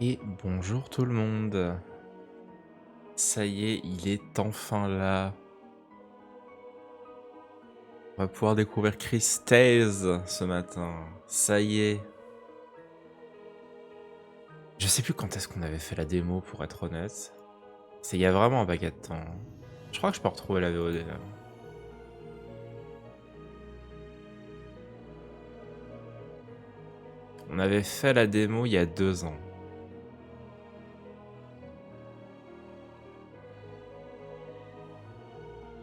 Et bonjour tout le monde. Ça y est, il est enfin là. On va pouvoir découvrir Cris Tales ce matin. Ça y est. Je sais plus quand est-ce qu'on avait fait la démo pour être honnête. C'est il y a vraiment un paquet de temps, hein. Je crois que je peux retrouver la VOD là. On avait fait la démo il y a 2 ans.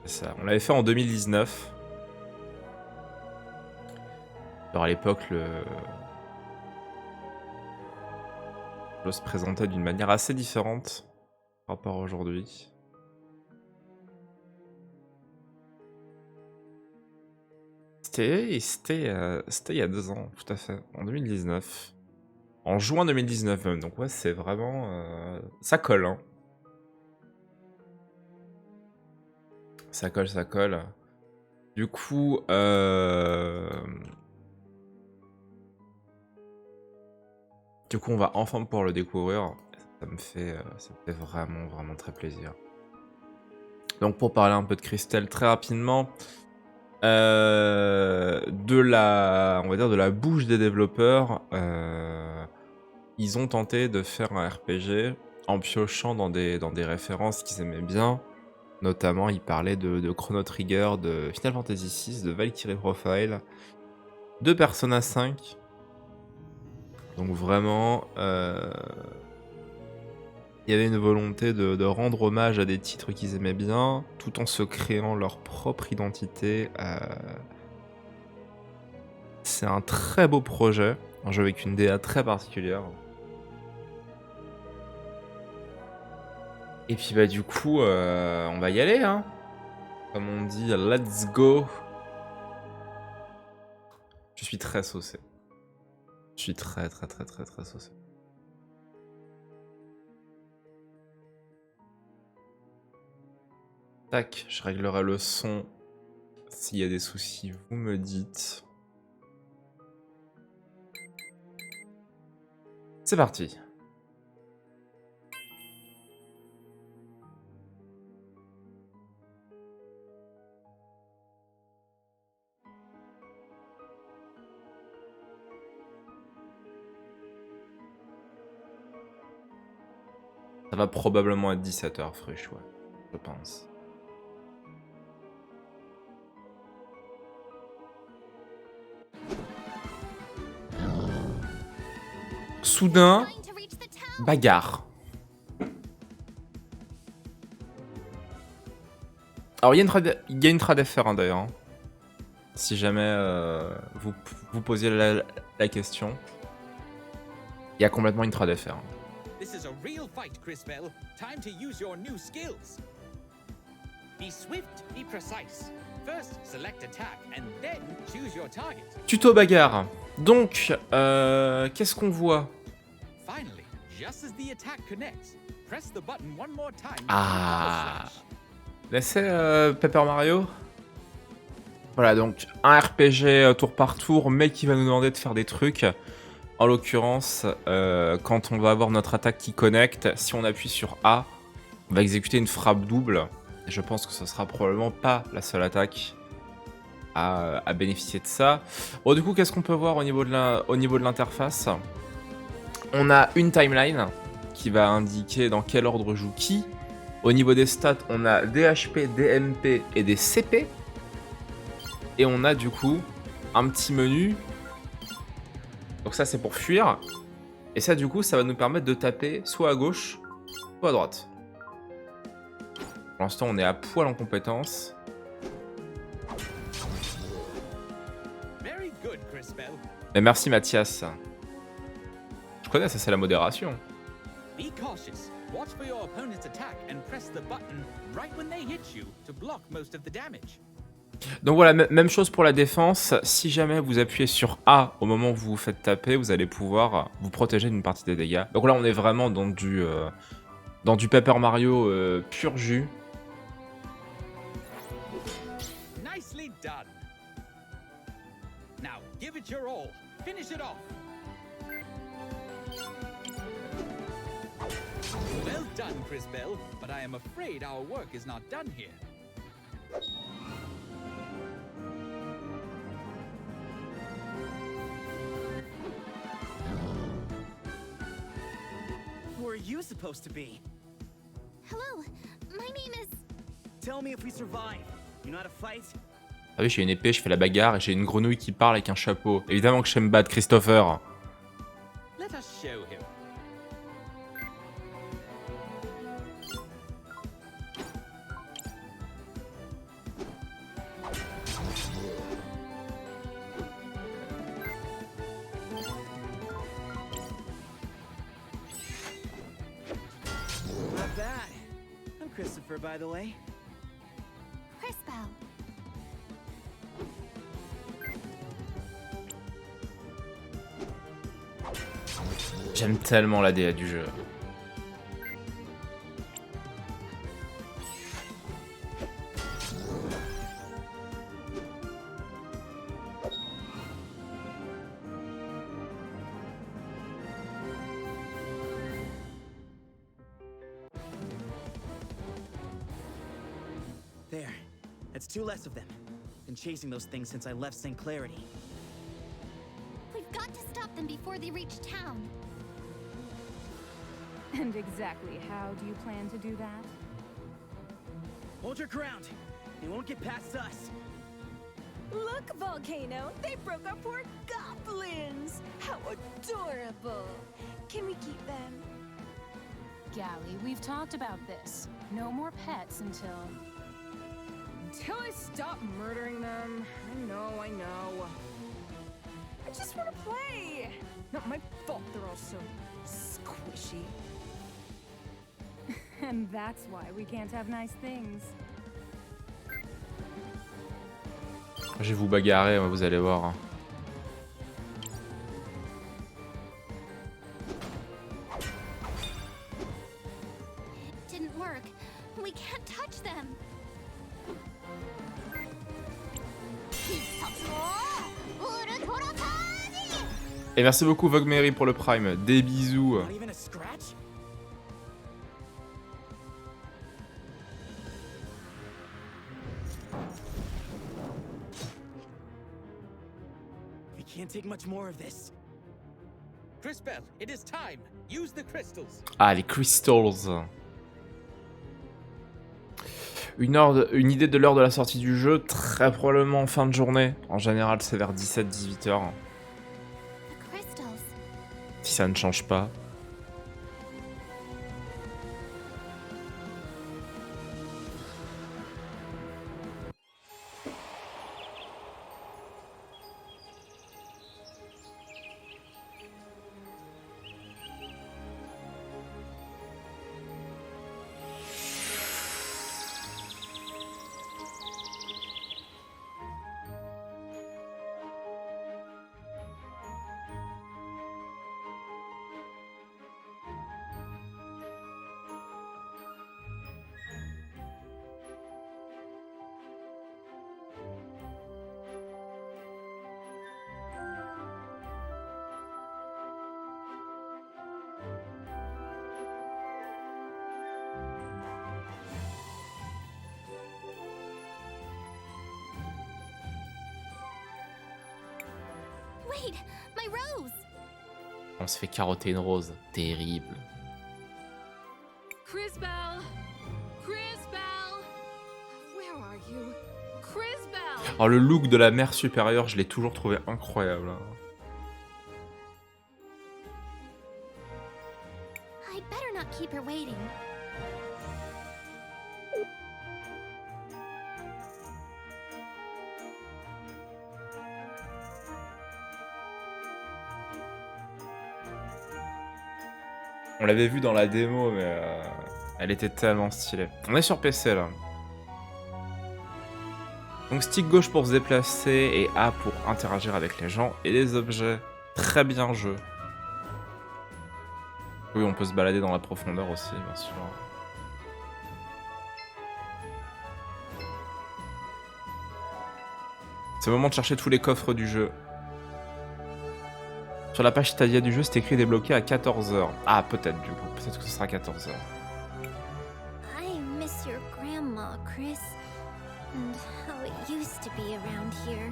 C'est ça. On l'avait fait en 2019. Alors à l'époque, le jeu se présentait d'une manière assez différente par rapport à aujourd'hui. C'était il y a 2 ans, tout à fait, en 2019. En juin 2019 même, donc ouais, c'est vraiment, ça colle, hein. Ça colle, ça colle. Du coup, on va enfin pouvoir le découvrir. Ça me fait vraiment, vraiment très plaisir. Donc pour parler un peu de Cris Tales très rapidement, on va dire de la bouche des développeurs, ils ont tenté de faire un RPG en piochant dans des références qu'ils aimaient bien. Notamment, ils parlaient de Chrono Trigger, de Final Fantasy VI, de Valkyrie Profile, de Persona 5. Donc vraiment, il y avait une volonté de rendre hommage à des titres qu'ils aimaient bien, tout en se créant leur propre identité. C'est un très beau projet, un jeu avec une DA très particulière. Et puis bah du coup, on va y aller, hein. Comme on dit, let's go. Je suis très saucé. Je suis très très très très très saucé. Tac, je réglerai le son. S'il y a des soucis, vous me dites. C'est parti. Ça va probablement être 17h fraîche, ouais, je pense. Soudain, bagarre. Alors, il y a une trad FR hein, d'ailleurs. Hein. Si jamais vous posiez la question, il y a complètement une trad FR. Hein. This is a real fight, Cris Tales. Time to use your new skills. Be swift, be precise. First, select attack and then choose your target. Tuto bagarre. Donc, qu'est-ce qu'on voit? Finally, just as the attack connects, press the button one more time. Ah. Laissez Paper Mario. Voilà, donc un RPG tour par tour, mais qui va nous demander de faire des trucs. En l'occurrence, quand on va avoir notre attaque qui connecte, si on appuie sur A, on va exécuter une frappe double. Et je pense que ce sera probablement pas la seule attaque à bénéficier de ça. Bon, du coup, qu'est-ce qu'on peut voir au niveau de l'interface? On a une timeline qui va indiquer dans quel ordre joue qui. Au niveau des stats, on a des HP, des MP et des CP. Et on a du coup un petit menu. Donc ça, c'est pour fuir. Et ça, du coup, ça va nous permettre de taper soit à gauche, soit à droite. Pour l'instant, on est à poil en compétence. Very good, Cris Tales. Mais merci Mathias. Je connais, ça c'est la modération. Be cautious. Watch for your opponent's attack and press the button right when they hit you to block most of the damage. Donc voilà, même chose pour la défense. Si jamais vous appuyez sur A au moment où vous vous faites taper, vous allez pouvoir vous protéger d'une partie des dégâts. Donc là, on est vraiment dans du Paper Mario pur jus. Nicely done. Now, give it your all. Finish it off. done, Cris Bell, but I am afraid our work is not done here. Who are you supposed to be? Hello, my name is... Tell me if we survive. You know how to fight? Ah oui, j'ai une épée, je fais la bagarre et j'ai une grenouille qui parle avec un chapeau. Évidemment que je sais me battre, Christopher. Let us show him. Not bad. I'm Christopher, by the way. Cris Bell. J'aime tellement la DA du jeu. There. That's 2 less of them. Been chasing those things since I left St. Clarity. We've got to stop them before they reach town. And exactly how do you plan to do that? Hold your ground. They won't get past us. Look, Volcano! They broke our poor goblins! How adorable! Can we keep them? Gally, we've talked about this. No more pets until... Until I stop murdering them. I know. I just want to play! Not my fault they're all so squishy. And that's why we can't have nice things. Je vais vous bagarrer, vous allez voir. It didn't work. We can't touch them. Et merci beaucoup Vogue Mary pour le Prime. Des bisous. Not even a scratch? We can't take much more of this. Cris Bell, it is time. Use the crystals. Ah, les Cris Tales. Une idée de l'heure de la sortie du jeu, très probablement en fin de journée. En général, c'est vers 17-18 heures. The crystals. Si ça ne change pas. Wait, my rose. On se fait carotter une rose. Terrible. Cris Bell! Cris Bell! Where are you? Cris Bell! Alors le look de la mère supérieure, je l'ai toujours trouvé incroyable. I better not keep her waiting. On l'avait vu dans la démo, mais elle était tellement stylée. On est sur PC là. Donc stick gauche pour se déplacer et A pour interagir avec les gens et les objets. Très bien jeu. Oui, on peut se balader dans la profondeur aussi, bien sûr. C'est le moment de chercher tous les coffres du jeu. Sur la page Stadia du jeu, c'est écrit débloqué à 14 h. Ah, peut-être du coup. Peut-être que ce sera 14 h. grandma, Cris, and how it used to be around here.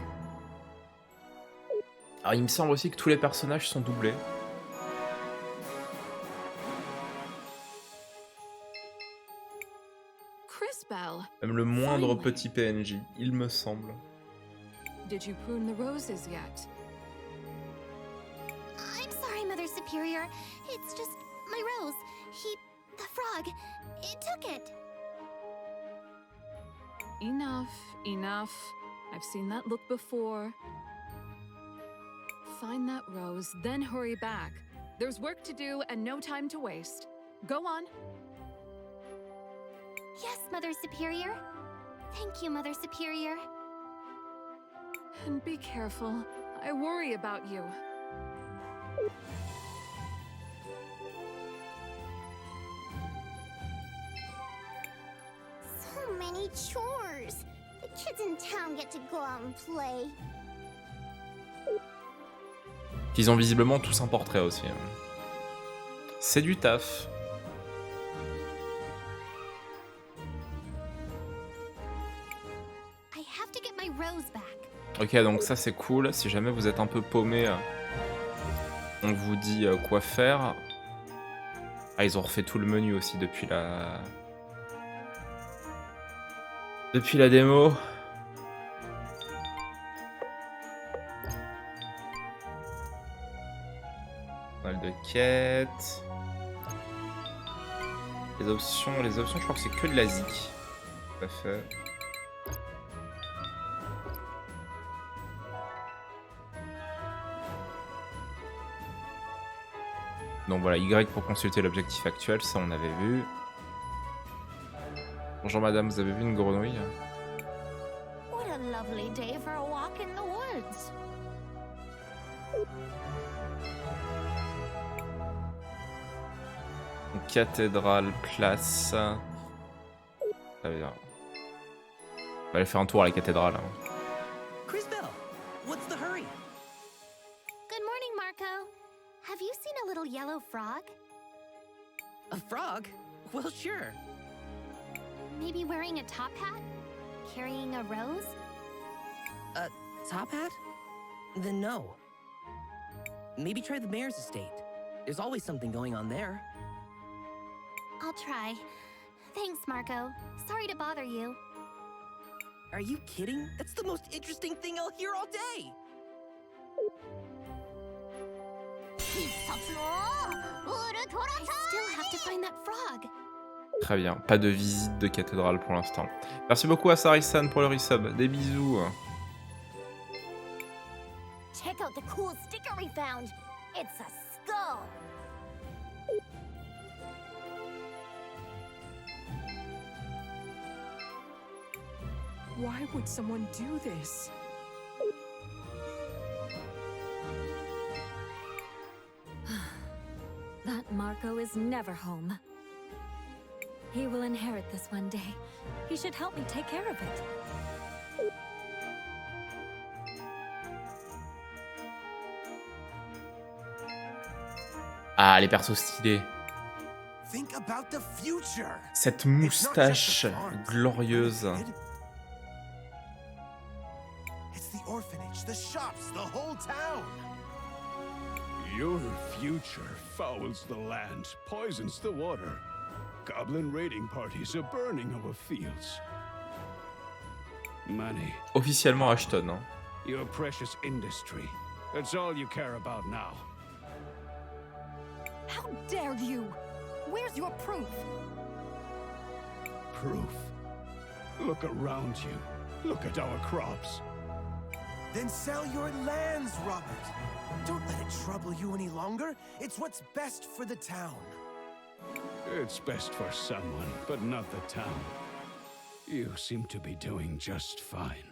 Alors, il me semble aussi que tous les personnages sont doublés. Cris Bell, Même le moindre Finally. petit PNJ, il me semble. did you prune the roses yet? I'm sorry, Mother Superior. It's just my rose. The frog, it took it. Enough, enough. I've seen that look before. Find that rose, then hurry back. There's work to do and no time to waste. Go on. Yes, Mother Superior. Thank you, Mother Superior. And be careful. I worry about you. So many chores. The kids in town get to go out and play. Ils ont visiblement tous un portrait aussi. C'est du taf. I have to get my rose back. Ok, donc ça c'est cool. Si jamais vous êtes un peu paumé, on vous dit quoi faire. Ah, ils ont refait tout le menu aussi depuis la... Depuis la démo. Pas mal de quêtes. Les options, je crois que c'est que de la zik. Tout à fait. Donc voilà, Y pour consulter l'objectif actuel, ça on avait vu. Bonjour madame, vous avez vu une grenouille? What a lovely day for a walk in the woods. Une cathédrale, classe. Très bien. On va aller faire un tour à la cathédrale. Cris Bell, what's the hurry? Good morning, Marco. Have you seen a little yellow frog? A frog? Well, sure. Maybe wearing a top hat? Carrying a rose? A top hat? Then no. Maybe try the mayor's estate. There's always something going on there. I'll try. Thanks, Marco. Sorry to bother you. Are you kidding? That's the most interesting thing I'll hear all day! I still have to find that frog. Très bien, pas de visite de cathédrale pour l'instant. Merci beaucoup à Sarisan pour le resub. Des bisous. Check out the cool sticker we found. It's a skull. Why would someone do this? That Marco is never home. He will inherit this one day. He should help me take care of it. Ah, les persos stylés. Think about the future. Cette moustache glorieuse. It's the orphanage, the shops, the whole town. Your future fouls the land, poisons the water. Goblin raiding parties are burning our fields. Money, Officiellement Ashton. Hein. your precious industry. That's all you care about now. How dare you? Where's your proof? Proof. Look around you. Look at our crops. Then sell your lands, Robert. Don't let it trouble you any longer. It's what's best for the town. It's best for someone, but not the town. You seem to be doing just fine.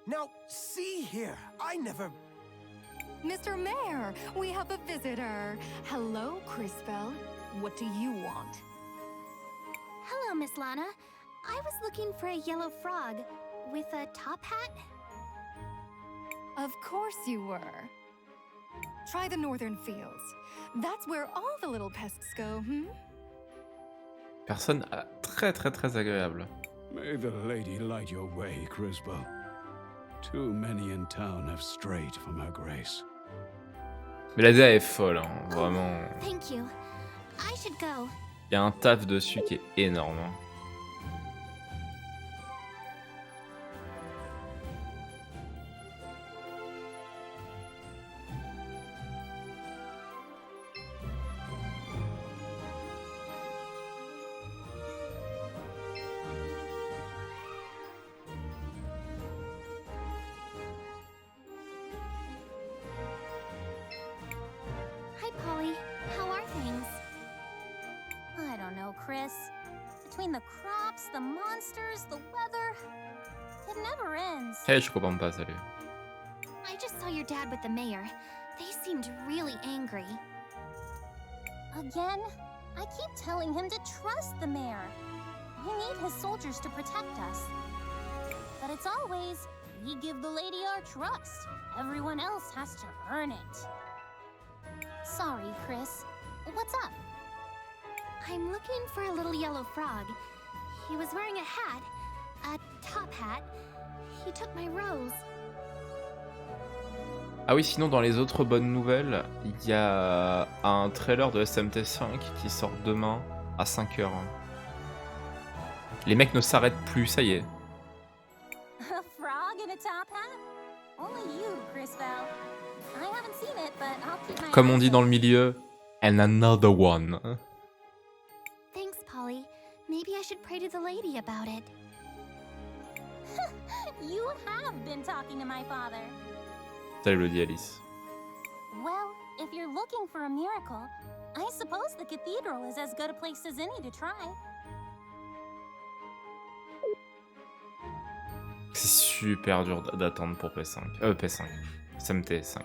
Now, see here. I never... Mr. Mayor, we have a visitor. Hello, Cris Bell. What do you want? Hello, Miss Lana. I was looking for a yellow frog with a top hat. Of course you were. Try the northern fields. That's where all the little pests go, Personne très très très agréable. May the lady light your way, Criswell. Too many in town have strayed from her grace. Mais la DA est folle, hein, vraiment. Thank you. I should go. Il y a un taf dessus qui est énorme. Hein. Hi, Polly. How are things? I don't know, Chris. Between the crops, the monsters, the weather, it never ends. Hey, je comprends pas, salut. I just saw your dad with the mayor. They seemed really angry. Again? I keep telling him to trust the mayor. We need his soldiers to protect us. But it's always, we give the lady our trust. Everyone else has to earn it. Sorry, Chris. What's up? I'm looking for a little yellow frog. He was wearing a hat, a top hat. He took my rose. Ah oui, sinon dans les autres bonnes nouvelles, il y a un trailer de SMT5 qui sort demain à 5h. Les mecs ne s'arrêtent plus, ça y est. A frog in a top hat? Only you, Criswell. I haven't seen it, but I'll keep my Comme on eyes dit dans le open. milieu, and another one. Thanks, Polly. Maybe I should pray to the lady about it. You have been talking to my father. Ça, elle le dit Alice. Well, if you're looking for a miracle, I suppose the cathedral is as good a place as any to try. C'est super dur d'attendre pour P5. P5. SMT5.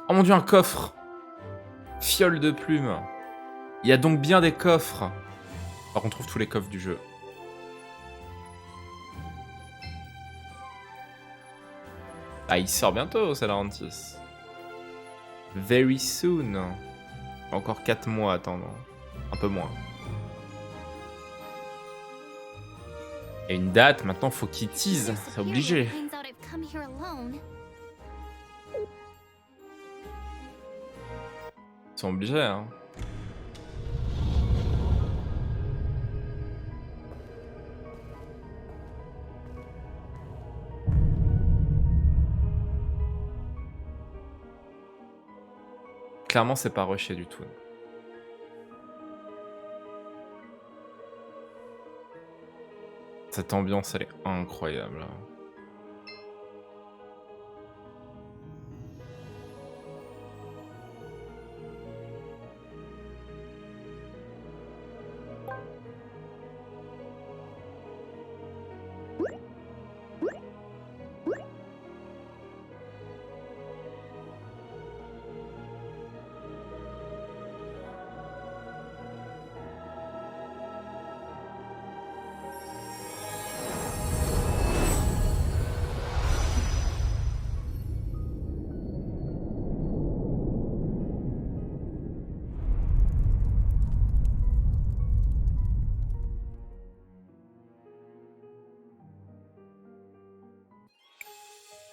Oh mon dieu, un coffre! Fiole de plumes. Il y a donc bien des coffres. Alors on trouve tous les coffres du jeu. Ah, il sort bientôt, Salarantis. Very soon. Encore 4 mois à attendre. Un peu moins. Il y a une date, maintenant faut qu'il tease. C'est obligé. Finds out I've come here alone. Ils sont obligés, hein. Clairement, c'est pas rushé du tout. Cette ambiance, elle est incroyable.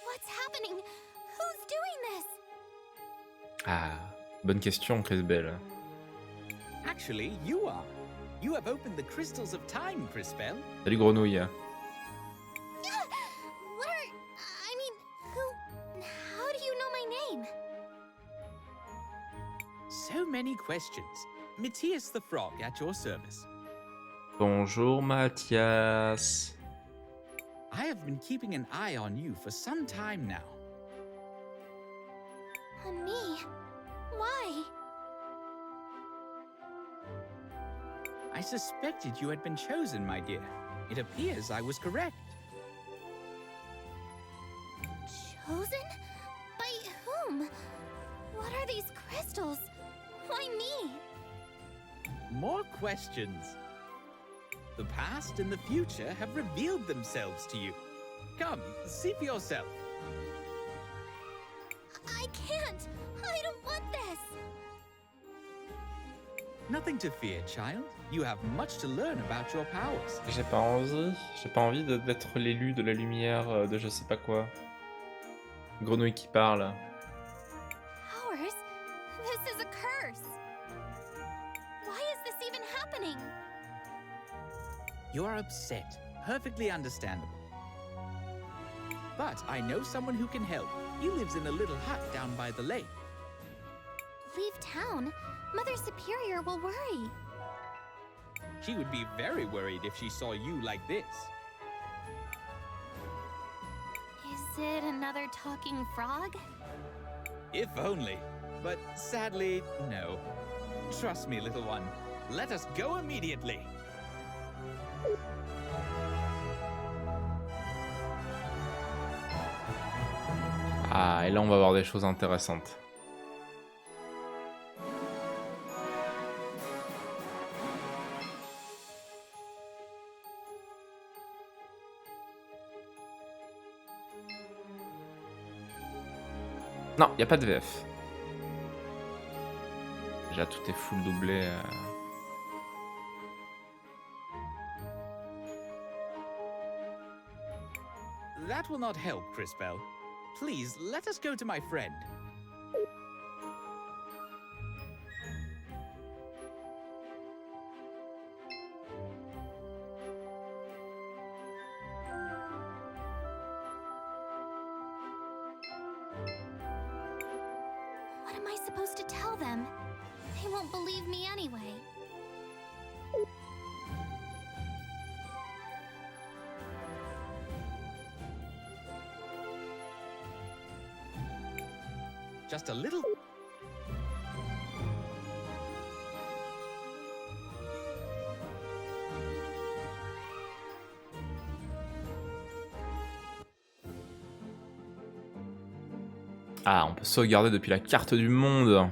What's happening? Who's doing this? Ah, bonne question, Chris Bell. Actually, you are. You have opened the crystals of time, Criswell. Salut Grenouille. Where? I mean, who? How do you know my name? So many questions. Matthias the Frog at your service. Bonjour Mathias. I have been keeping an eye on you for some time now. On me? Why? I suspected you had been chosen, my dear. It appears I was correct. Chosen? By whom? What are these crystals? Why me? More questions. The past and the future have revealed themselves to you. Come, see for yourself. I can't! I don't want this! Nothing to fear, child. You have much to learn about your powers. J'ai pas envie d'être l'élu de la lumière, de je sais pas quoi. Grenouille qui parle. Powers? This is a curse! Why is this even happening? You are upset. Perfectly understandable. But I know someone who can help. He lives in a little hut down by the lake. Leave town? Mother Superior will worry. She would be very worried if she saw you like this. Is it another talking frog? If only. But sadly, no. Trust me, little one. Let us go immediately. Ah, et là on va voir des choses intéressantes. Non, y a pas de VF. Déjà tout est full doublé. That will not help, Crispell. Please, let us go to my friend. What am I supposed to tell them? They won't believe me anyway. Just a little... Ah, on peut sauvegarder depuis la carte du monde.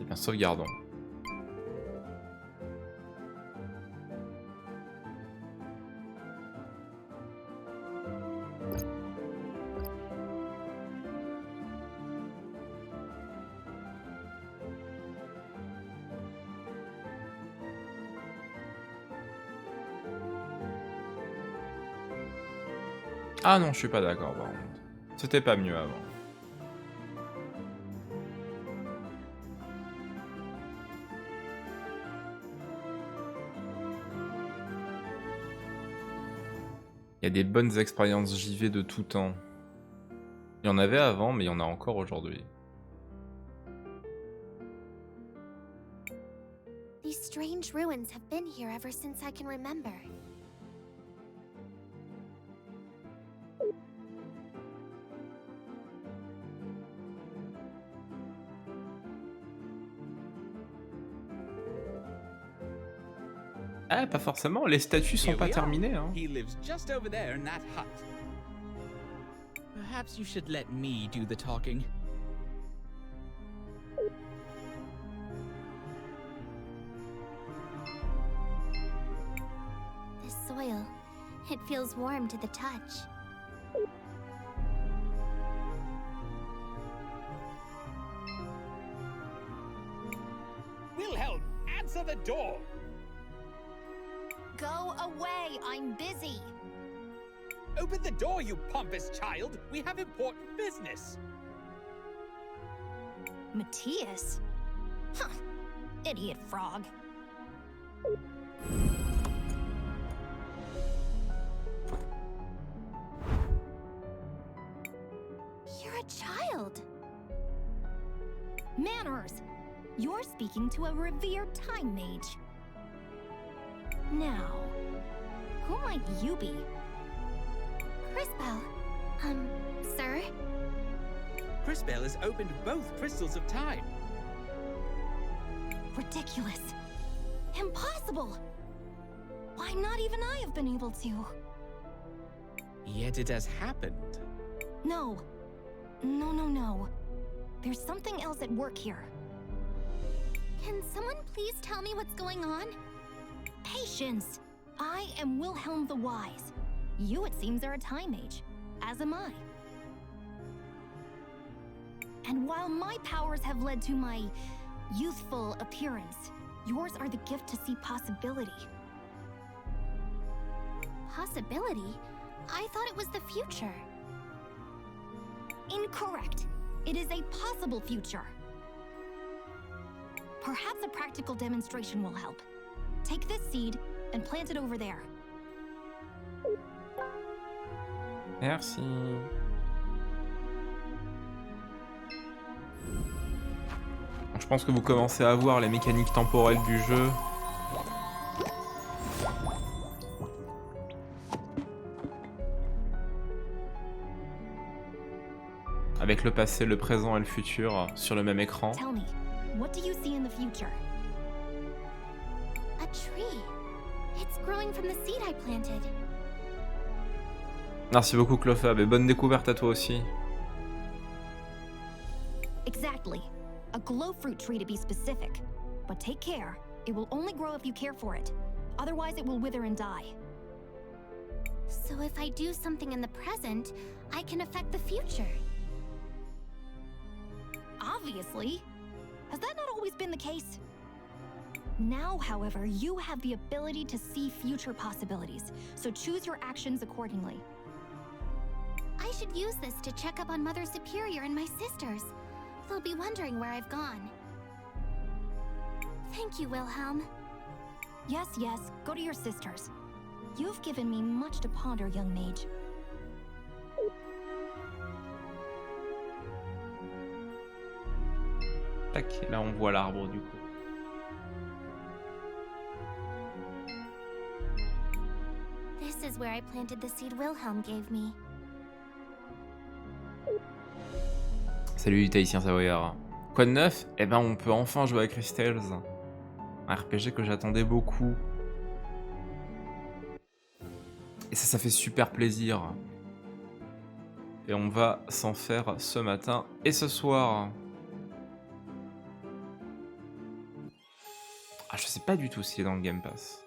Eh bien, sauvegardons. Ah non, je suis pas d'accord par contre. C'était pas mieux avant. Il y a des bonnes expériences JV de tout temps. Il y en avait avant, mais il y en a encore aujourd'hui. These strange ruins have been here ever since I can remember. Ah, pas forcément, les statues sont Here pas we are. terminées. Hein. He lives just over there in that hut. Perhaps you should let me do the talking. This soil, it feels warm to the touch. Wilhelm, answer the door! Go away, I'm busy. Open the door, you pompous child! We have important business! Matthias? Huh. Idiot frog. You're a child. Manners! You're speaking to a revered time mage. Now, who might you be? Crispell. Sir? Crispell has opened both crystals of time. Ridiculous. Impossible! Why not even I have been able to? Yet it has happened. No. No. There's something else at work here. Can someone please tell me what's going on? Patience! I am Wilhelm the Wise. You, it seems, are a time mage, as am I. And while my powers have led to my youthful appearance, yours are the gift to see possibility. Possibility? I thought it was the future. Incorrect. It is a possible future. Perhaps a practical demonstration will help. Take this seed and plant it over there. Merci. Je pense que vous commencez à voir les mécaniques temporelles du jeu. Avec le passé, le présent et le futur sur le même écran. Tell me, what do you see in the future? A tree. It's growing from the seed I planted. Merci beaucoup Clofab et bonne découverte à toi aussi. Exactly. A glow fruit tree to be specific. But take care. It will only grow if you care for it. Otherwise it will wither and die. So if I do something in the present, I can affect the future. Obviously. Has that not always been the case? Now, however, you have the ability to see future possibilities, so choose your actions accordingly. I should use this to check up on Mother Superior and my sisters. They'll be wondering where I've gone. Thank you, Wilhelm. Yes, yes, go to your sisters. You've given me much to ponder, young mage. Tac, là on voit l'arbre du coup. This is where I planted the seed Wilhelm gave me. Salut Tahitien Savoyard. Quoi de neuf? Eh ben on peut enfin jouer à Cris Tales. Un RPG que j'attendais beaucoup. Et ça fait super plaisir. Et on va s'en faire ce matin et ce soir. Ah, je sais pas du tout s'il est dans le Game Pass.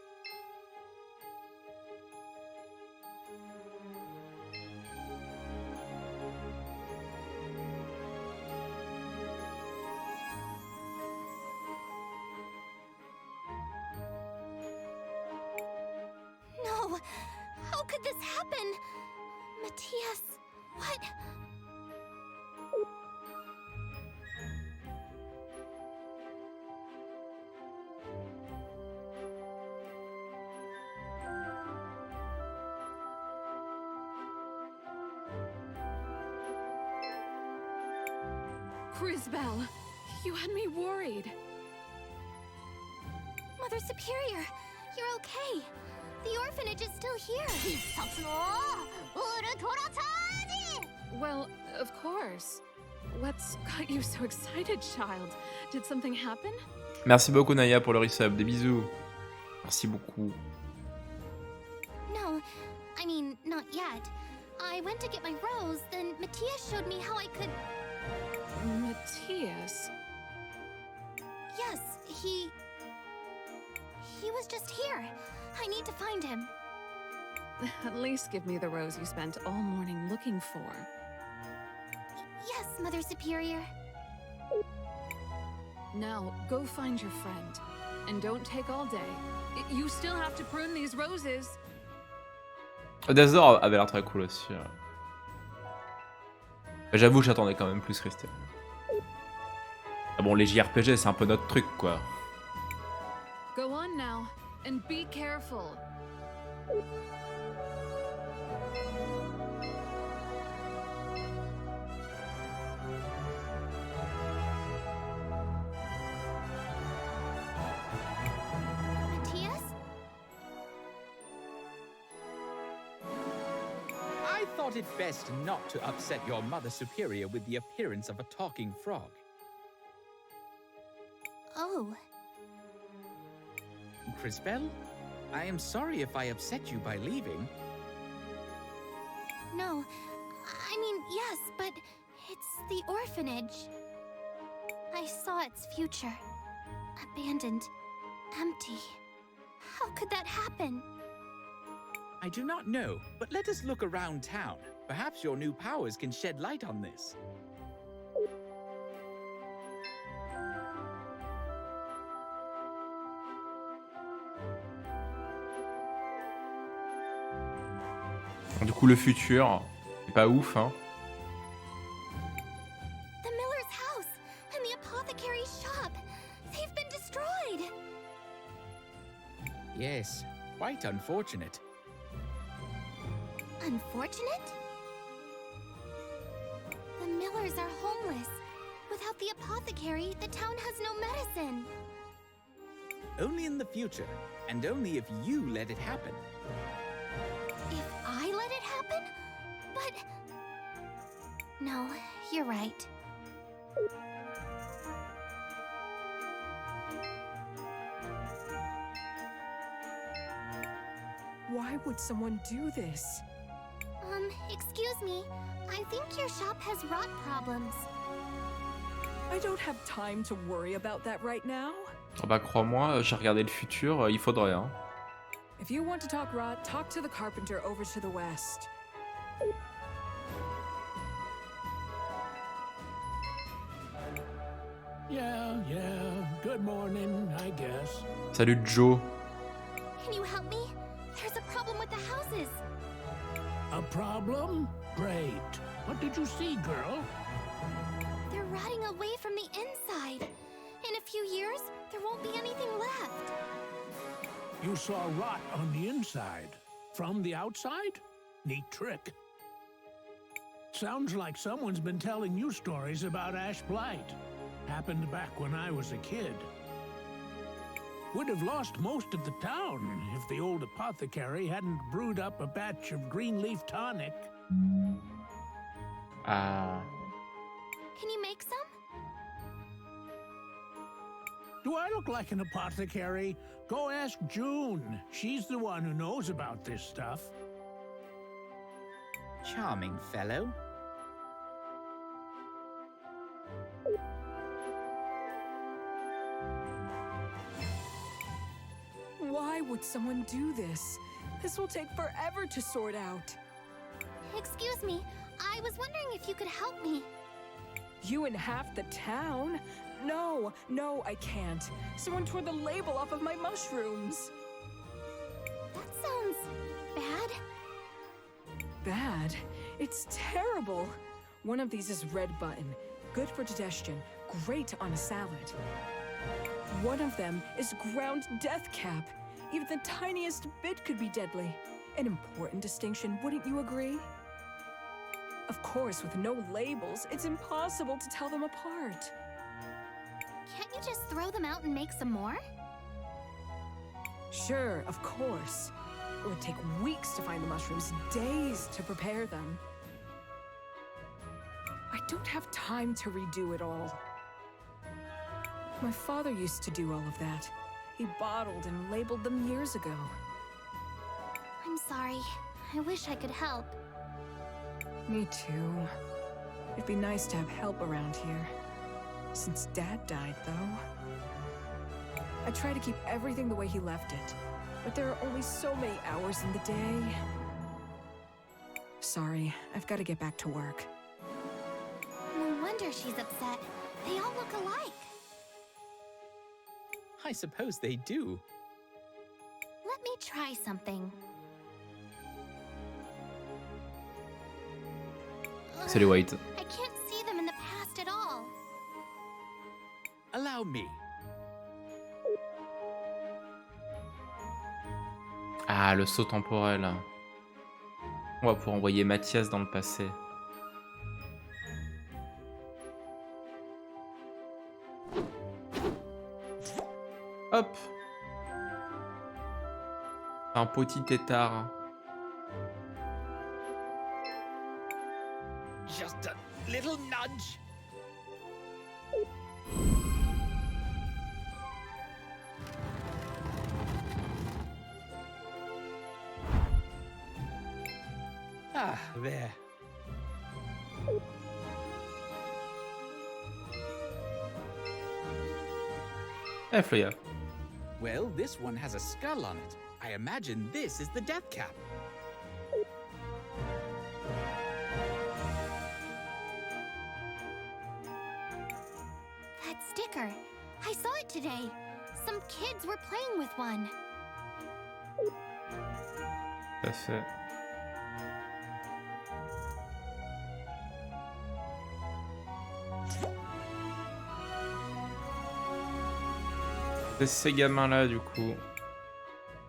No! How could this happen? Matthias, what? Crisbell, you had me worried. Mother Superior, you're okay. The orphanage is still here. Well, of course. What's got you so excited, child? Did something happen? Merci beaucoup Naya pour le resub. Des bisous. Merci beaucoup. No, I mean, not yet. I went to get my rose, then Matthias showed me how I could... Matthias? Yes, he was just here. I need to find him. At least give me the rose you spent all morning looking for. Yes, Mother Superior. Now, go find your friend. And don't take all day. You still have to prune these roses. Dazor avait l'air très cool aussi. J'avoue, j'attendais quand même plus Cris Tales. Ah bon, les JRPG, c'est un peu notre truc, quoi. Go on now, and be careful. Matthias? I thought it best not to upset your Mother Superior with the appearance of a talking frog. Oh, Crisbell, I am sorry if I upset you by leaving. no. I mean, yes, but it's the orphanage. I saw its future. Abandoned. Empty. How could that happen? I do not know, but let us look around town. Perhaps your new powers can shed light on this. Du coup, le futur, c'est pas ouf, hein. The miller's house and the apothecary's shop. They've been destroyed. Yes, quite unfortunate. Unfortunate? The millers are homeless. Without the apothecary, the town has no medicine. Only in the future, and only if you let it happen. If I let it happen? But... No, you're right. Why would someone do this? Excuse me. I think your shop has rot problems. I don't have time to worry about that right now. Oh bah crois-moi, j'ai regardé le futur, il faudrait, hein. If you want to talk rot, talk to the carpenter over to the west. Yeah, good morning, I guess. Salut Joe. Can you help me? There's a problem with the houses. A problem? Great. What did you see, girl? They're rotting away from the inside. In a few years, there won't be anything left. You saw rot on the inside. From the outside? Neat trick. Sounds like someone's been telling you stories about ash blight. Happened back when I was a kid. Would have lost most of the town if the old apothecary hadn't brewed up a batch of green leaf tonic. Ah. Can you make some? Do I look like an apothecary? Go ask June. She's the one who knows about this stuff. Charming fellow. Why would someone do this? This will take forever to sort out. Excuse me, I was wondering if you could help me. You and half the town? No, I can't. Someone tore the label off of my mushrooms. That sounds bad. Bad? It's terrible. One of these is red button, good for digestion, great on a salad. One of them is ground death cap. Even the tiniest bit could be deadly. An important distinction, wouldn't you agree? Of course, with no labels, it's impossible to tell them apart. Can't you just throw them out and make some more? Sure, of course. It would take weeks to find the mushrooms, days to prepare them. I don't have time to redo it all. My father used to do all of that. He bottled and labeled them years ago. I'm sorry. I wish I could help. Me too. It'd be nice to have help around here. Since Dad died, though. I try to keep everything the way he left it, but there are only so many hours in the day. Sorry, I've got to get back to work. No wonder she's upset. They all look alike. I suppose they do. Let me try something. Salut White. I can't see them in the past at all. Allow me. Ah, le saut temporel. On va pouvoir envoyer Mathias dans le passé. Hop. Un petit tétard. Just a little nudge. Ah, there. Eh, Floya. Well, this one has a skull on it. I imagine this is the death cap. sticker. I saw it today. Some kids were playing with one. Tout à fait. C'est ces gamins-là, du coup.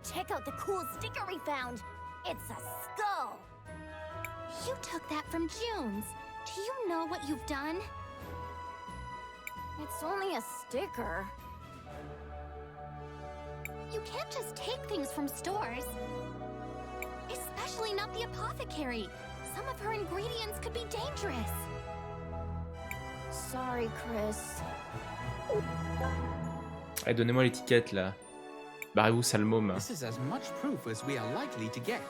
Check out the cool sticker we found. It's a skull. You took that from June's. Do you know what you've done? It's only a sticker. You can't just take things from stores. Especially not the apothecary. Some of her ingredients could be dangerous. Sorry, Cris. Allez, donnez-moi l'étiquette, là. Barrez-vous, sale môme. This is as much proof as we are likely to get.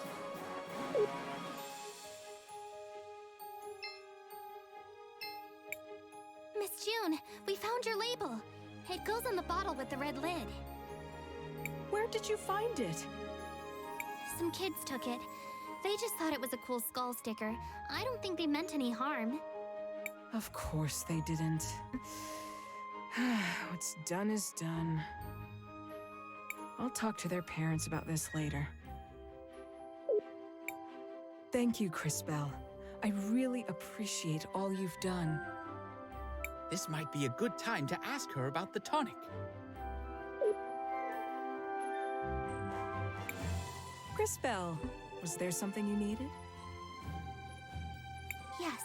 Miss June, we found your label. It goes on the bottle with the red lid. Where did you find it? Some kids took it. They just thought it was a cool skull sticker. I don't think they meant any harm. Of course they didn't. What's done is done. I'll talk to their parents about this later. Thank you, Crisbell. I really appreciate all you've done. This might be a good time to ask her about the tonic. Crisbell, was there something you needed? Yes.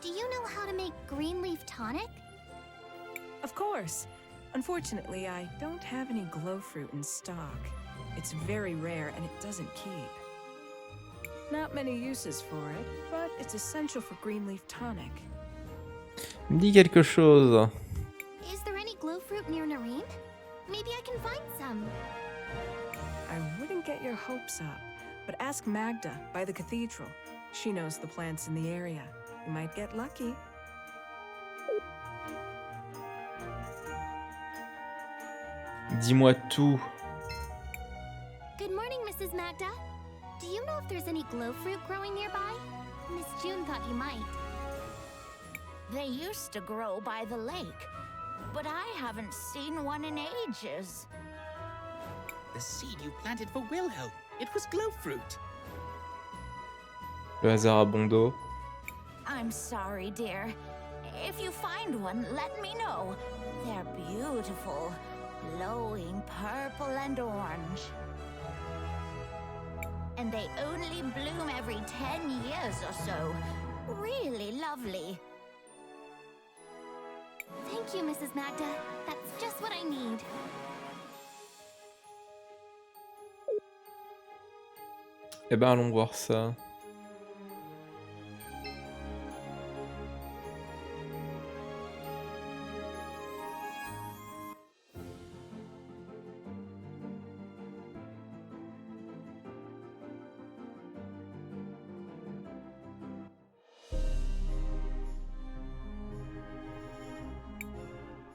Do you know how to make green leaf tonic? Of course. Unfortunately, I don't have any glow fruit in stock. It's very rare and it doesn't keep. Not many uses for it, but it's essential for green leaf tonic. Me dis quelque chose. Is there any glow fruit near Nareen? Maybe I can find some. I wouldn't get your hopes up, but ask Magda by the cathedral. She knows the plants in the area. You might get lucky. Dis-moi tout. Good morning, Mrs. Magda. Do you know if there's any glow fruit growing nearby? Miss June thought you might. They used to grow by the lake, but I haven't seen one in ages. The seed you planted for Wilhelm. It was glow fruit. Le hasard a bon dos. I'm sorry, dear. If you find one, let me know. They're beautiful, glowing purple and orange. And they only bloom every 10 years or so. Really lovely. Thank you, Mrs. Magda. That's just what I need. Eh ben, allons voir ça.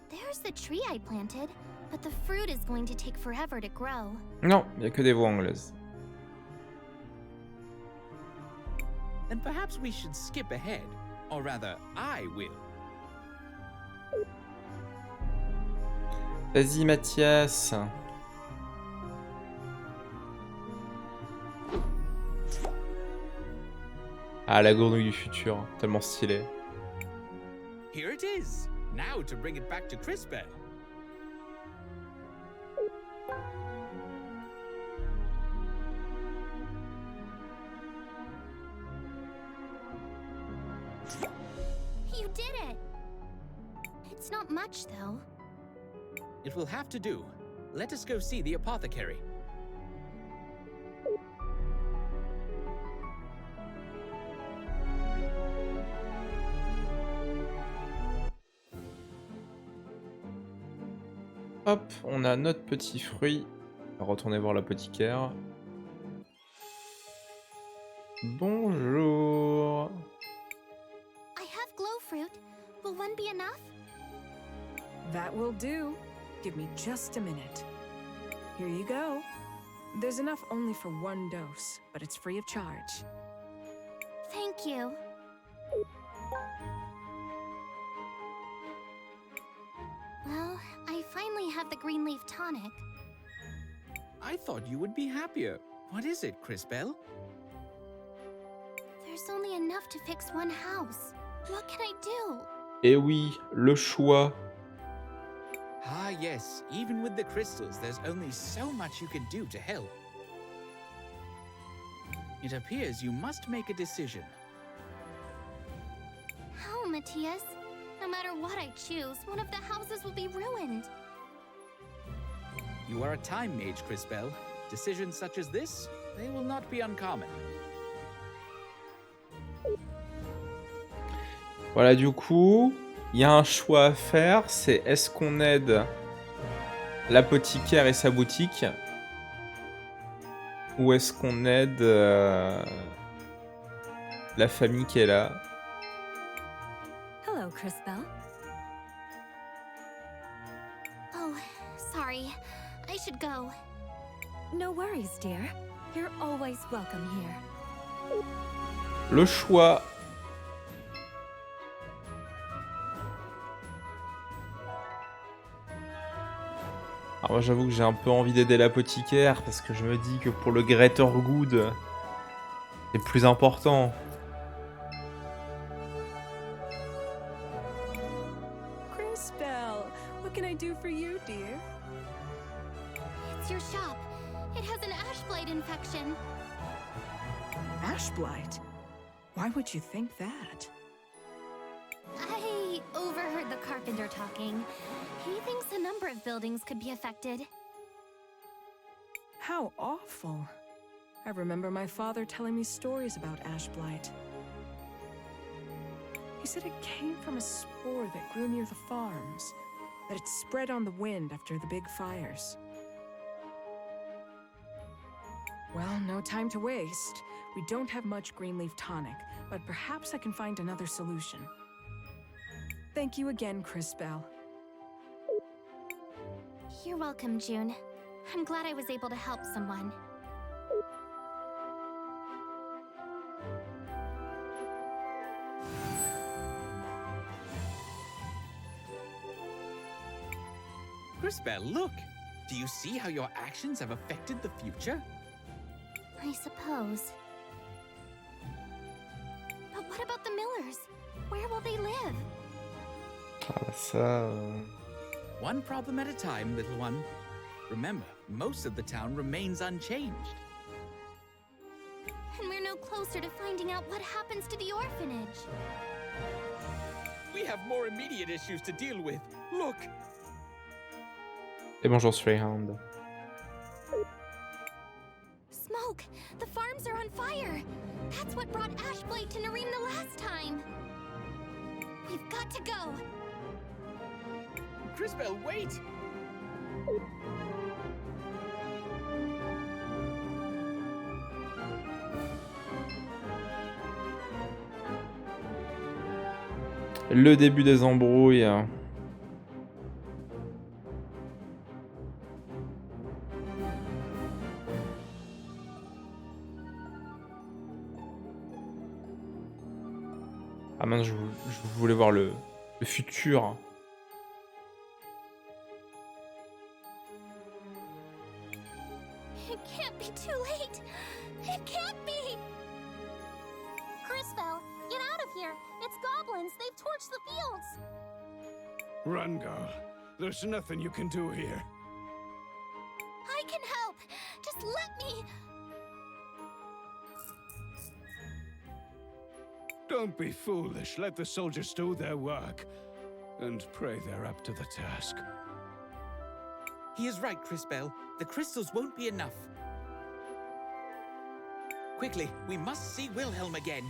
There's the tree I planted, but the fruit is going to take forever to grow. Non, il n'y a que des voix anglaises. Then perhaps we should skip ahead. Or rather, I will. Vas-y, Mathias. Ah, la grenouille du futur. Tellement stylé. Here it is. Now to bring it back to Crisbell. You did it! It's not much, though. It will have to do. Let us go see the apothecary. Hop, on a notre petit fruit. On va retourner voir l'apothicaire. Bonjour. I have glow fruit. Will one be enough? That will do. Give me just a minute. Here you go. There's enough only for one dose, but it's free of charge. Thank you. Well, I finally have the green leaf tonic. I thought you would be happier. What is it, Crisbell? There's only enough to fix one house. What can I do? Eh oui, le choix. Ah, yes. Even with the crystals, there's only so much you can do to help. It appears you must make a decision. How, Matthias? No matter what I choose, one of the houses will be ruined. You are a time mage, Crisbell. Decisions such as this, they will not be uncommon. Voilà, du coup, il y a un choix à faire, c'est est-ce qu'on aide l'apothicaire et sa boutique, ou est-ce qu'on aide la famille qui est là. Hello, Crisbell. Oh, sorry. I should go. No worries, dear. You're always welcome here. Le choix. Alors moi j'avoue que j'ai un peu envie d'aider l'apothicaire parce que je me dis que pour le greater good, c'est plus important. Crisbell, what can I do for you, dear? It's your shop. It has an ash blight infection. Ash blight? Why would you think that? I overheard the carpenter talking. He thinks a number of buildings could be affected. How awful. I remember my father telling me stories about ash blight. He said it came from a spore that grew near the farms, that it spread on the wind after the big fires. Well, no time to waste. We don't have much green leaf tonic, but perhaps I can find another solution. Thank you again, Crisbell. You're welcome, June. I'm glad I was able to help someone. Crisbell, look! Do you see how your actions have affected the future? I suppose. But what about the Millers? Where will they live? Ah ça... One problem at a time, little one. Remember, most of the town remains unchanged. And we're no closer to finding out what happens to the orphanage. We have more immediate issues to deal with. Look! Et bonjour Strayhound. Smoke! The farms are on fire! That's what brought ash blight to Nareem the last time! We've got to go! Crisbell, wait! Le début des embrouilles. Ah mince, je voulais voir le futur. It can't be too late! It can't be! Crisbell, get out of here! It's goblins! They've torched the fields! Run, girl. There's nothing you can do here. I can help! Just let me! Don't be foolish. Let the soldiers do their work. And pray they're up to the task. He is right, Crisbell. The crystals won't be enough. Quickly, we must see Wilhelm again.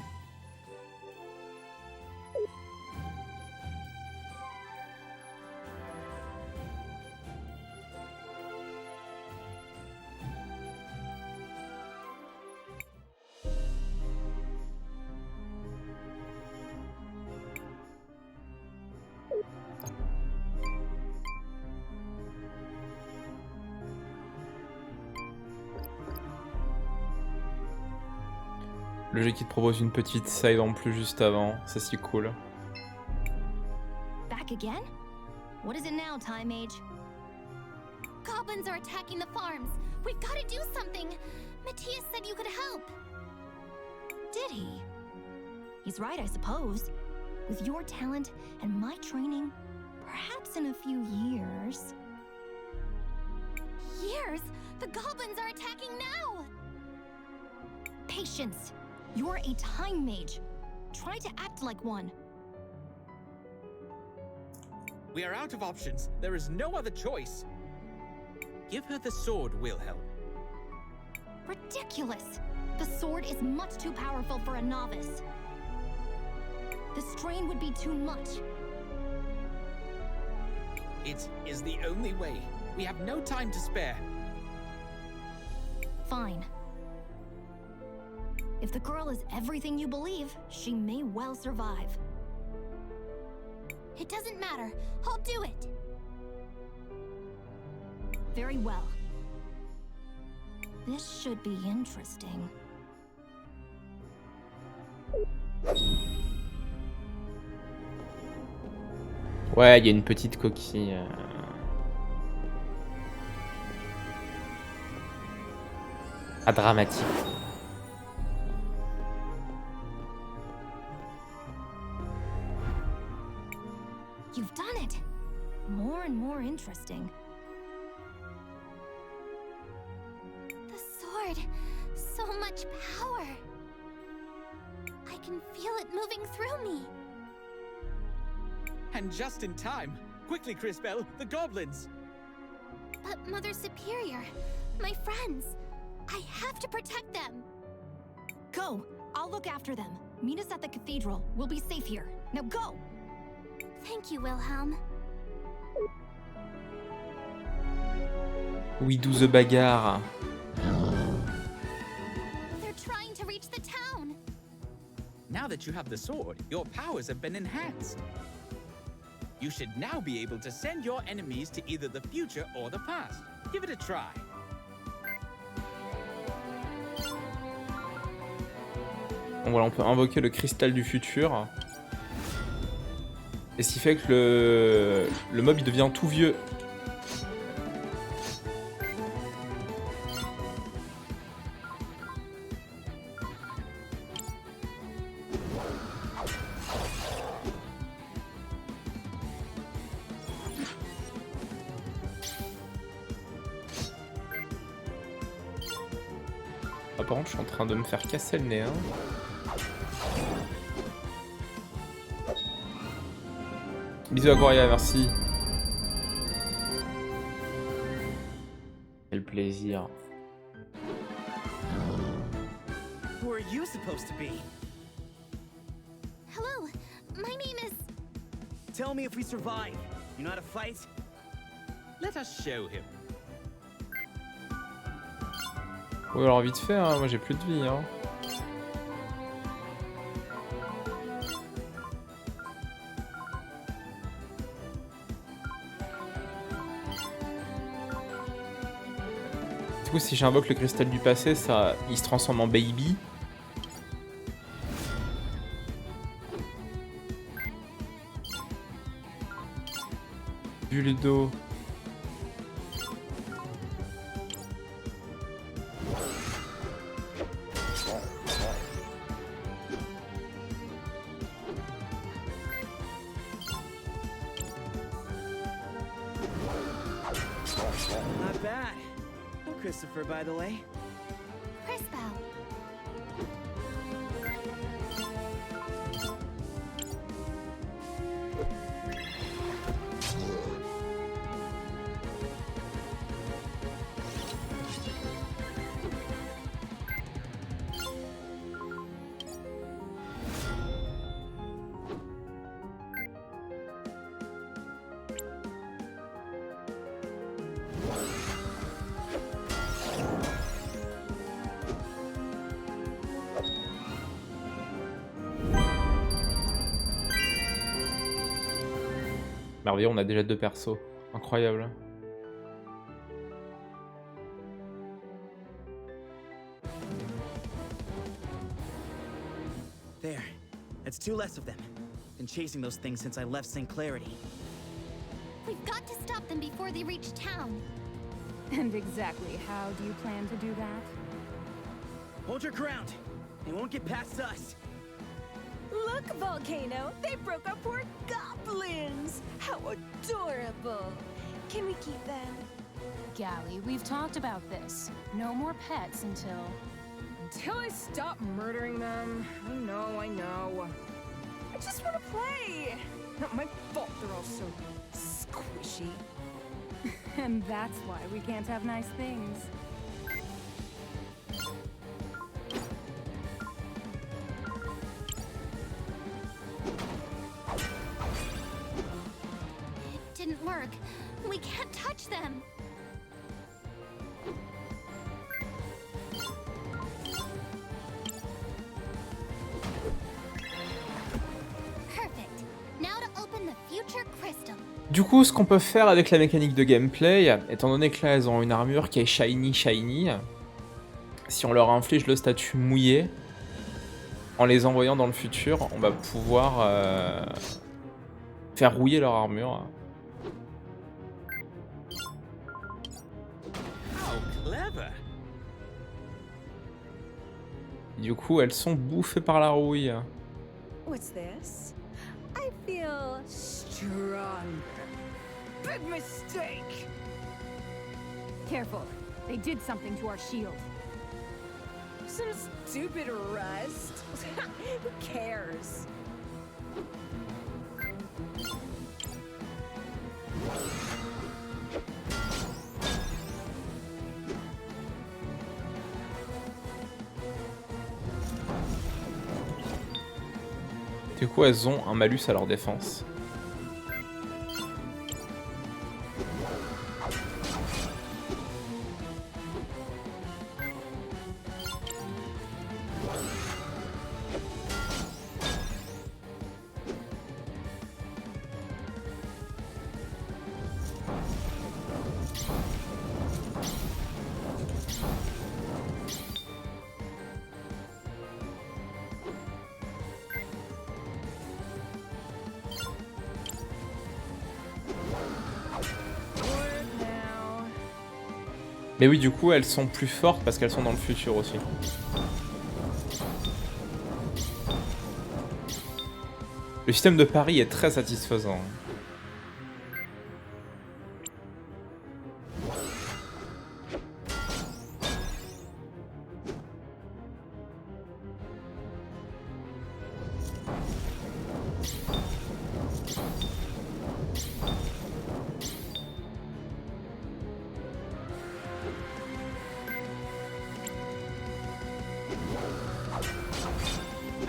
Le jeu qui te propose une petite side en plus juste avant, ça c'est cool. Back again? What is it now, Time Mage? Goblins are attacking the farms. We've got to do something. Matthias said you could help. Did he? He's right, I suppose. With your talent and my training, perhaps in a few years... Years? The goblins are attacking now! Patience. You're a time mage. Try to act like one. We are out of options. There is no other choice. Give her the sword, Wilhelm. Ridiculous! The sword is much too powerful for a novice. The strain would be too much. It is the only way. We have no time to spare. Fine. If the girl is everything you believe, she may well survive. It doesn't matter. I'll do it. Very well. This should be interesting. Ouais, il y a une petite coquille. Pas dramatique. You've done it. More and more interesting. The sword. So much power. I can feel it moving through me. And just in time. Quickly, Crisbell, the goblins! But Mother Superior, my friends, I have to protect them. Go, I'll look after them. Meet us at the cathedral. We'll be safe here. Now go! Thank you, Wilhelm. Oui, 12 bagarres. They're trying to reach the town. Now that you have the sword, your powers have been enhanced. You should now be able to send your enemies to either the future or the past. Give it a try. Donc voilà, on peut invoquer le cristal du futur. Et ce qui fait que le mob il devient tout vieux. Ah, par contre, je suis en train de me faire casser le nez. Hein. Bisous à Coria, merci. Quel plaisir. Who are you supposed to be? Hello, my name is... Tell me if we survive. You know how to fight? Let us show him. Oui, alors vite fait, hein, moi j'ai plus de vie. Hein. Du coup, si j'invoque le cristal du passé, ça, il se transforme en baby. Vu le dos. Not bad. I'm Christopher, by the way. Crisbell. Merveilleux, on a déjà 2 persos. Incroyable. There. That's 2 less of them. Been chasing those things since I left St. Clarity. We've got to stop them before they reach town. And exactly how do you plan to do that? Hold your ground. They won't get past us. Look, Volcano! They broke our poor goblins! How adorable! Can we keep them? Gally, we've talked about this. No more pets until... Until I stop murdering them. I know. I just want to play! Not my fault they're all so squishy. And that's why we can't have nice things. It didn't work. We can't touch them. Perfect. Now to open the future crystal. Du coup, ce qu'on peut faire avec la mécanique de gameplay, étant donné que là elles ont une armure qui est shiny, si on leur inflige le statut mouillé, en les envoyant dans le futur, on va pouvoir faire rouiller leur armure. Du coup, elles sont bouffées par la rouille. What's this? I feel stronger. Big mistake! Careful. They did something to our shield. Some stupid rust? Who cares? Du coup, elles ont un malus à leur défense. Mais oui, du coup, elles sont plus fortes parce qu'elles sont dans le futur aussi. Le système de pari est très satisfaisant.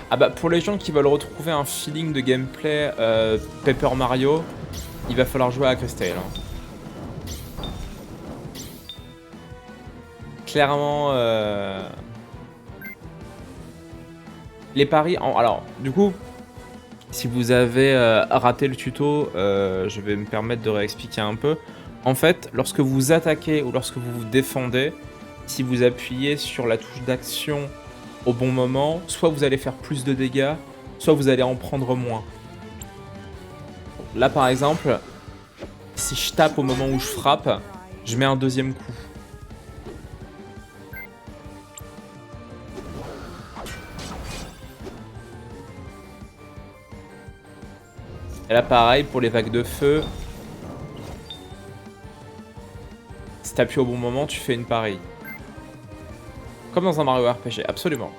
Ah bah pour les gens qui veulent retrouver un feeling de gameplay Paper Mario, il va falloir jouer à Cris Tales. Clairement, les paris... Alors, du coup, si vous avez raté le tuto, je vais me permettre de réexpliquer un peu. En fait, lorsque vous attaquez ou lorsque vous vous défendez, si vous appuyez sur la touche d'action au bon moment, soit vous allez faire plus de dégâts, soit vous allez en prendre moins. Là par exemple, si je tape au moment où je frappe, je mets un deuxième coup. Et là pareil pour les vagues de feu. Si tu appuies au bon moment, tu fais une pareille. Comme dans un Mario RPG, absolument.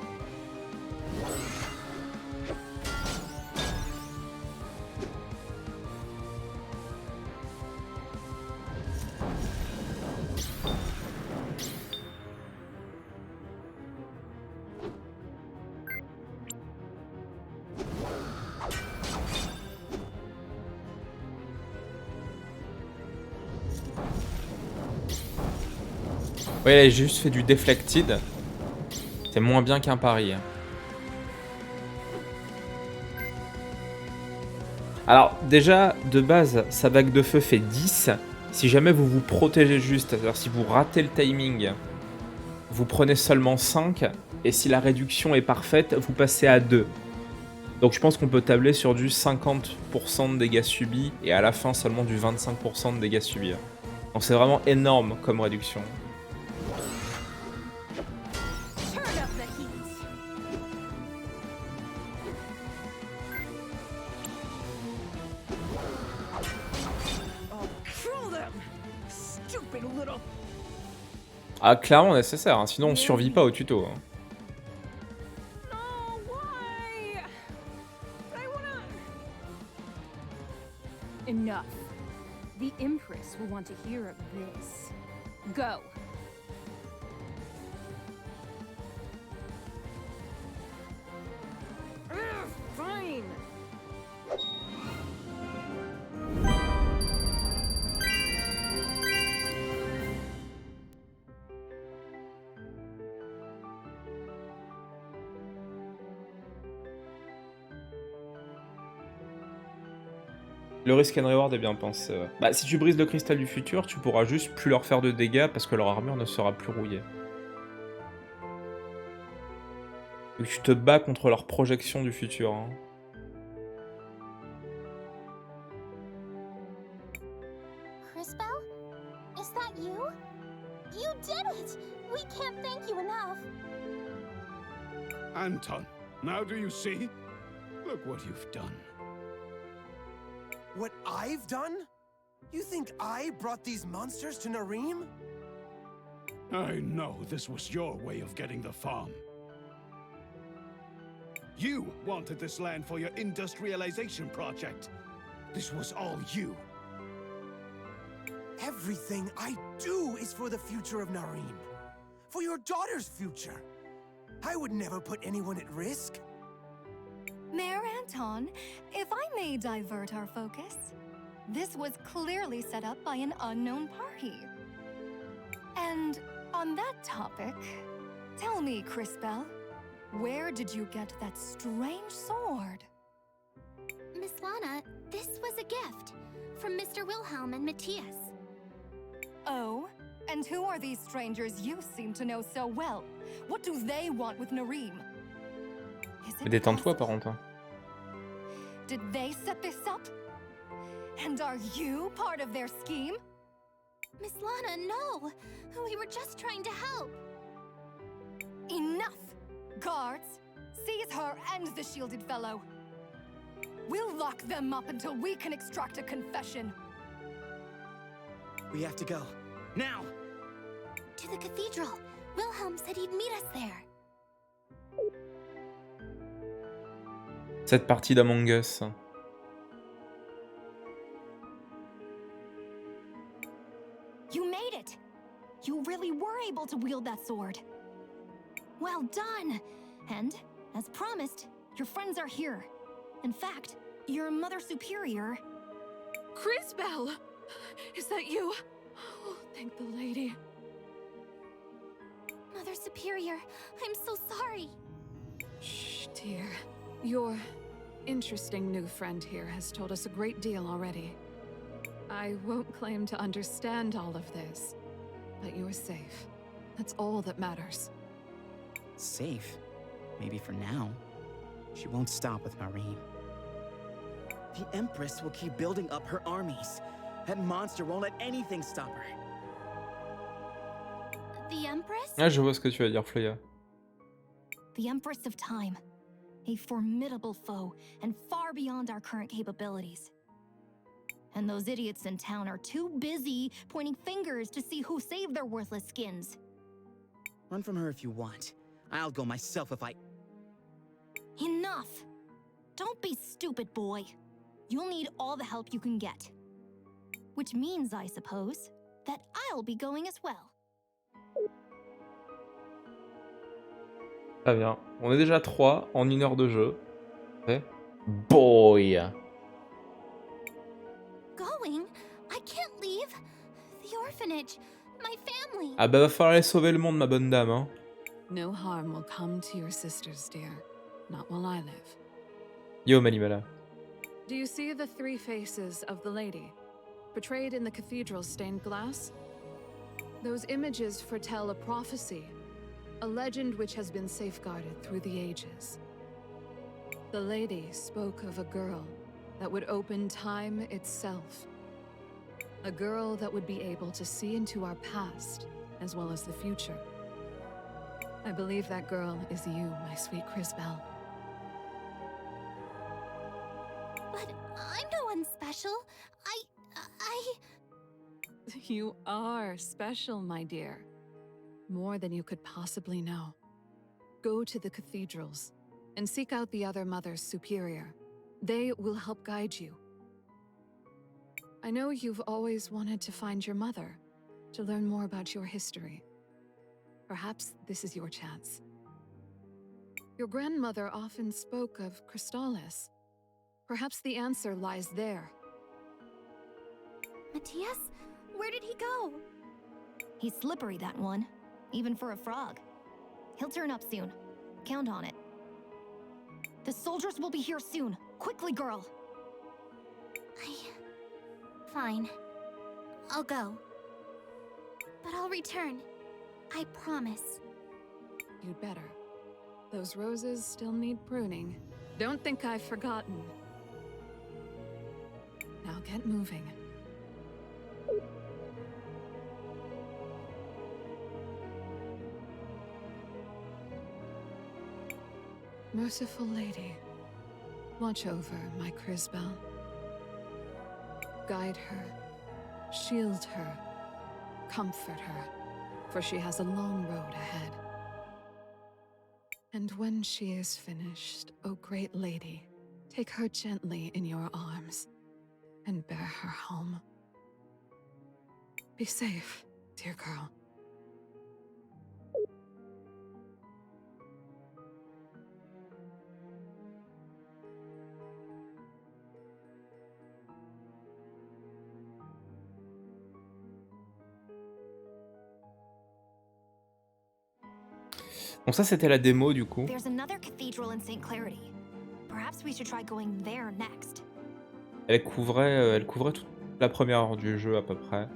Ouais, là, j'ai juste fait du deflected. C'est moins bien qu'un pari. Alors, déjà, de base, sa vague de feu fait 10. Si jamais vous vous protégez juste, c'est-à-dire si vous ratez le timing, vous prenez seulement 5. Et si la réduction est parfaite, vous passez à 2. Donc je pense qu'on peut tabler sur du 50% de dégâts subis et à la fin seulement du 25% de dégâts subis. Donc c'est vraiment énorme comme réduction. Ah, clairement nécessaire, hein, sinon on survit pas au tuto. Hein. Enough. The Empress will want to hear of this. Go. Fine. Le risk and reward est bien pensé. Ouais. Bah, si tu brises le cristal du futur, tu pourras juste plus leur faire de dégâts parce que leur armure ne sera plus rouillée. Et tu te bats contre leur projection du futur. Hein. Crisbell? Is that you? You did it! We can't thank you enough. Anton, now do you see? Look what you've done. What I've done? You think I brought these monsters to Nareem? I know this was your way of getting the farm. You wanted this land for your industrialization project. This was all you. Everything I do is for the future of Nareem. For your daughter's future. I would never put anyone at risk. Mayor Anton, if I may divert our focus, this was clearly set up by an unknown party. And on that topic, tell me, Crisbell, where did you get that strange sword? Miss Lana, this was a gift from Mr. Wilhelm and Matthias. Oh? And who are these strangers you seem to know so well? What do they want with Nareem? Mais détends-toi, Parentin. Did they set this up? And are you part of their scheme? Miss Lana, no! We were just trying to help. Enough! Guards, seize her and the shielded fellow. We'll lock them up until we can extract a confession. We have to go. Now! To the cathedral. Wilhelm said he'd meet us there. Cette partie d'Among Us. You made it! You really were able to wield that sword. Well done! And, as promised, your friends are here. In fact, your Mother Superior... Crisbell! Is that you? Oh, thank the lady. Mother Superior, I'm so sorry. Shh, dear. Your interesting new friend here has told us a great deal already. I won't claim to understand all of this, but you're safe. That's all that matters. Safe? Maybe for now. She won't stop with Marine. The Empress will keep building up her armies. That monster won't let anything stop her. The Empress? Ah, je vois ce que tu vas dire, Flea. The Empress of Time. A formidable foe, and far beyond our current capabilities. And those idiots in town are too busy pointing fingers to see who saved their worthless skins. Run from her if you want. I'll go myself if I... Enough! Don't be stupid, boy. You'll need all the help you can get. Which means, I suppose, that I'll be going as well. Très bien. On est déjà 3 en 1 heure de jeu. Okay. Boy! Going? I can't leave. The orphanage. My family. Ah bah va falloir aller sauver le monde, ma bonne dame. Hein. No harm will come to your sisters, dear. Not while I live. Yo, Manimala. Do you see the 3 faces of the lady? Portrayed in the cathedral's stained glass? Those images foretell a prophecy. A legend which has been safeguarded through the ages. The lady spoke of a girl that would open time itself. A girl that would be able to see into our past as well as the future. I believe that girl is you, my sweet Crisbell. But I'm no one special. You are special, my dear. More than you could possibly know. Go to the cathedrals and seek out the other Mothers Superior. They will help guide you. I know you've always wanted to find your mother, to learn more about your history. Perhaps this is your chance. Your grandmother often spoke of Crystales. Perhaps the answer lies there. Matthias? Where did he go? He's slippery, that one. Even for a frog. He'll turn up soon. Count on it. The soldiers will be here soon. Quickly, girl! Fine. I'll go. But I'll return. I promise. You'd better. Those roses still need pruning. Don't think I've forgotten. Now get moving. Merciful Lady, watch over my Crisbell. Guide her, shield her, comfort her, for she has a long road ahead. And when she is finished, O great lady, take her gently in your arms and bear her home. Be safe, dear girl. Donc ça, c'était la démo, du coup. There's another cathedral in St. Clarity. Perhaps we should try going there next. Elle couvrait toute la première heure du jeu, à peu près.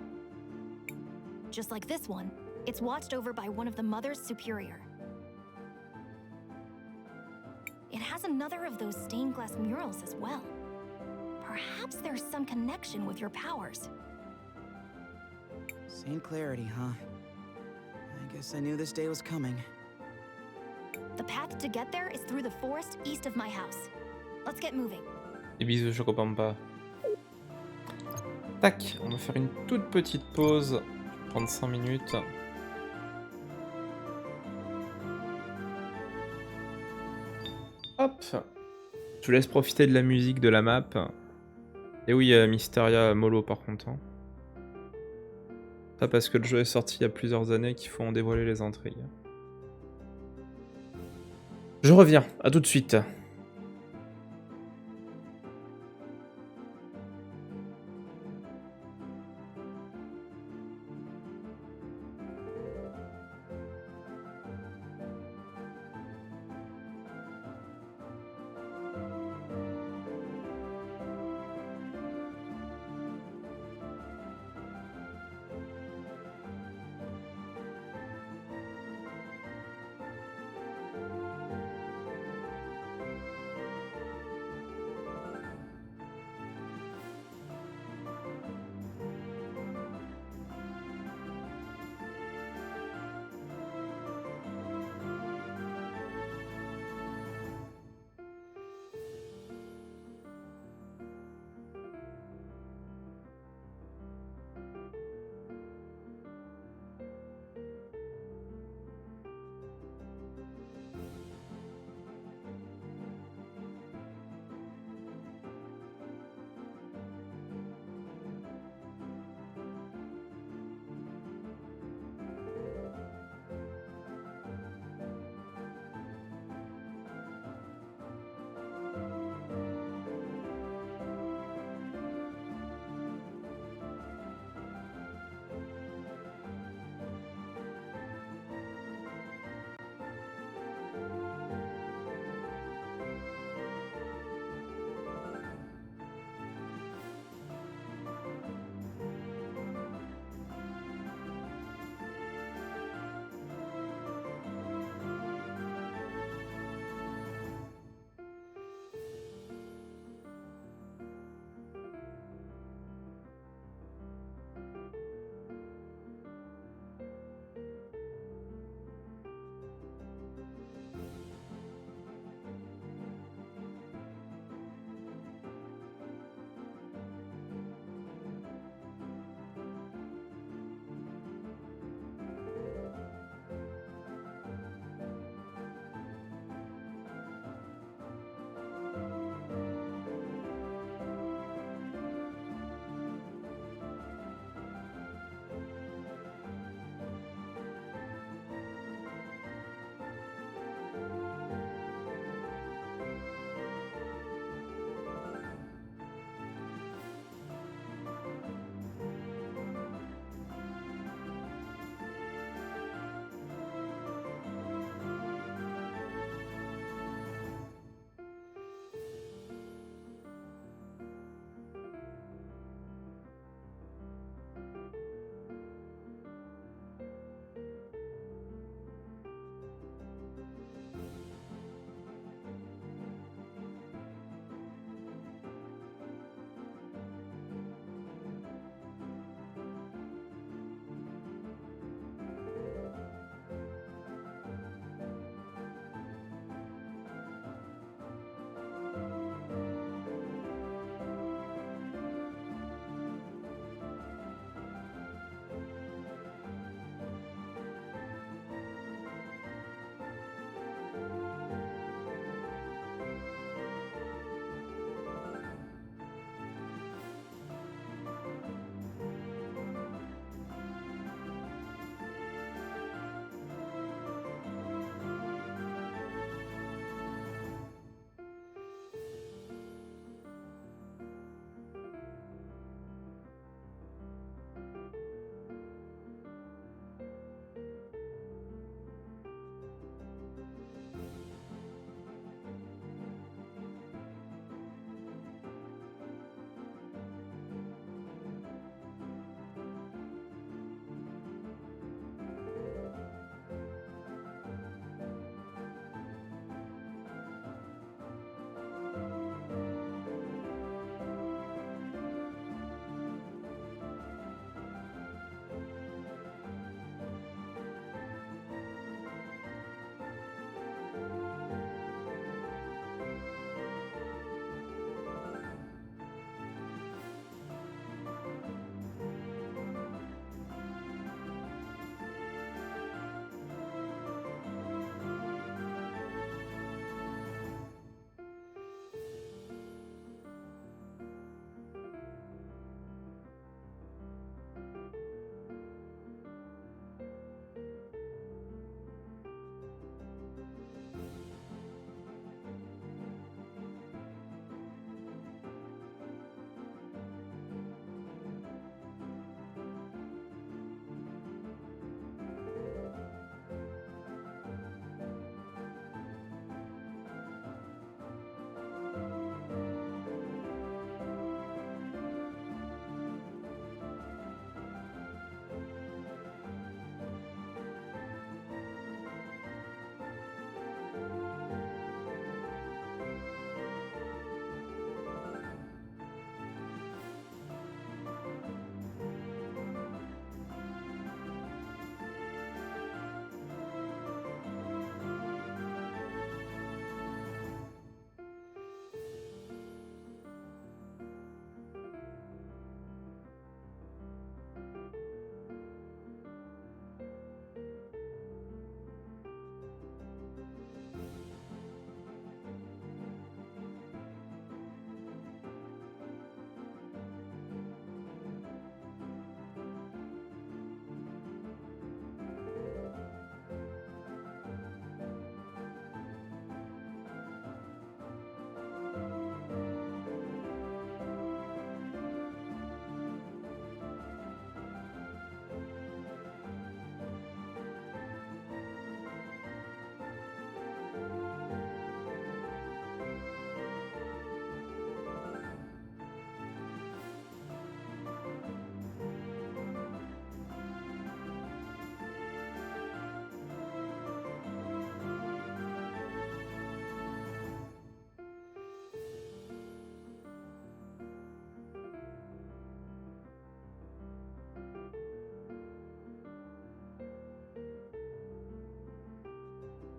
Just like this one, it's watched over by one of the Mothers Superior. It has another of those stained glass murals as well. Perhaps there's some connection with your powers. St. Clarity, huh? I guess I knew this day was coming. The path to get there is through the forest east of my house. Let's get moving. Et bisous, Chocopampa. Tac, on va faire une toute petite pause. Je vais prendre 5 minutes. Hop. Je vous laisse profiter de la musique de la map. Et oui, Mysteria mollo par contre. Hein. Ça parce que le jeu est sorti il y a plusieurs années qu'il faut en dévoiler les intrigues. Je reviens, à tout de suite.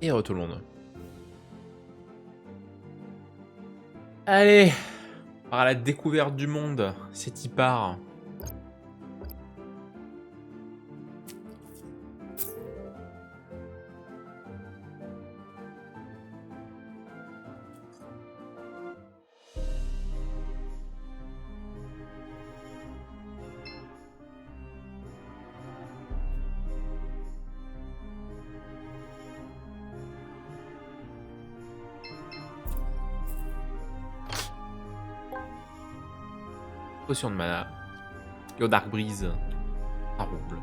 Et tout le monde. Allez, à la découverte du monde, c'est y part. Potion de mana. Yo Dark Breeze. Ça roule.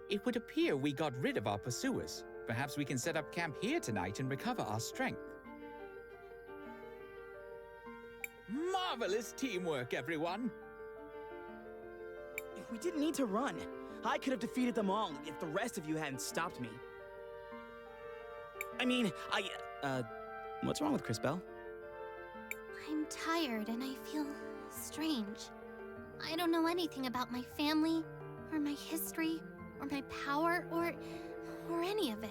It would appear we got rid of our pursuers. Perhaps we can set up camp here tonight and recover our strength. Marvelous teamwork, everyone! We didn't need to run. I could have defeated them all if the rest of you hadn't stopped me. I mean, what's wrong with Cris Bell? I'm tired and I feel strange. I don't know anything about my family, or my history, or my power, or any of it.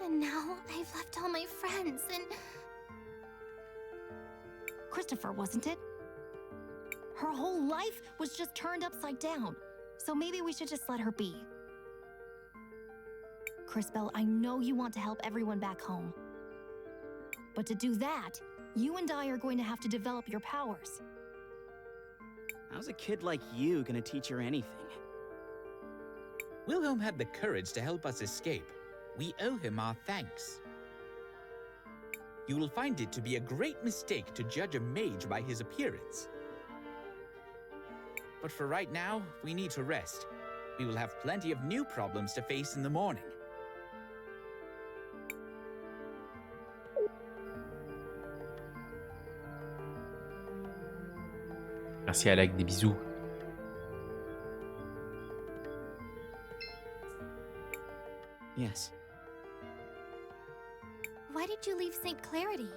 And now I've left all my friends and... Christopher, wasn't it? Her whole life was just turned upside down. So maybe we should just let her be. Cris Bell, I know you want to help everyone back home. But to do that, you and I are going to have to develop your powers. How's a kid like you gonna teach her anything? Wilhelm had the courage to help us escape. We owe him our thanks. You will find it to be a great mistake to judge a mage by his appearance. But for right now, we need to rest. We will have plenty of new problems to face in the morning. Merci Alec, des bisous. Yes. Why did you leave St. Clarity?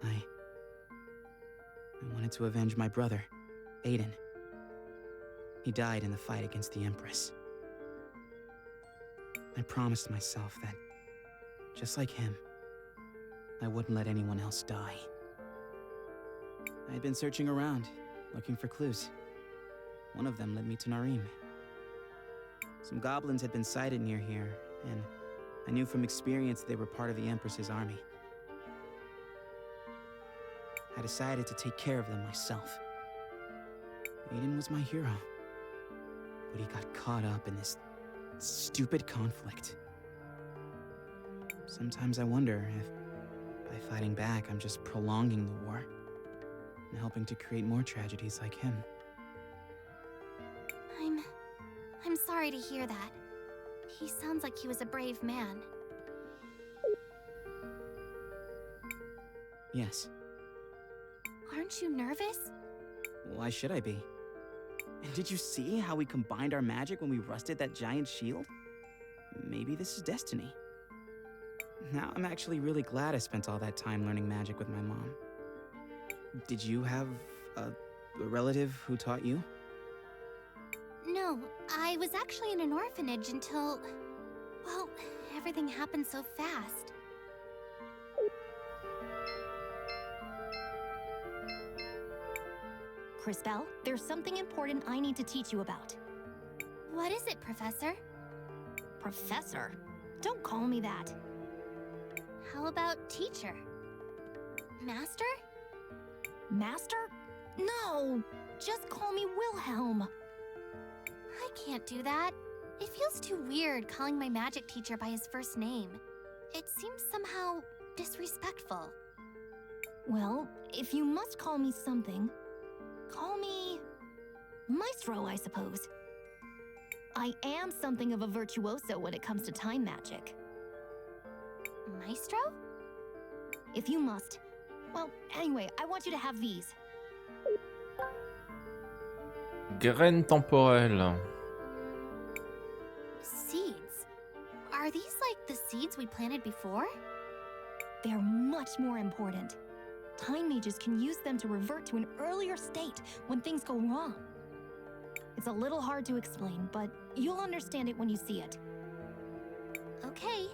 I wanted to avenge my brother, Aiden. He died in the fight against the Empress. I promised myself that, just like him, I wouldn't let anyone else die. I had been searching around, looking for clues. One of them led me to Narim. Some goblins had been sighted near here, and I knew from experience they were part of the Empress's army. I decided to take care of them myself. Aiden was my hero, but he got caught up in this stupid conflict. Sometimes I wonder if by fighting back I'm just prolonging the war and helping to create more tragedies like him. I'm sorry to hear that. He sounds like he was a brave man. Yes. Aren't you nervous? Why should I be? And did you see how we combined our magic when we rusted that giant shield? Maybe this is destiny. Now I'm actually really glad I spent all that time learning magic with my mom. Did you have a relative who taught you? No, I was actually in an orphanage until... well, everything happened so fast. Cris Bell, there's something important I need to teach you about. What is it, Professor? Professor? Don't call me that. How about teacher? Master? Master? No! Just call me Wilhelm. I can't do that. It feels too weird calling my magic teacher by his first name. It seems somehow disrespectful. Well, if you must call me something, call me Maestro, I suppose. I am something of a virtuoso when it comes to time magic. Maestro? If you must. Well, anyway, I want you to have these. Graines temporelles. Seeds? Are these like the seeds we planted before? They're much more important. Time mages can use them to revert to an earlier state when things go wrong. It's a little hard to explain, but you'll understand it when you see it. Okay,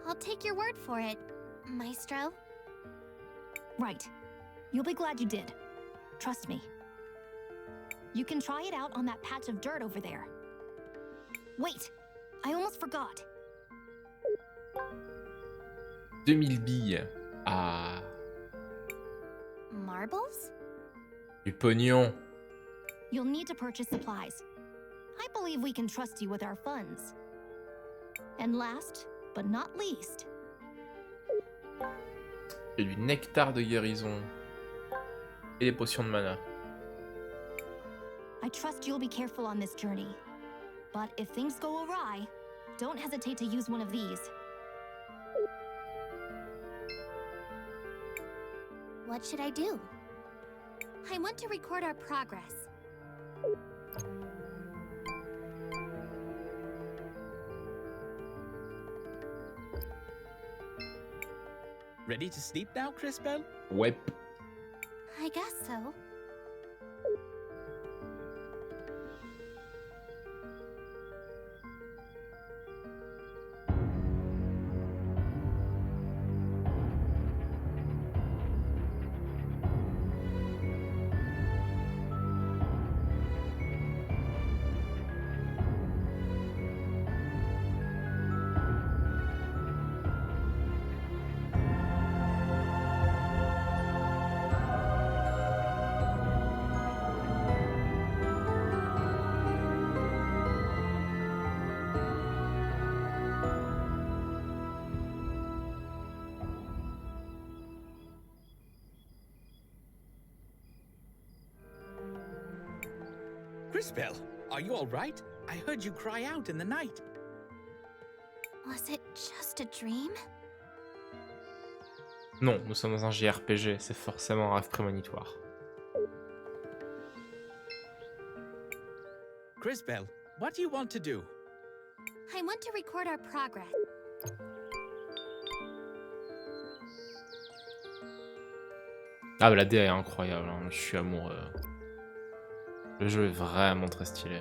I'll take your word for it, Maestro. Right. You'll be glad you did. Trust me. You can try it out on that patch of dirt over there. Wait, I almost forgot. 2000 billes. Ah. Marbles? Du pognon. You'll need to purchase supplies. I believe we can trust you with our funds. And last, but not least... Et du nectar de guérison. Et des potions de mana. I trust you'll be careful on this journey. But if things go awry, don't hesitate to use one of these. What should I do? I want to record our progress. Ready to sleep now, Crisbell? Ouais. I guess so. Crisbell, are you all right? I heard you cry out in the night. Was it just a dream? Non, nous sommes dans un JRPG, c'est forcément un rêve prémonitoire. Crisbell, what do you want to do? I want to record our progress. Ah bah la DA est incroyable, hein. Je suis amoureux. Le jeu est vraiment très stylé.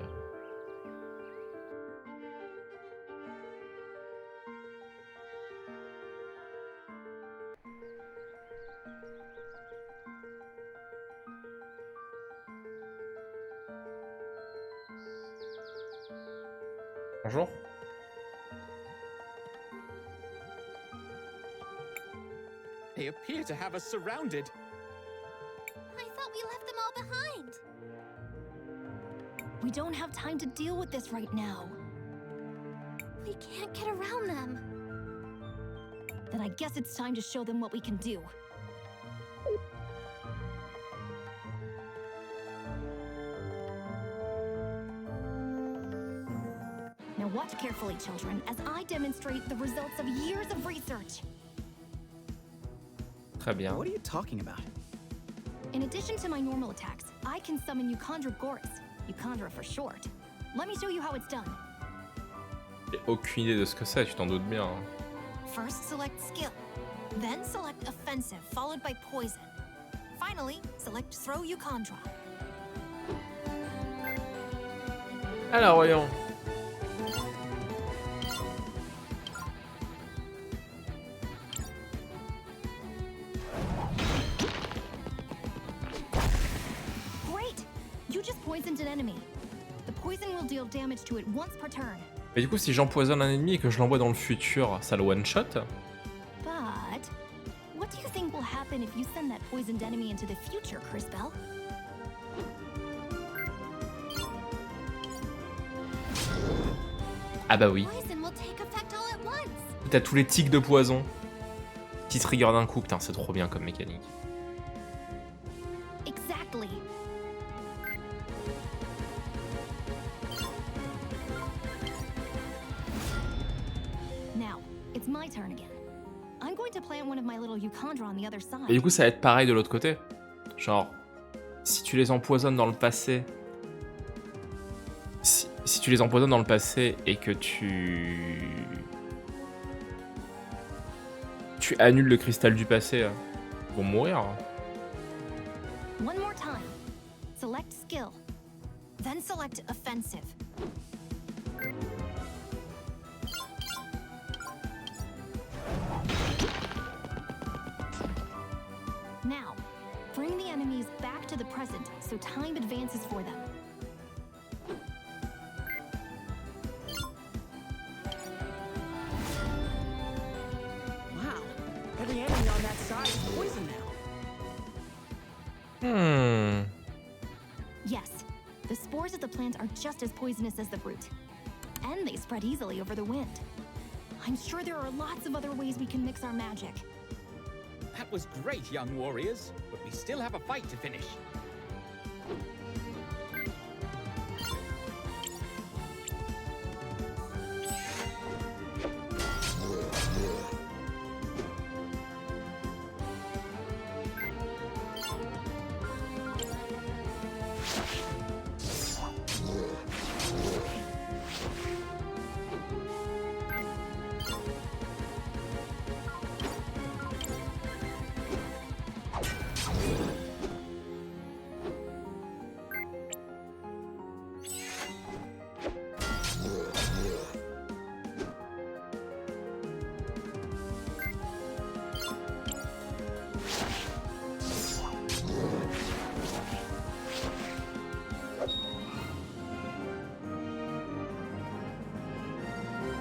Bonjour. They appear to have us surrounded. I thought we left them all behind. We don't have time to deal with this right now. We can't get around them. Then I guess it's time to show them what we can do. Now watch carefully, children, as I demonstrate the results of years of research. Très bien. What are you talking about? In addition to my normal attacks, I can summon Euchandra Goris. Euchandra for short. Let me show you how it's done. J'ai aucune idée de ce que c'est, tu t'en doutes bien. Hein. First select skill, then select offensive, followed by poison. Finally, select throw Euchandra. Alors voyons. Great! You just poisoned an enemy. The poison will deal damage to it once per turn. Mais du coup, si j'empoisonne un ennemi et que je l'envoie dans le futur, ça le one-shot? But what do you think will happen if you send that poisoned enemy into the future, Crisbell? Ah bah oui. Poison will take effect all at once. T'as tous les tics de poison qui trigger d'un coup. Putain, c'est trop bien comme mécanique. Exactly. Now, it's my turn again. I'm going to plant one of my little Euchandra on the other side. Et du coup, ça va être pareil de l'autre côté. Genre, si tu les empoisonnes dans le passé tu les empoisonnes dans le passé et que tu annules le cristal du passé, ils vont mourir. One more time. Select skill. Then select offensive. Now, bring the enemies back to the present so time advances for them. Wow, every enemy on that side is poison now. Yes, the spores of the plant are just as poisonous as the root. And they spread easily over the wind. I'm sure there are lots of other ways we can mix our magic. That was great, young warriors, but we still have a fight to finish.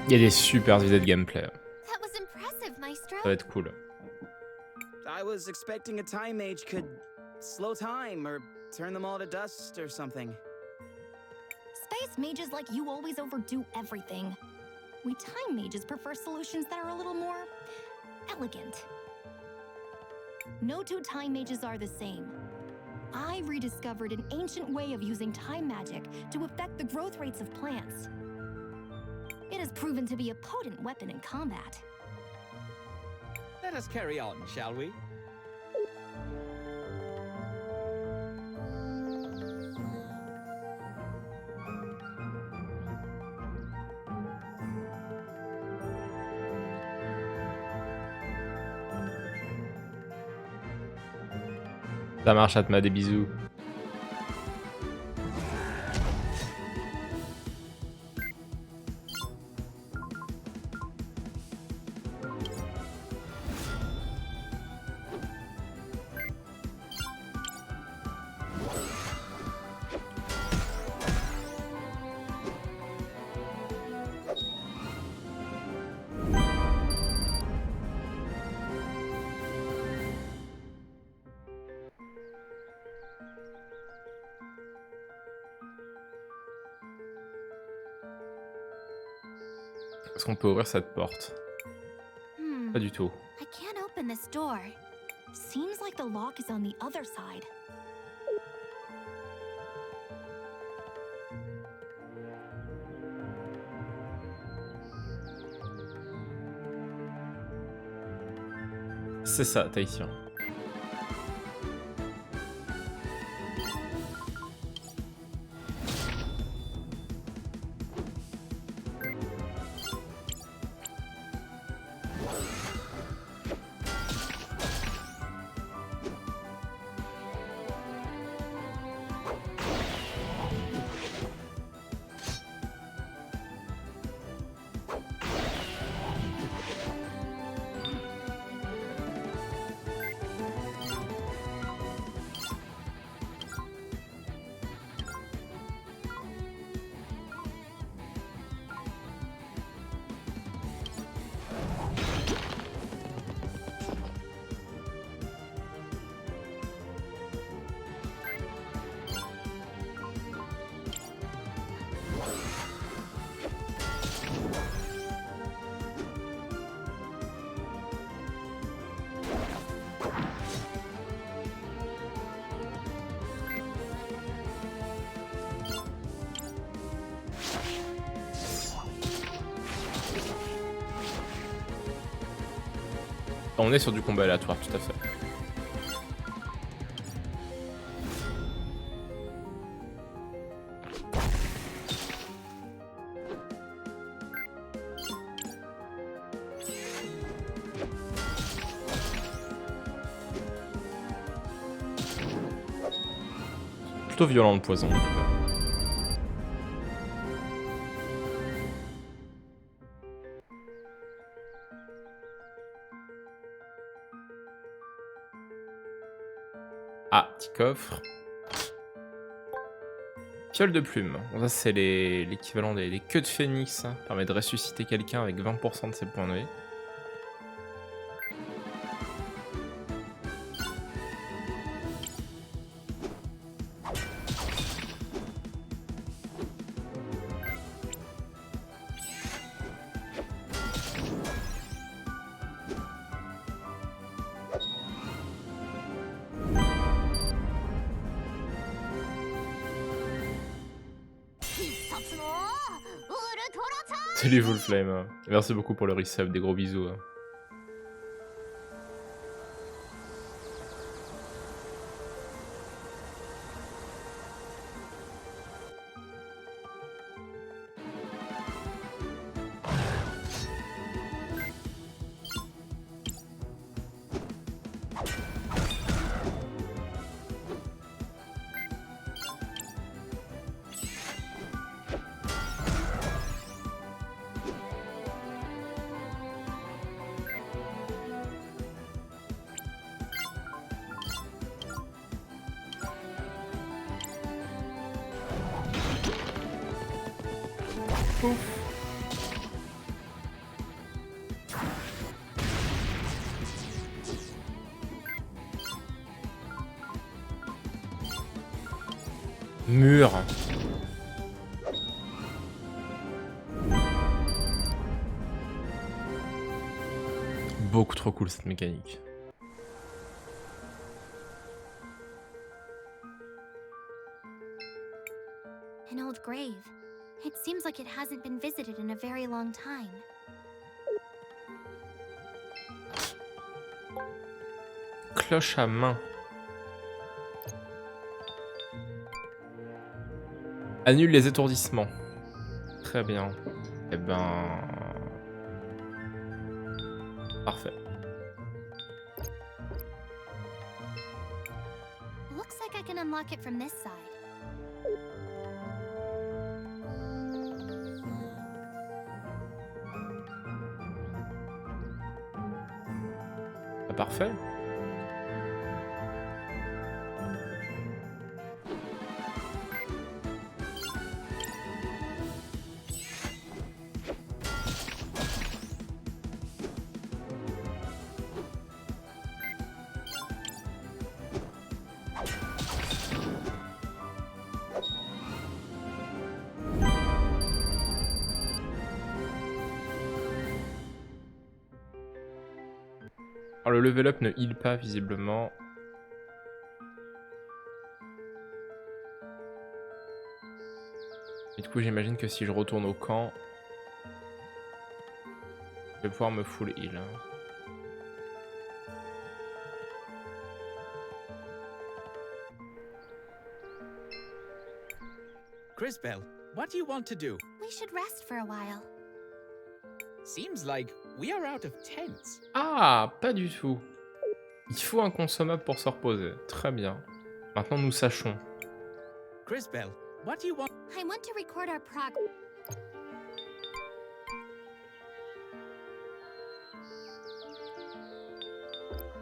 Il y a des super idées de gameplay. That was impressive, Maestro. Ça va être cool. I was expecting a time mage could slow time or turn them all to dust or something. Space mages like you always overdo everything. We time mages prefer solutions that are a little more elegant. No two time mages are the same. I rediscovered an ancient way of using time magic to affect the growth rates of plants. It has proven to be a potent weapon in combat. Let us carry on, shall we? Ça marche, Atma, des bisous. Est-ce qu'on peut ouvrir cette porte? Pas du tout. I can't open this door. Seems like the lock is on the other side. C'est ça, Tahitien. On est sur du combat aléatoire, tout à fait. plutôt violent le poison. En tout cas. Ah, petit coffre. Fiole de plume. Bon, ça, c'est l'équivalent des queues de phénix. Hein. Permet de ressusciter quelqu'un avec 20% de ses points de vie. Salut Fullflame. Merci beaucoup pour le resub, des gros bisous. Mur. Beaucoup trop cool cette mécanique. An old grave. It seems like it hasn't been visited in a very long time. Cloche à main. Annule les étourdissements. Très bien. Eh ben... Parfait. Looks like I can unlock it from this side. Ah, parfait. Alors, le level up ne heal pas visiblement. Et du coup j'imagine que si je retourne au camp, je vais pouvoir me full heal. Crisbell, what do you want to do? We should rest for a while. Seems like we are out of tents. Ah, pas du tout. Il faut un consommable pour se reposer. Très bien. Maintenant nous sachons. Crisbell, what do you want? I want to record our progress.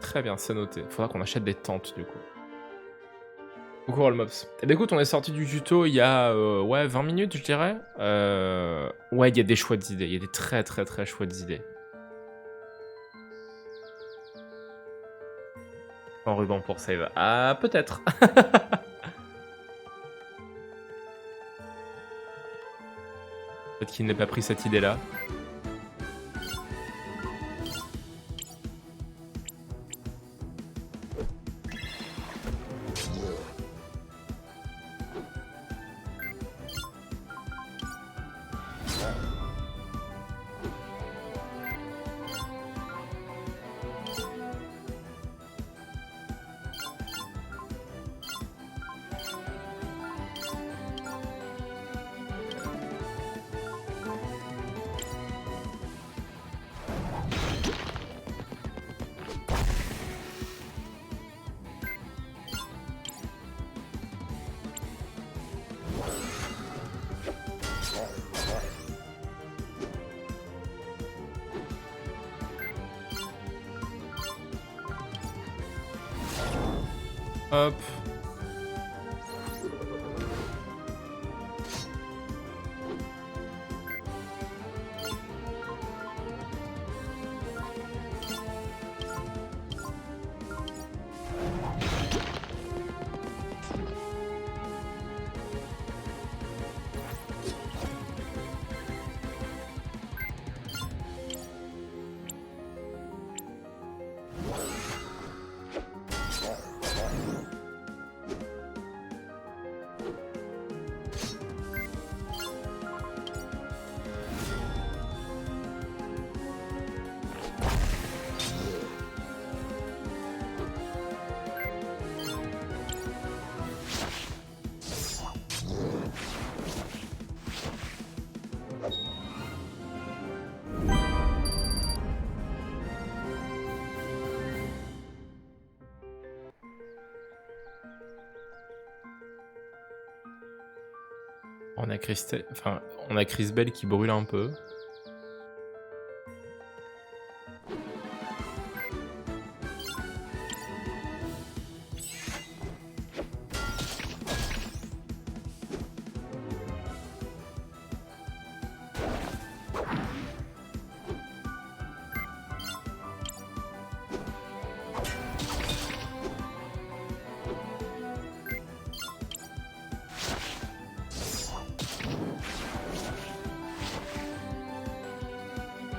Très bien, c'est noté. Faudra qu'on achète des tentes du coup. Coucou Rollmops. Eh ben écoute, on est sorti du tuto il y a ouais, 20 minutes je dirais. Ouais, il y a des chouettes idées. Il y a des très chouettes idées. En ruban pour save. Ah, peut-être. Peut-être qu'il n'a pas pris cette idée-là. Hop. On a on a Cris Bell qui brûle un peu.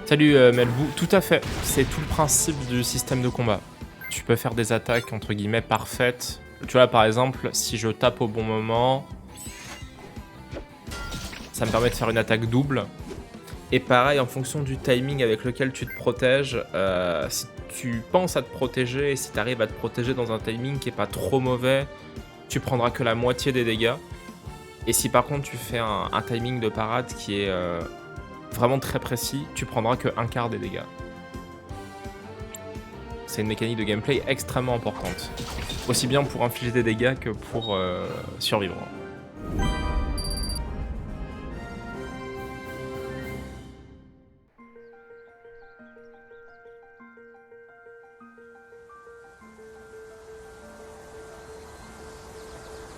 Salut Melbou, tout à fait, c'est tout le principe du système de combat. Tu peux faire des attaques entre guillemets parfaites. Tu vois par exemple, si je tape au bon moment, ça me permet de faire une attaque double. Et pareil, en fonction du timing avec lequel tu te protèges, si tu penses à te protéger et si tu arrives à te protéger dans un timing qui est pas trop mauvais, tu prendras que la moitié des dégâts. Et si par contre tu fais un timing de parade qui est vraiment très précis, tu prendras que un quart des dégâts. C'est une mécanique de gameplay extrêmement importante. Aussi bien pour infliger des dégâts que pour survivre.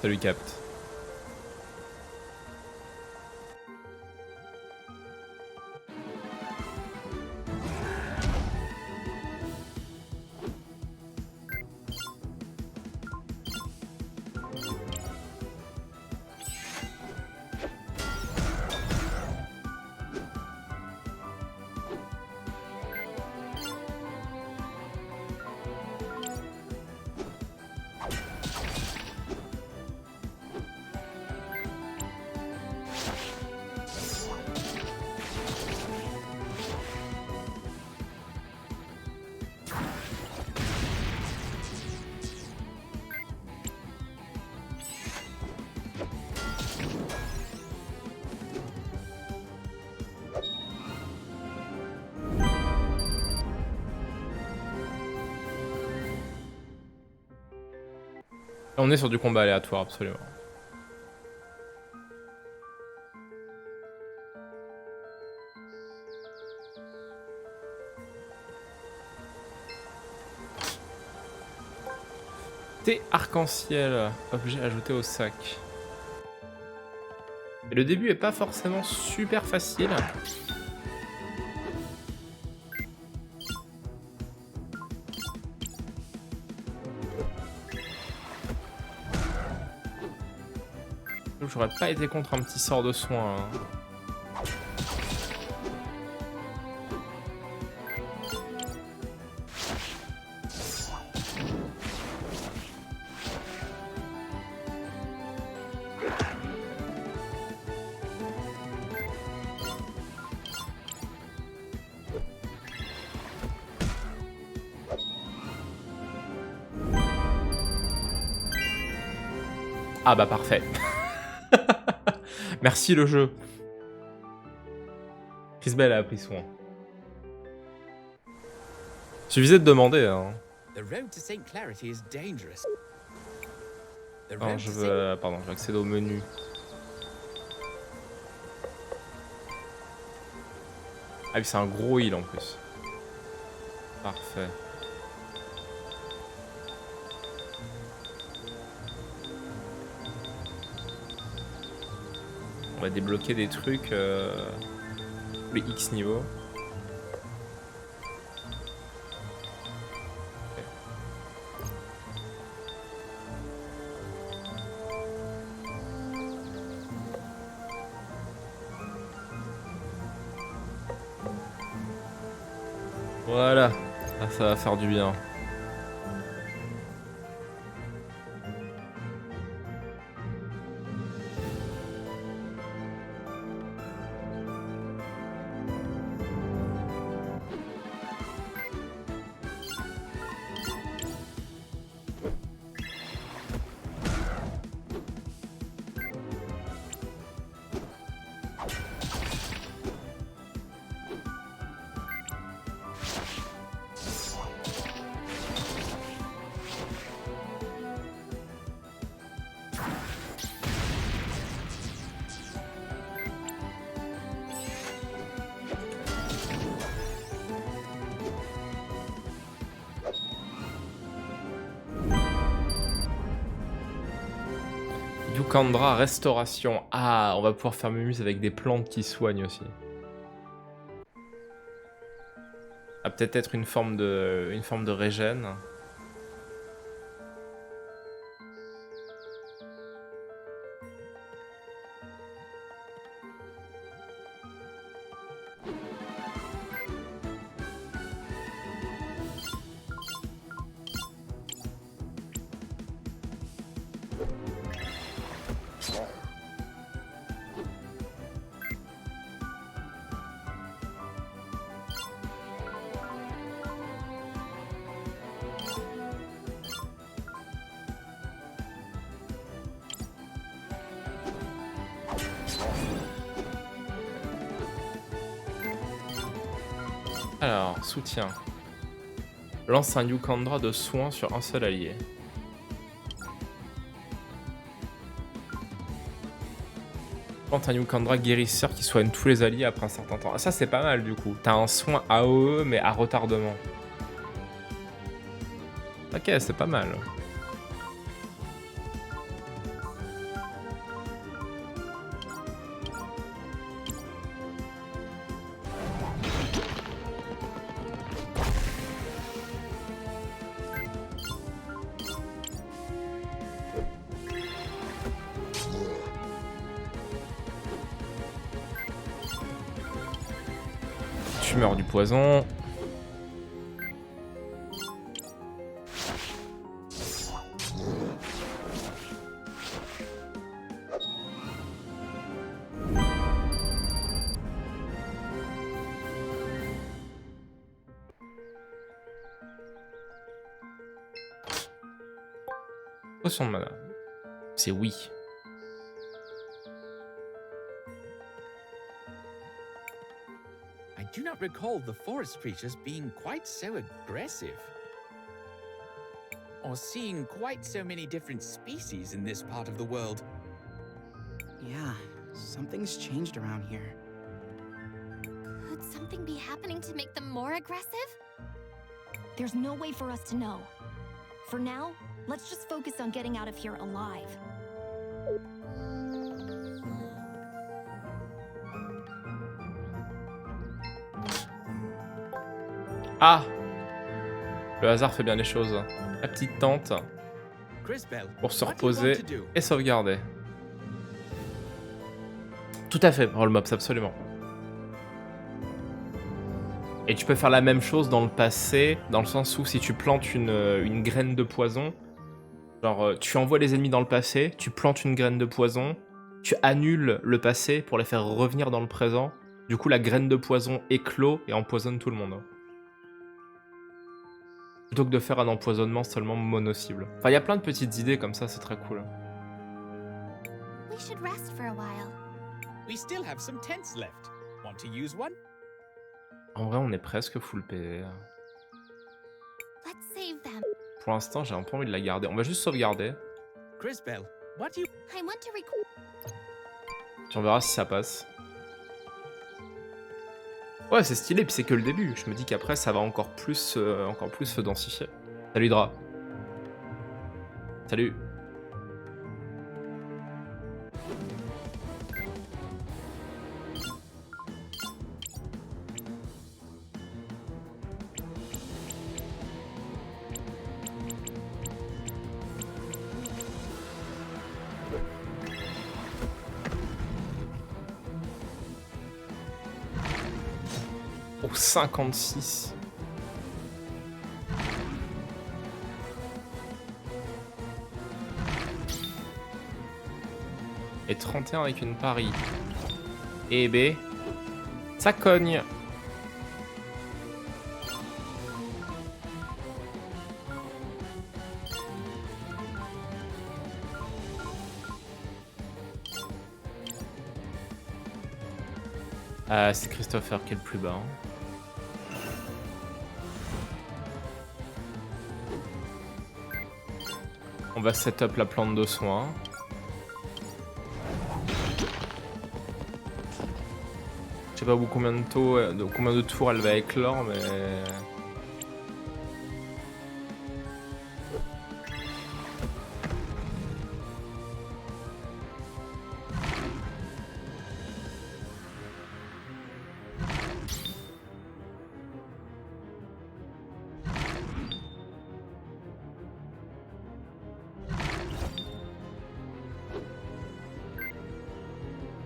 Salut Capt. On est sur du combat aléatoire, absolument. Thé arc-en-ciel, objet ajouté au sac. Et le début est pas forcément super facile. J'aurais pas été contre un petit sort de soin. Hein. Ah bah parfait. Merci le jeu. Cris Bell a appris soin. Suffisait de demander. Hein. Non, je veux... Pardon, je vais accéder au menu. Ah oui, c'est un gros heal en plus. Parfait. va débloquer des trucs les X niveaux. Voilà, ah, ça va faire du bien. Yukandra restauration. Ah, on va pouvoir faire mumuse avec des plantes qui soignent aussi. Ah, peut-être une forme de régène. Alors, soutien. Lance un Yukandra de soin sur un seul allié. Plante un Yukandra guérisseur qui soigne tous les alliés après un certain temps. Ah, ça c'est pas mal du coup. T'as un soin AOE mais à retardement. Ok, c'est pas mal. Tu meurs du poison. Potion de mana. C'est oui. I do not recall the forest creatures being quite so aggressive. Or seeing quite so many different species in this part of the world. Yeah, something's changed around here. Could something be happening to make them more aggressive? There's no way for us to know. For now, let's just focus on getting out of here alive. Ah! Le hasard fait bien les choses. La petite tente pour se reposer et sauvegarder. Tout à fait, Roll Mops, absolument. Et tu peux faire la même chose dans le passé, dans le sens où si tu plantes une graine de poison, genre tu envoies les ennemis dans le passé, tu plantes une graine de poison, tu annules le passé pour les faire revenir dans le présent. Du coup, la graine de poison éclot et empoisonne tout le monde. Plutôt que de faire un empoisonnement seulement mono-cible. Enfin, il y a plein de petites idées comme ça, c'est très cool. We should rest for a while. We still have some tents left. Want to use one? En vrai, on est presque full PV. Let's save them. Pour l'instant, j'ai un peu envie de la garder. On va juste sauvegarder. Cris Tales, what do you... I want to record. Tu verras si ça passe. Ouais, c'est stylé, puis c'est que le début. Je me dis qu'après, ça va encore plus se densifier. Salut Dra. Salut. Oh, 56. Et 31 avec une pari. Et B. Ça cogne. C'est Christopher qui est le plus bas. Hein. On va set up la plante de soin. Je sais pas combien de tours elle va éclore, mais...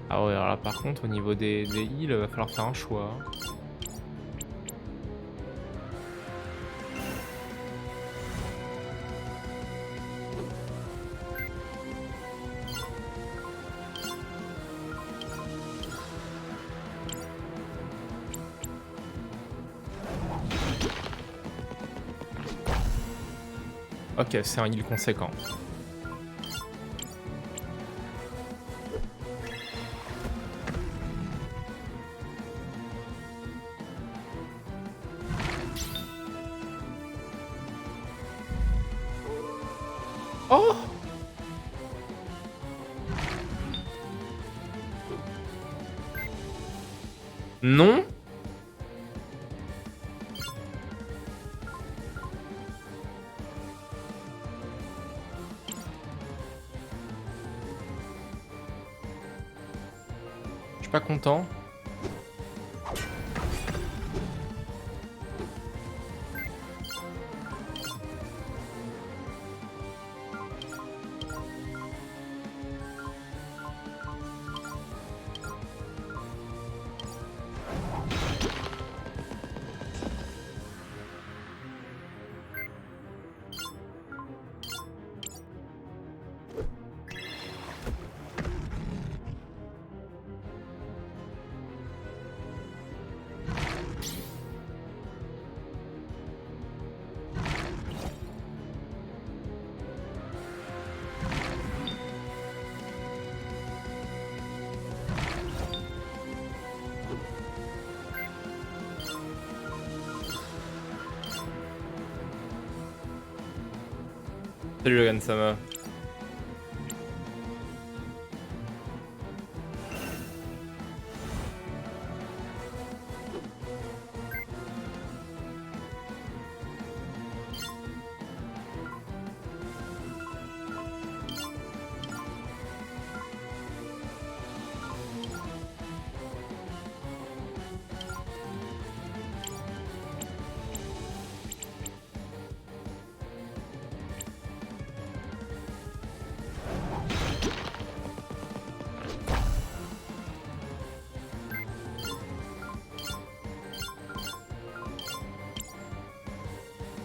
Ah ouais, alors là par contre au niveau des îles, il va falloir faire un choix. Ok, c'est un île conséquent. Oh! Non? Je suis pas content. Salut Logan Sama.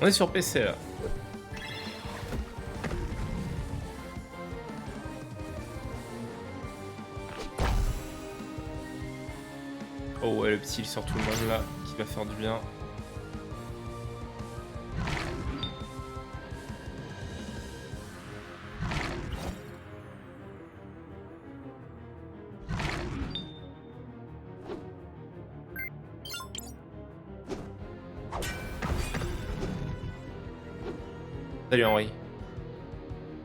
On est sur PC là. Oh ouais, le petit il sort tout le monde là, qui va faire du bien. Salut Henri.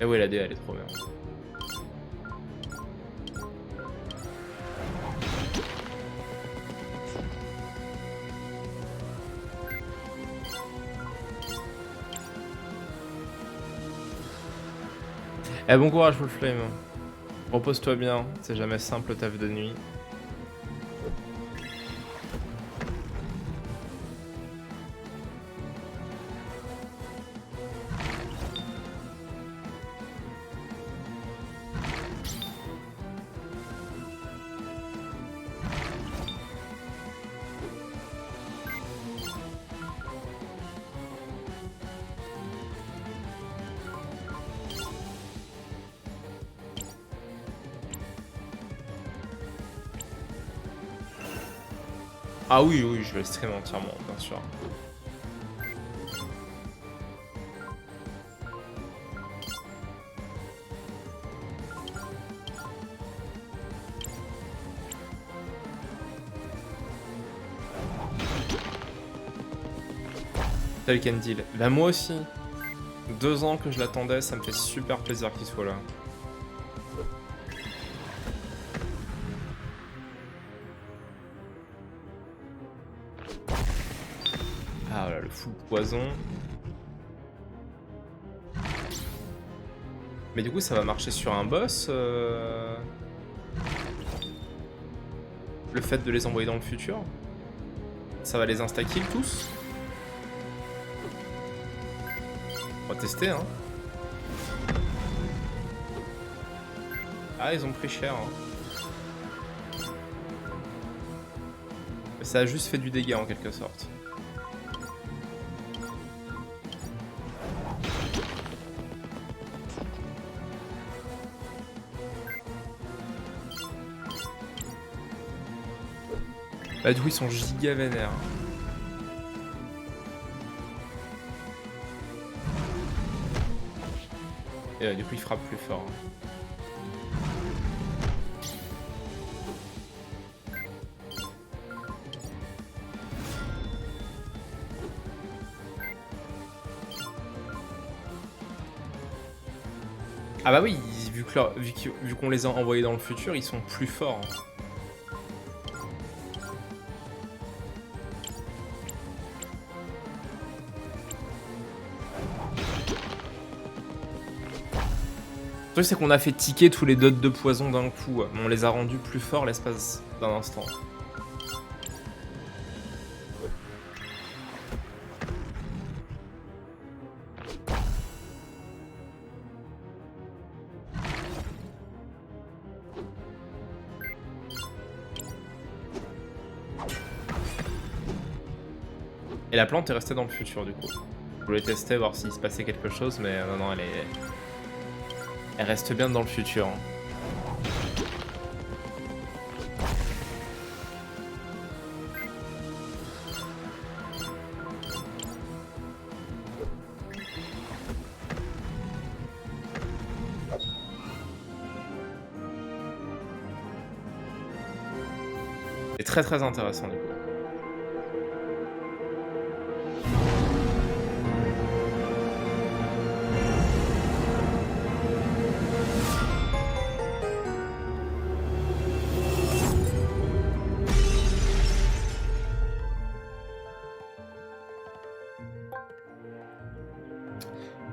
Eh ouais, la DA elle est trop bien. Eh bon courage Full Flame. Repose-toi bien, c'est jamais simple le taf de nuit. Ah oui, oui, je vais le stream entièrement, bien sûr. Tel Can Deal. Bah moi aussi. 2 ans que je l'attendais, ça me fait super plaisir qu'il soit là. Ah voilà, le full poison. Mais du coup, ça va marcher sur un boss le fait de les envoyer dans le futur. Ça va les insta-kill tous. On va tester, hein. Ah, ils ont pris cher, hein. Ça a juste fait du dégât en quelque sorte. Bah du coup ils sont giga vénères. Et du coup il frappe plus fort. Ah bah oui, vu qu'on les a envoyés dans le futur, ils sont plus forts. Le truc c'est qu'on a fait ticker tous les dots de poison d'un coup, mais on les a rendus plus forts l'espace d'un instant. Et la plante est restée dans le futur du coup. Je voulais tester, voir s'il se passait quelque chose, mais non, non, elle reste bien dans le futur. Hein. C'est très très intéressant du coup.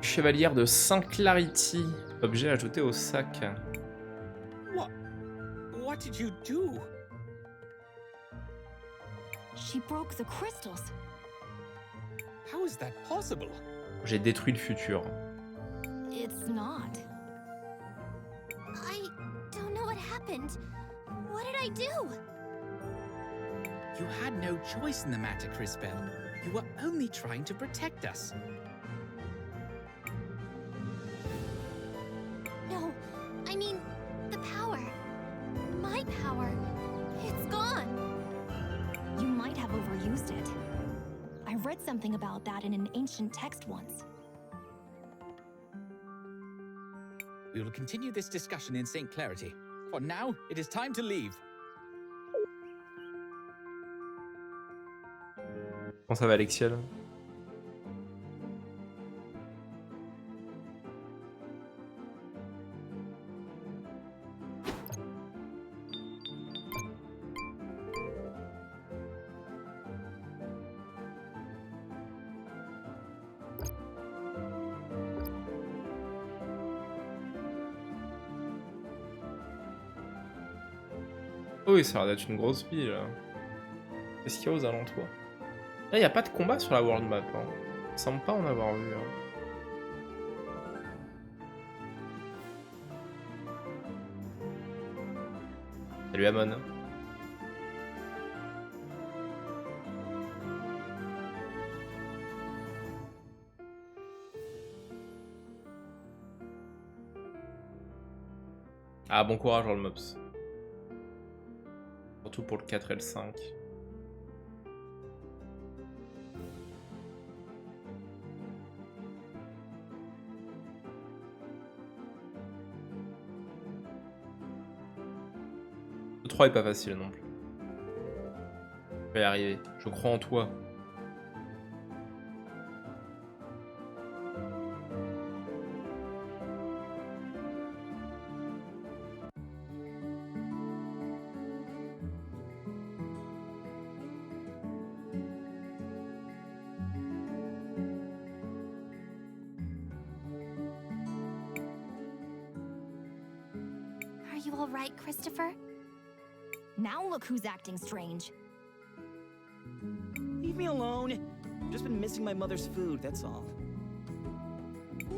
Chevalière de Saint-Clarity. Objet ajouté au sac. What did you do? She broke the crystals. How is that possible? J'ai détruit le futur. It's not. I don't know what happened. What did I do? You had no choice in the matter, Cris Tales. You were only trying to protect us. No, I mean, the power. My power. It's gone. You might have overused it. I read something about that in an ancient text once. We will continue this discussion in St. Clarity. For now, it is time to leave. Comment ça va, Alexiel? Oh oui, ça a l'air d'être une grosse ville. Qu'est-ce qu'il y a aux alentours? Là, il n'y a pas de combat sur la world map. Hein. Il semble pas en avoir vu. Hein. Salut Amon. Ah, bon courage, All Mobs. Surtout pour le 4 et le 5. 3 est pas facile non plus. Je vais y arriver. Je crois en toi. Are you all right, Christopher? Now look who's acting strange. Leave me alone. I've just been missing my mother's food, that's all.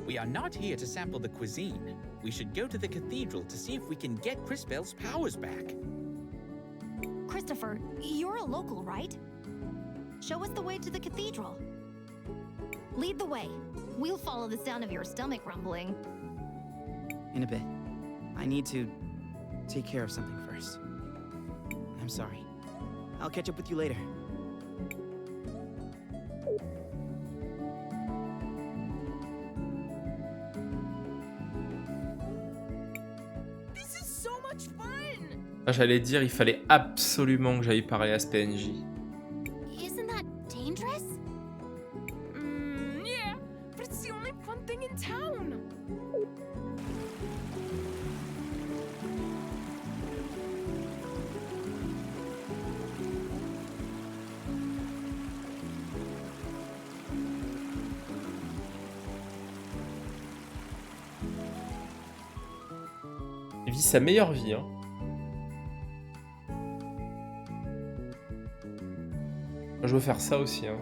We are not here to sample the cuisine. We should go to the cathedral to see if we can get Crispell's powers back. Christopher, you're a local, right? Show us the way to the cathedral. Lead the way. We'll follow the sound of your stomach rumbling. In a bit. I need to take care of something first. I'm sorry. I'll catch up with you later. This is so much fun! Ah, j'allais dire, il fallait absolument que j'aille parler à ce PNJ. Isn't that dangerous? Yeah, but it's the only fun thing in town. Il vit sa meilleure vie, hein. Je veux faire ça aussi, hein.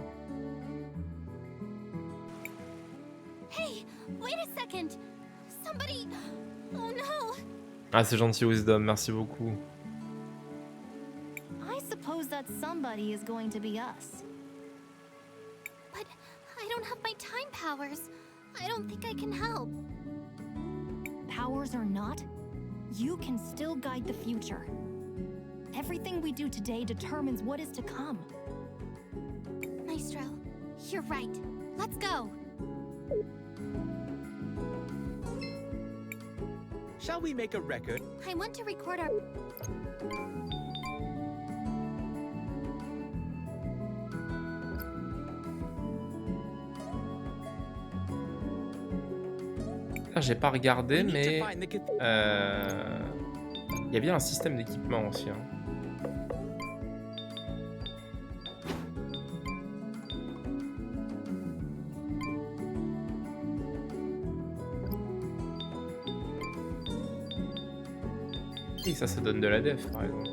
Hey, wait a second. Somebody. Oh no. Ah, c'est gentil, Wisdom, merci beaucoup. I suppose that somebody is going to be us. But I don't have my time powers. I don't think I can help. Powers or not, you can still guide the future. Everything we do today determines what is to come. Maestro, you're right. Let's go. Shall we make a record? I want to record our. Ah, j'ai pas regardé, We need mais to find the il y a bien un système d'équipement aussi, hein. Et ça donne de la def, par exemple.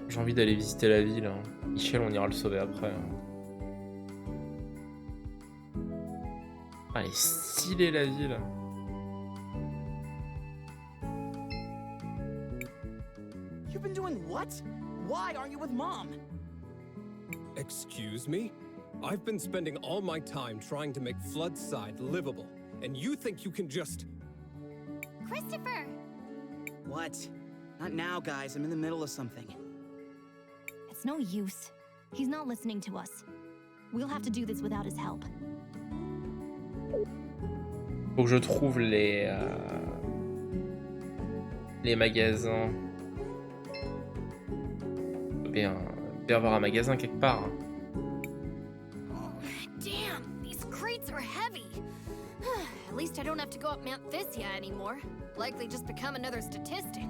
J'ai envie d'aller visiter la ville, hein. Michel, on ira le sauver après, hein. Ah, elle est stylée, la ville. You've been doing what? Why aren't you with Mom? Excuse me? I've been spending all my time trying to make Floodside livable, and you think you can just... Christopher! What? Not now, guys. I'm in the middle of something. It's no use. He's not listening to us. We'll have to do this without his help. Faut que je trouve les magasins. Bien avoir un magasin quelque part, hein. Damn, these crates are heavy. At least I don't have to go up Mount Thysia anymore. Likely just become another statistic.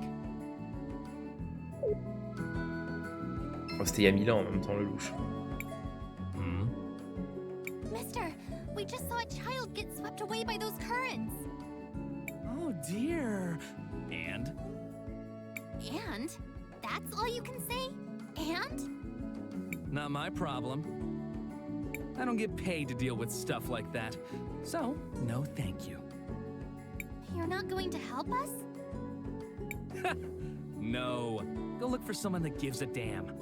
Oh, c'était il y a 1000 ans en même temps, le louche. Mister, we just saw a child get swept away by those currents. Oh dear. And? And? That's all you can say? And? Not my problem. I don't get paid to deal with stuff like that. So, no thank you. You're not going to help us? No. Go look for someone that gives a damn.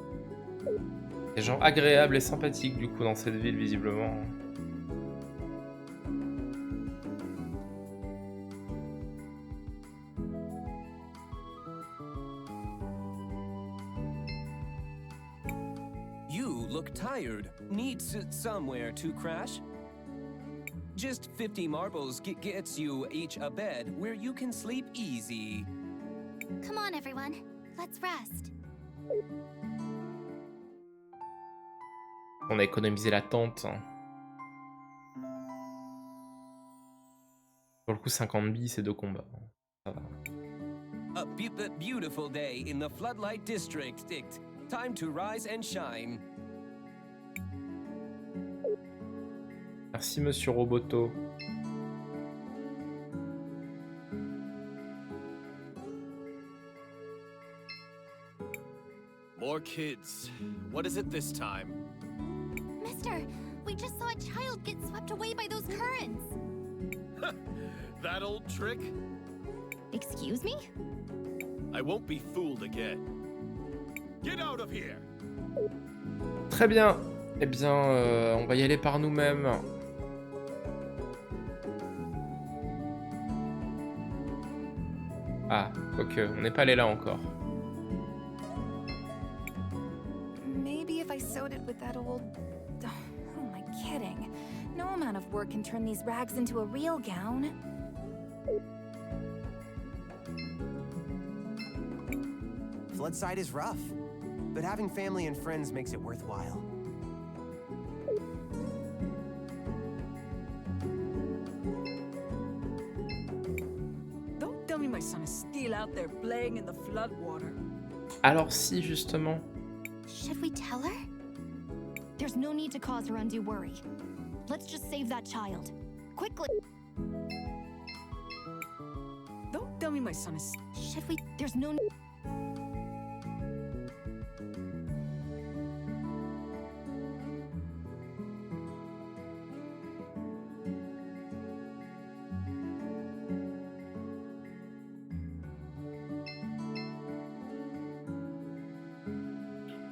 Des gens agréables et sympathiques du coup dans cette ville visiblement. You look tired. Need somewhere to crash? Just 50 marbles gets you each a bed where you can sleep easy. Come on, everyone. Let's rest. On a économisé la tente. Pour le coup, 50 billes, c'est 2 combats. Ça va. A beautiful day in the Floodlight District. Time to rise and shine. Merci, monsieur Roboto. More kids. What is it this time? Mister, we just saw a child get swept away by those currents. That old trick? Excuse me? I won't be fooled again. Get out of here! Très bien. Eh bien, on va y aller par nous-mêmes. Ah, quoique, on n'est pas allé là encore. Maybe if I sewed it with that old... Who am I kidding? No amount of work can turn these rags into a real gown. Floodside is rough, but having family and friends makes it worthwhile. Don't tell me my son is still out there playing in the floodwater. Alors si, justement. Should we tell her? There's no need to cause her undue worry. Let's just save that child. Quickly! Don't tell me my son is... Should we? There's no...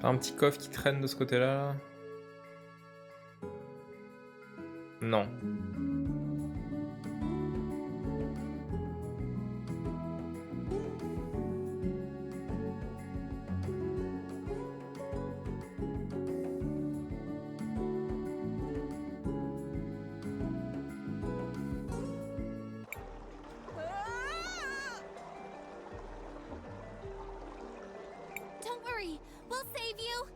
Pas un petit coffre qui traîne de ce côté-là? Non. Don't worry, we'll save you.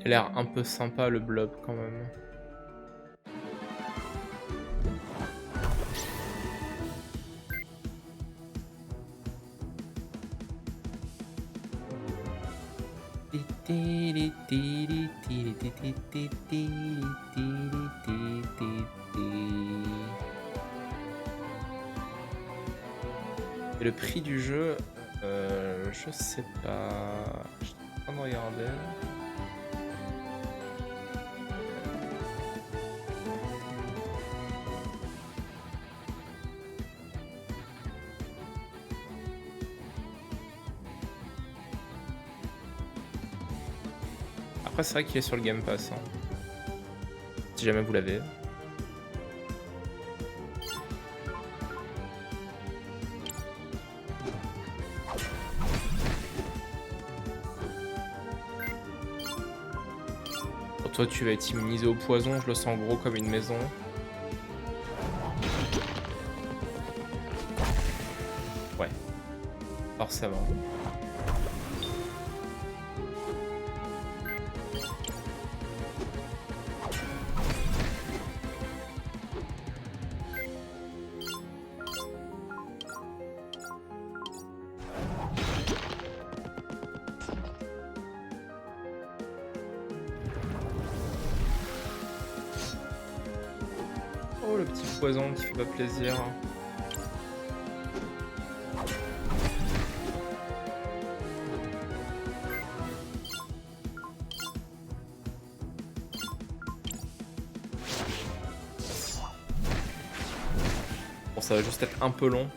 Il a l'air un peu sympa le blob quand même. Et le prix du jeu, je sais pas. Je suis en train de regarder. Après, c'est vrai qu'il est sur le Game Pass. Hein. Si jamais vous l'avez. Pour toi, tu vas être immunisé au poison. Je le sens gros comme une maison. Ouais. Forcément. Oh, le petit poison qui fait pas plaisir. Bon, ça va juste être un peu long.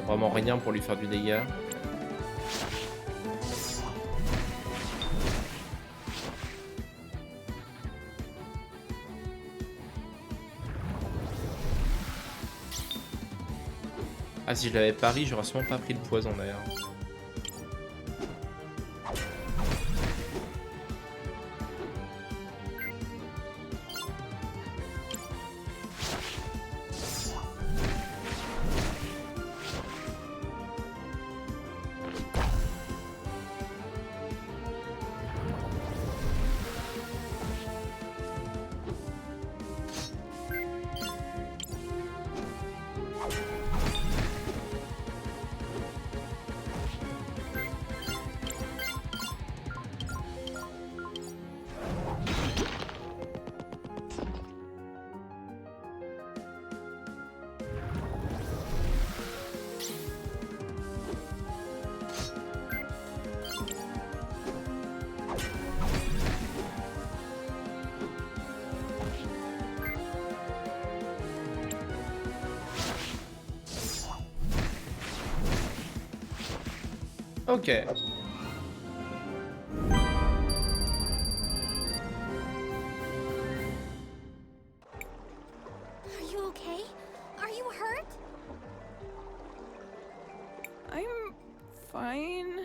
Vraiment rien pour lui faire du dégât. Ah, si je l'avais pari, j'aurais sûrement pas pris de poison d'ailleurs. Ok. Are you okay? Are you hurt? I'm fine.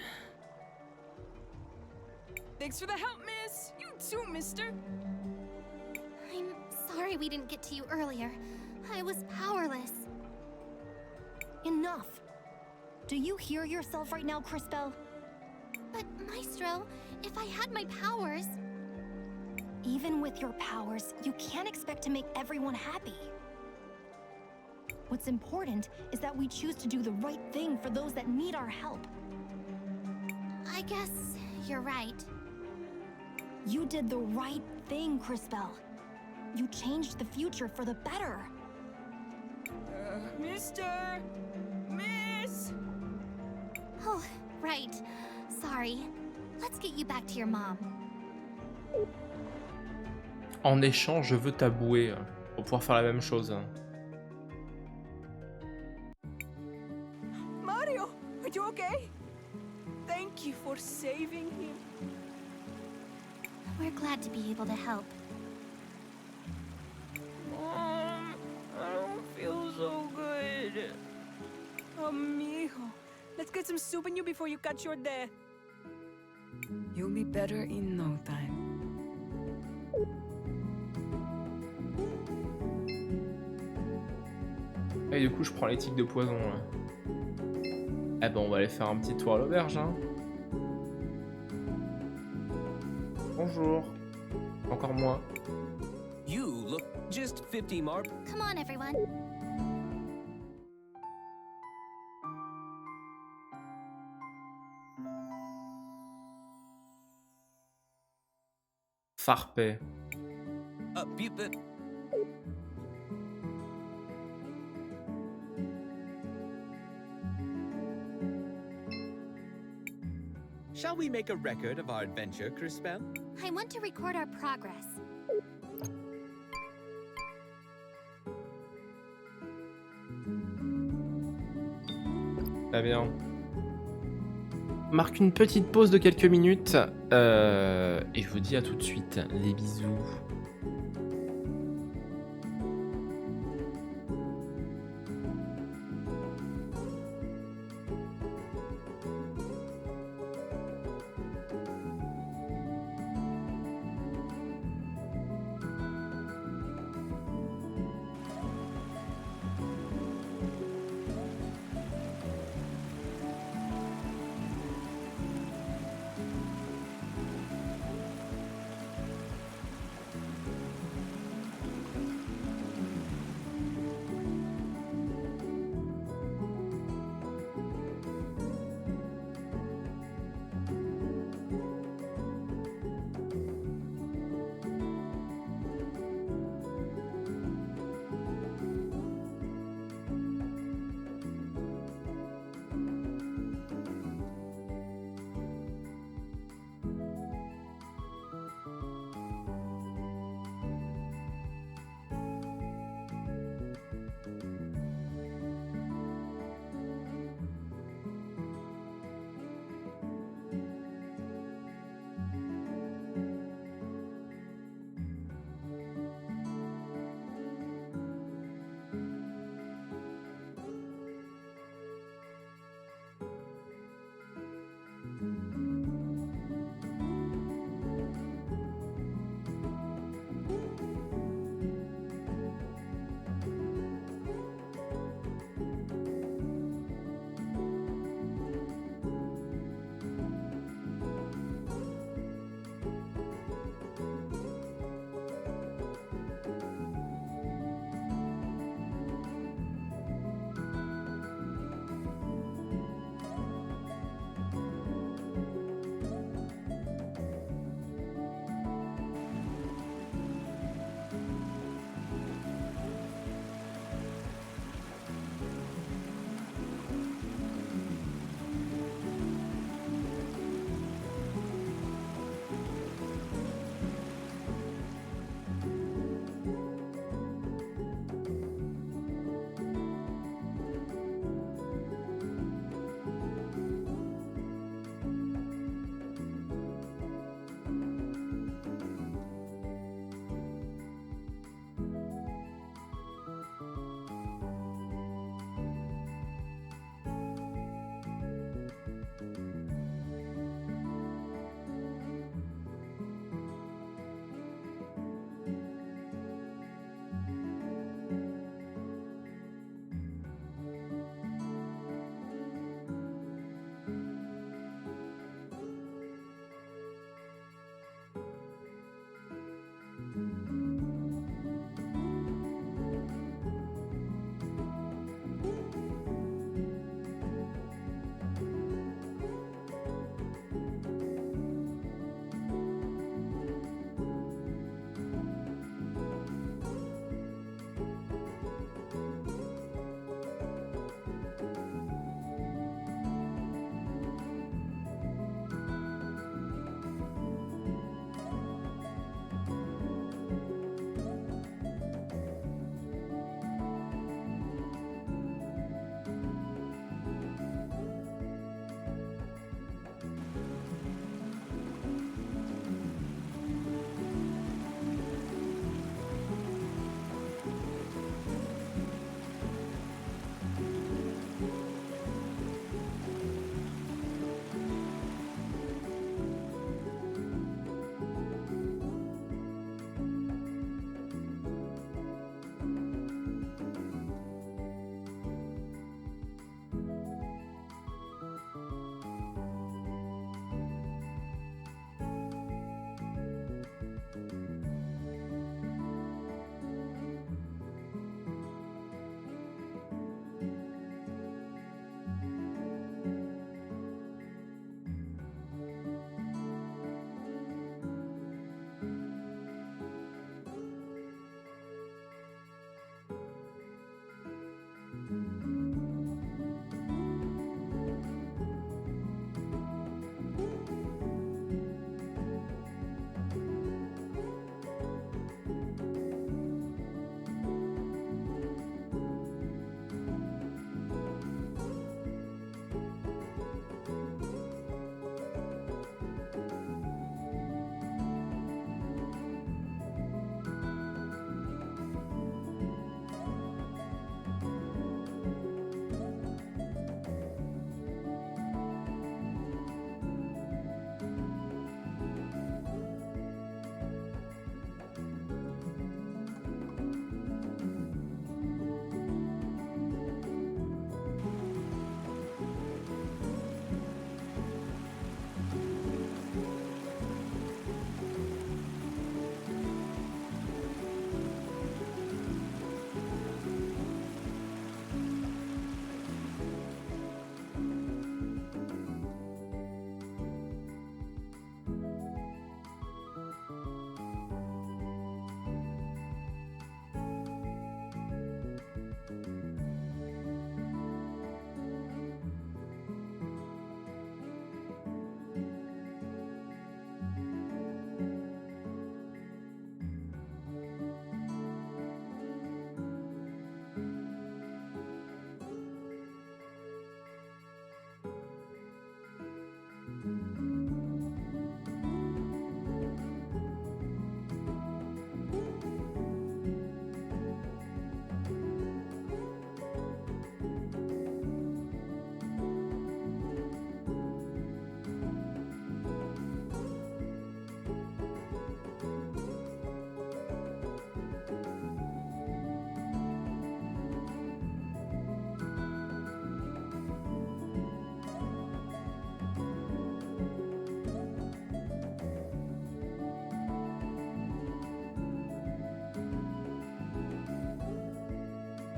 Thanks for the help, miss. You too, mister. I'm sorry we didn't get to you earlier. I was powerless. Enough. Do you hear yourself right now, Cris Belle? But Maestro, if I had my powers... Even with your powers, you can't expect to make everyone happy. What's important is that we choose to do the right thing for those that need our help. I guess you're right. You did the right thing, Cris Belle. You changed the future for the better. Mister! Miss! Oh, right. Sorry. Let's get you back to your mom. En échange, je veux ta bouée pour pouvoir faire la même chose. Mario, are you okay? Thank you for saving him. We're glad to be able to help. Mom, I don't feel so good. Amigo, let's get some soup in you before you catch your death. You'll be better in no time. Et du coup, je prends les tiques de poison. Là. Eh ben, on va aller faire un petit tour à l'auberge. Hein. Bonjour. Encore moi. You look just 50 mark. Come on, everyone. Farpé. Shall we make a record of our adventure, Cris Belle? I want to record our progress. Très bien. On marque une petite pause de quelques minutes. Et je vous dis à tout de suite. Les bisous.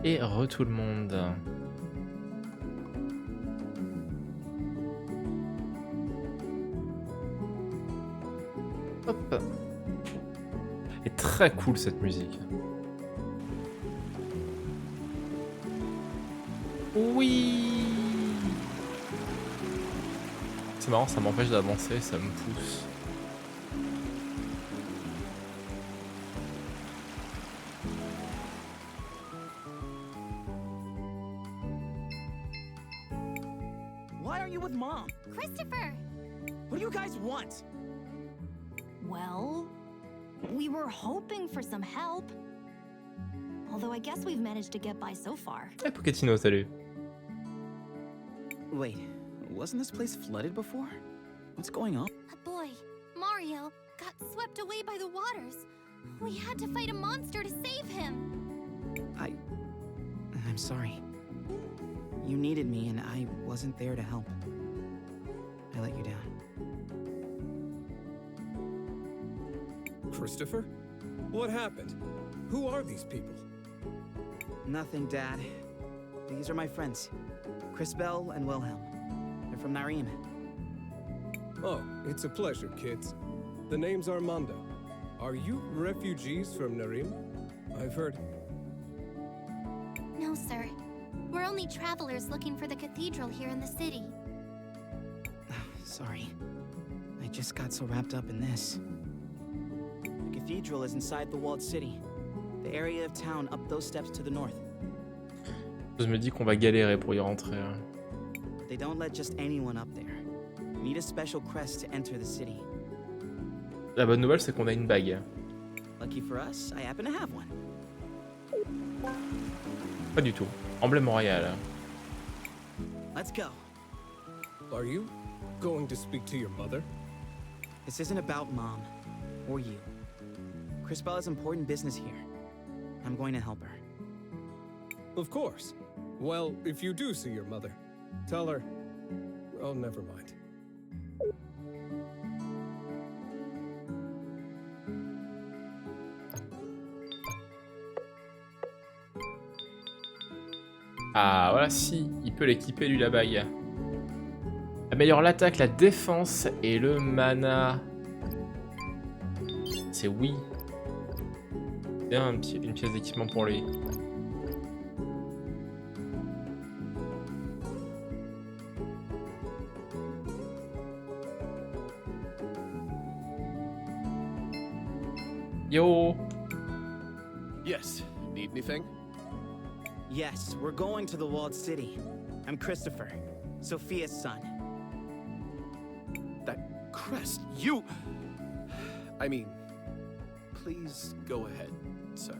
Et tout le monde. Hop. Et très cool cette musique. Oui. C'est marrant, ça m'empêche d'avancer, ça me pousse. Why are you with Mom? Christopher! What do you guys want? Well, we were hoping for some help. Although I guess we've managed to get by so far. Hey Pochettino, salut. Wait, wasn't this place flooded before? What's going on? A boy, Mario, got swept away by the waters. We had to fight a monster to save him. I'm sorry. You needed me and I wasn't there to help. I let you down. Christopher? What happened? Who are these people? Nothing, Dad. These are my friends, Cris Bell and Wilhelm. They're from Narim. Oh, it's a pleasure, kids. The name's Armando. Are you refugees from Narim? I've heard... No, sir. We're only travelers looking for the cathedral here in the city. Sorry. I just got so wrapped up in this. The cathedral is inside the walled city. The area of town up those steps to the north. Je me dis qu'on va galérer pour y rentrer. They don't let just anyone up there. You need a special crest to enter the city. La bonne nouvelle, c'est qu'on a une bague. Lucky for us, I happen to have one. Pas du tout. Emblème royal. Let's go. Are you going to speak to your mother? This isn't about Mom or you. Cris Bell has important business here. I'm going to help her. Of course. Well, if you do see your mother, tell her... Oh, never mind. Ah, voilà, si, il peut l'équiper, lui, la bague. Améliore l'attaque, la défense et le mana. C'est oui. Bien, une pièce d'équipement pour lui. Yo. Yes. Need anything? Yes, we're going to the walled city. I'm Christopher, Sophia's son. That crest, you... I mean, please go ahead, sir.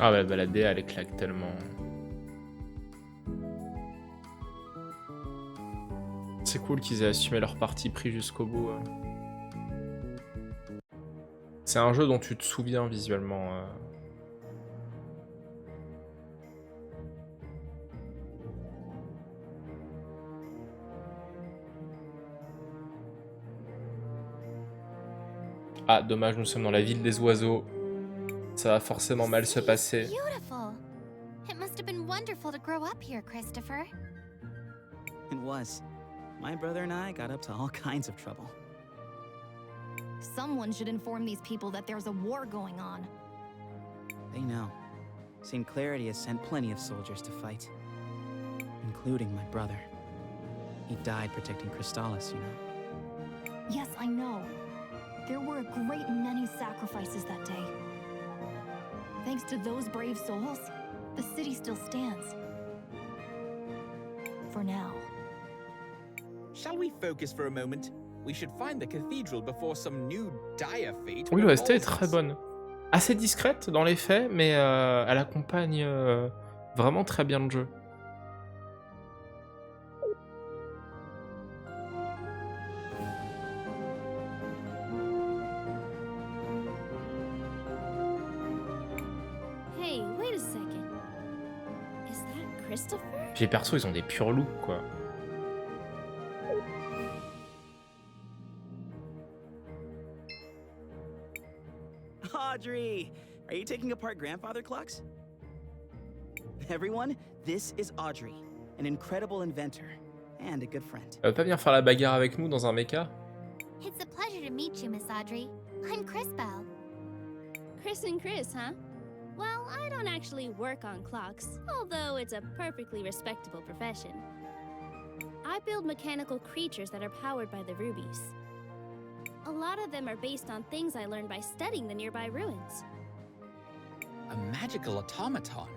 Ah ouais, bah la DA elle claque tellement. C'est cool qu'ils aient assumé leur parti pris jusqu'au bout. C'est un jeu dont tu te souviens visuellement. Ah, dommage, nous sommes dans la ville des oiseaux. Ça va forcément mal se passer. Beautiful. It must have been wonderful to grow up here, Christopher. It was. My brother and I got up to all kinds of trouble. Someone should inform these people that there's a war going on. They know. St. Clarity has sent plenty of soldiers to fight. Including my brother. He died protecting Crystallis, you know. Yes, I know. There were a great many sacrifices that day. Thanks to those brave souls, the city still stands. For now. Shall we focus for a moment? We should find the cathedral before some new dire fate. Oui, l'OST est befalls très us. bonne. Assez discrète dans les faits, mais elle accompagne vraiment très bien le jeu. Christopher? Puis les persos, ils ont des purs loups, quoi. Audrey! Are you taking apart grandfather clocks? Everyone, this is Audrey, an incredible inventor and a good friend. Elle veut pas venir faire la bagarre avec nous dans un mecha? It's a pleasure to meet you, Miss Audrey. I'm Cris Bell. Chris and Chris, huh? Well, I don't actually work on clocks, although it's a perfectly respectable profession. I build mechanical creatures that are powered by the rubies. A lot of them are based on things I learned by studying the nearby ruins. A magical automaton.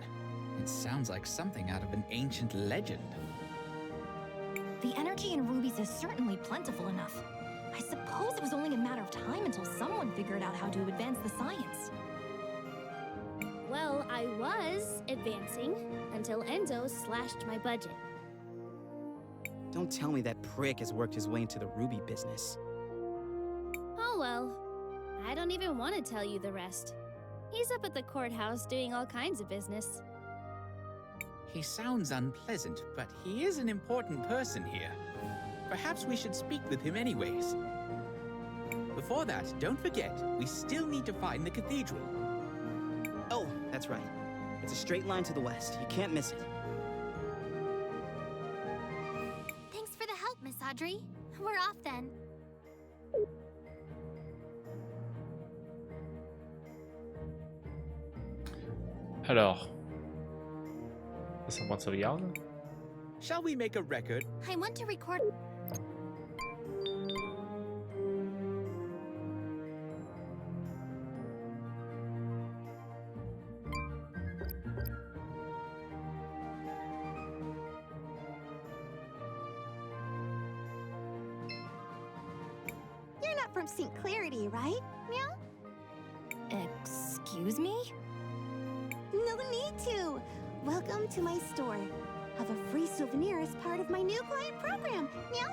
It sounds like something out of an ancient legend. The energy in rubies is certainly plentiful enough. I suppose it was only a matter of time until someone figured out how to advance the science. Well, I was advancing until Enzo slashed my budget. Don't tell me that prick has worked his way into the ruby business. Oh well, I don't even want to tell you the rest. He's up at the courthouse doing all kinds of business. He sounds unpleasant, but he is an important person here. Perhaps we should speak with him anyways. Before that, don't forget, we still need to find the cathedral. Oh, that's right. It's a straight line to the west. You can't miss it. Thanks for the help, Miss Audrey. We're off then. Alors. Ça prend de sauvegarde. Shall we make a record? I want to record. You're not from St. Clarity, right? Meow? Excuse me? No need to. Welcome to my store. Have a free souvenir as part of my new client program. Meow?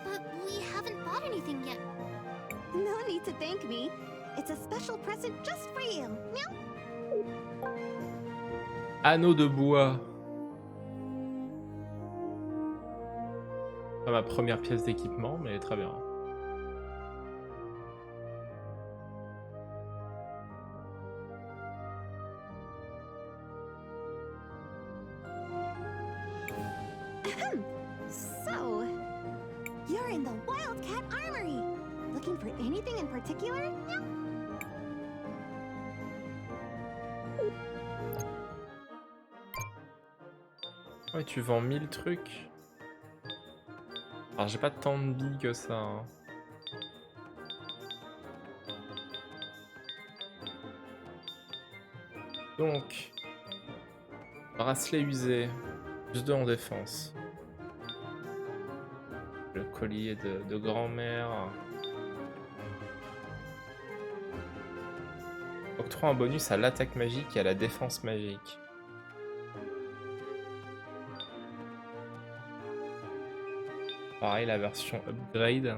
But we haven't bought anything yet. No need to thank me. It's a special present just for you. Meow? Anneau de bois. Pas ma première pièce d'équipement, mais très bien. So, you're in the Wildcat Armory. Looking for anything in particular? Meow? Ouais, tu vends 1000 trucs. Alors j'ai pas tant de billes que ça. Hein. Donc, bracelet usé, plus 2 en défense. Le collier de grand-mère. Octroie un bonus à l'attaque magique et à la défense magique. Pareil, la version upgrade.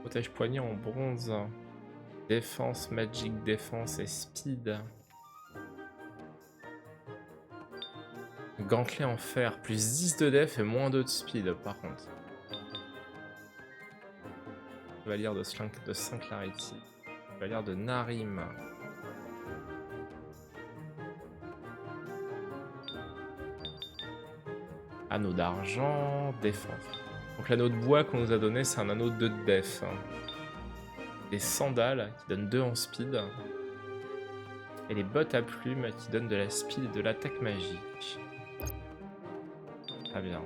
Protège poignet en bronze. Défense, magic, défense et speed. Gantelet en fer, plus 10 de def et moins 2 de speed par contre. Chevalier de Saint Clarity. Chevalier de Narim. Anneau d'argent, défense. Donc l'anneau de bois qu'on nous a donné, c'est un anneau de 2 de def. Des sandales qui donnent 2 en speed. Et les bottes à plumes qui donnent de la speed et de l'attaque magique. Très bien.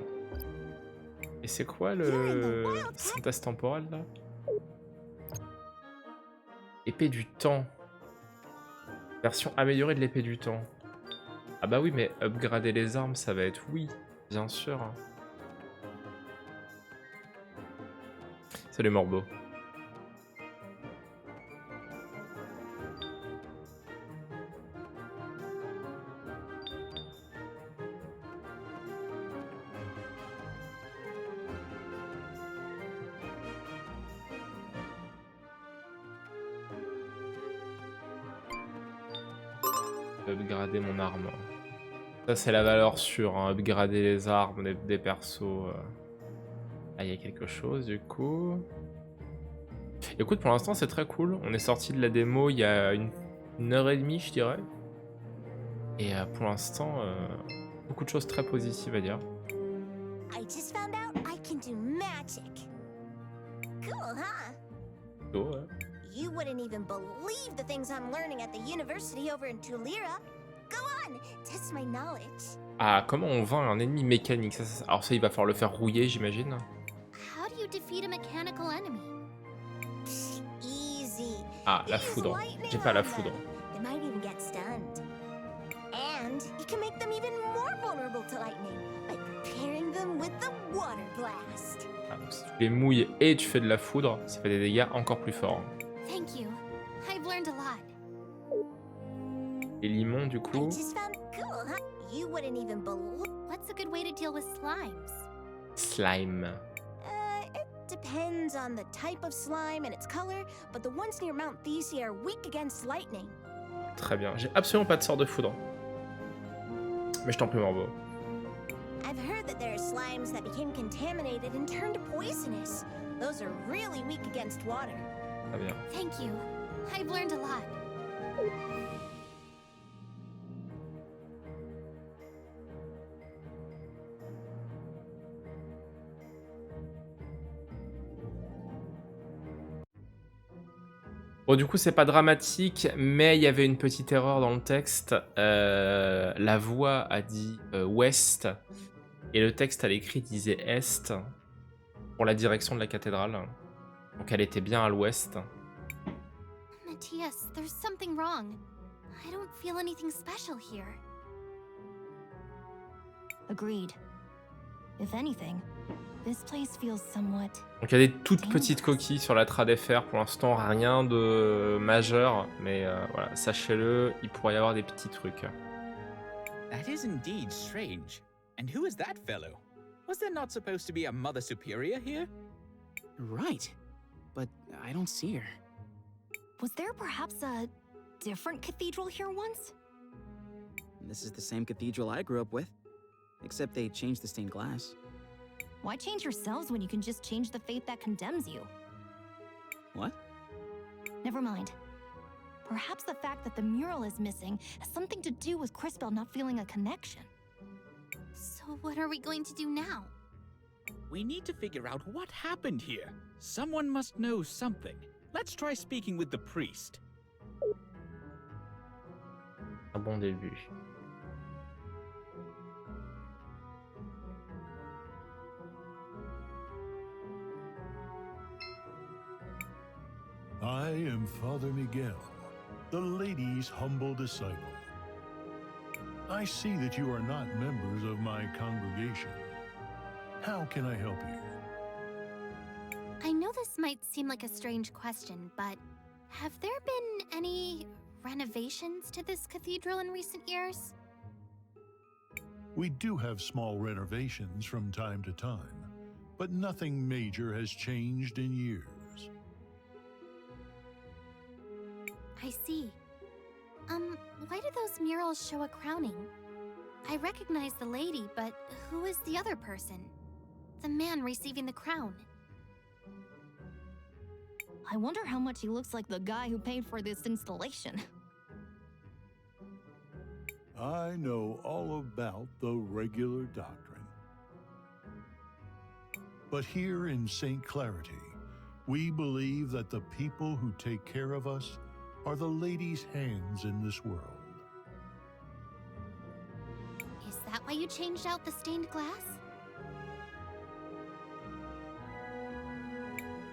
Et c'est quoi le synthèse temporelle là? Épée du temps. Version améliorée de l'épée du temps. Ah bah oui, mais upgrader les armes, ça va être oui, bien sûr. Salut Morbo. Upgrader mon arme. Ça, c'est la valeur sûre, hein, upgrader les armes des persos. Ah, il y a quelque chose, du coup. Écoute, pour l'instant, c'est très cool. On est sorti de la démo il y a une heure et demie, je dirais. Et pour l'instant, beaucoup de choses très positives à dire. I just found out I can do magic. Cool, huh? Oh, ouais. You wouldn't even believe the things I'm learning at the university over in Tulira. Go on, test my knowledge. Ah, comment on vainc un ennemi mécanique? Alors ça, il va falloir le faire rouiller, j'imagine. How do you defeat a mechanical enemy? Easy. Ah, la foudre. J'ai pas la foudre. They might even get stunned. And you can make them even more vulnerable to lightning by preparing them with the water blast. Ah, donc si tu les mouilles et tu fais de la foudre, ça fait des dégâts encore plus forts. Thank you. I've learned a lot. Et limon, du coup. Cool, huh? You wouldn't even believe. What's a good way to deal with slimes? Slime. It depends on the type of slime and its color, but the ones near Mount Thesia are weak against lightning. Très bien. J'ai absolument pas de sort de foudre. Mais je t'en prie, Morbo. I've heard that there are slimes that became contaminated and turned poisonous. Those are really weak against water. Très bien. Thank you. I've learned a lot. Bon, du coup, c'est pas dramatique, mais il y avait une petite erreur dans le texte. La voix a dit ouest, et le texte à l'écrit disait est, pour la direction de la cathédrale. Donc elle était bien à l'ouest. Matthias, there's something wrong. I don't feel anything special here. Agreed. If anything, this place feels somewhat. Donc il y a des toutes petites coquilles sur la trad FR, pour l'instant rien de majeur, mais voilà, sachez-le, il pourrait y avoir des petits trucs. That is indeed strange. And who is that fellow? Was there not supposed to be a Mother Superior here? Right. But I don't see her. Was there perhaps a different cathedral here once? This is the same cathedral I grew up with, except they changed the stained glass. Why change yourselves when you can just change the fate that condemns you? What? Never mind. Perhaps the fact that the mural is missing has something to do with Crispell not feeling a connection. So what are we going to do now? We need to figure out what happened here. Someone must know something. Let's try speaking with the priest. Un bon début. I am Father Miguel, the lady's humble disciple. I see that you are not members of my congregation. How can I help you? I know this might seem like a strange question, but have there been any renovations to this cathedral in recent years? We do have small renovations from time to time, but nothing major has changed in years. I see. Why do those murals show a crowning? I recognize the lady, but who is the other person? The man receiving the crown. I wonder how much he looks like the guy who paid for this installation. I know all about the regular doctrine. But here in St. Clarity, we believe that the people who take care of us are the lady's hands in this world. Is that why you changed out the stained glass?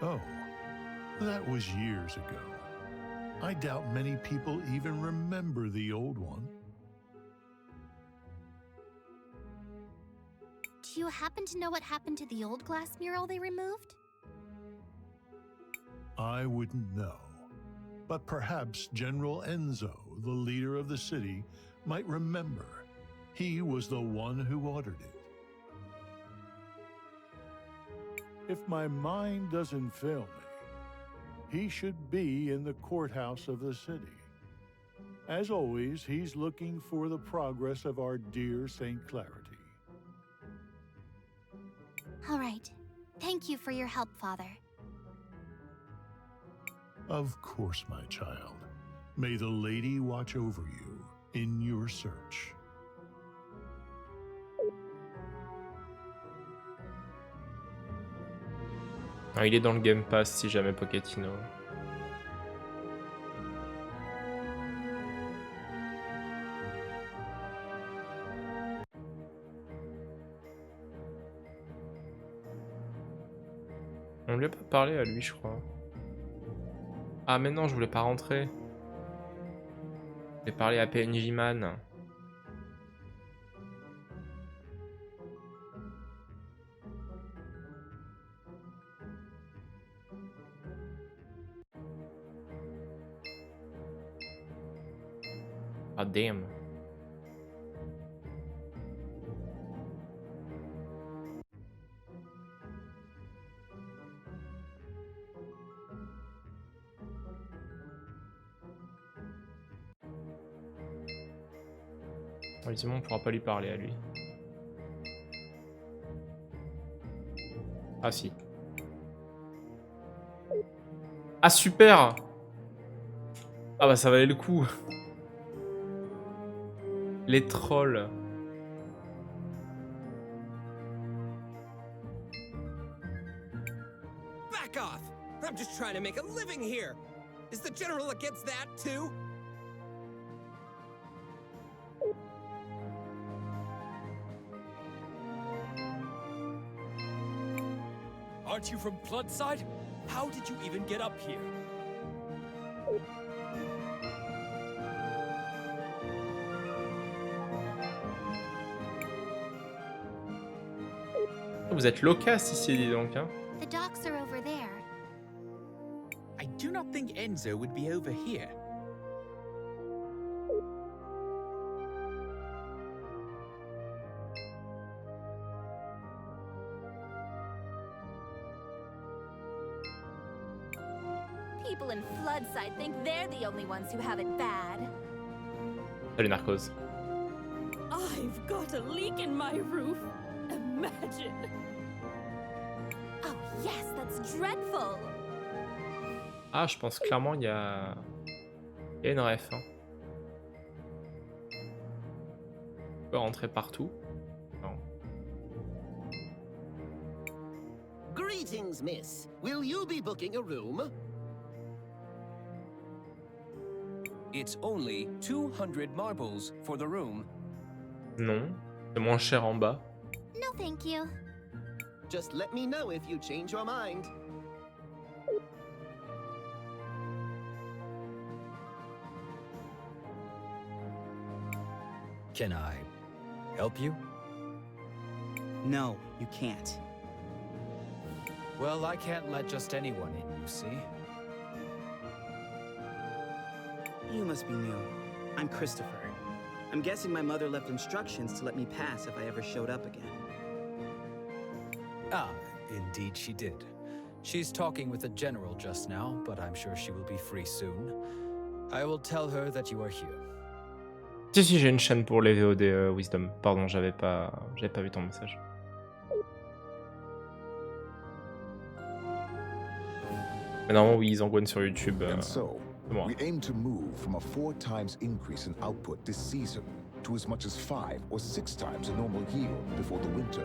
Oh, that was years ago. I doubt many people even remember the old one. Do you happen to know what happened to the old glass mural they removed? I wouldn't know. But perhaps General Enzo, the leader of the city, might remember. He was the one who ordered it. If my mind doesn't fail me, he should be in the courthouse of the city. As always, he's looking for the progress of our dear St. Clarity. All right. Thank you for your help, Father. Of course, my child. May the lady watch over you in your search. Ah, il est dans le Game Pass si jamais Pochettino. On lui a pas parlé à lui, je crois. Ah mais non, je voulais pas rentrer. Je voulais parler à PNJ Man. Ah damn. Effectivement, on pourra pas lui parler à lui. Ah si. Ah super! Ah bah ça valait le coup. Les trolls. Back off! I'm just trying to make a living here! Is the General against that too? Aren't you from Bloodside? How did you even get up here? Vous êtes loquace ici, dis donc, hein. The docks are over there. I do not think Enzo would be over here. People in Floodside think they're the only ones who have it bad. Salut Narcos. I've got a leak in my roof. Imagine. Oh yes, that's dreadful. Ah, je pense clairement il y a une ref. Hein. On peut rentrer partout. Non. Greetings, miss. Will you be booking a room? It's only 200 marbles for the room. Non, c'est moins cher en bas. No, thank you. Just let me know if you change your mind. Can I help you? No, you can't. Well, I can't let just anyone in, you see. You must be new. I'm Christopher. I'm guessing my mother left instructions to let me pass if I ever showed up again. Ah, indeed she did. She's talking with the General just now, but I'm sure she will be free soon. I will tell her that you are here. Si, j'ai une chaîne pour les VOD Wisdom. Pardon, j'avais pas vu ton message. Mais normalement, oui, ils envoient sur YouTube. Moi. We aim to move from a 4 times increase in output this season to as much as 5 or 6 times a normal yield before the winter.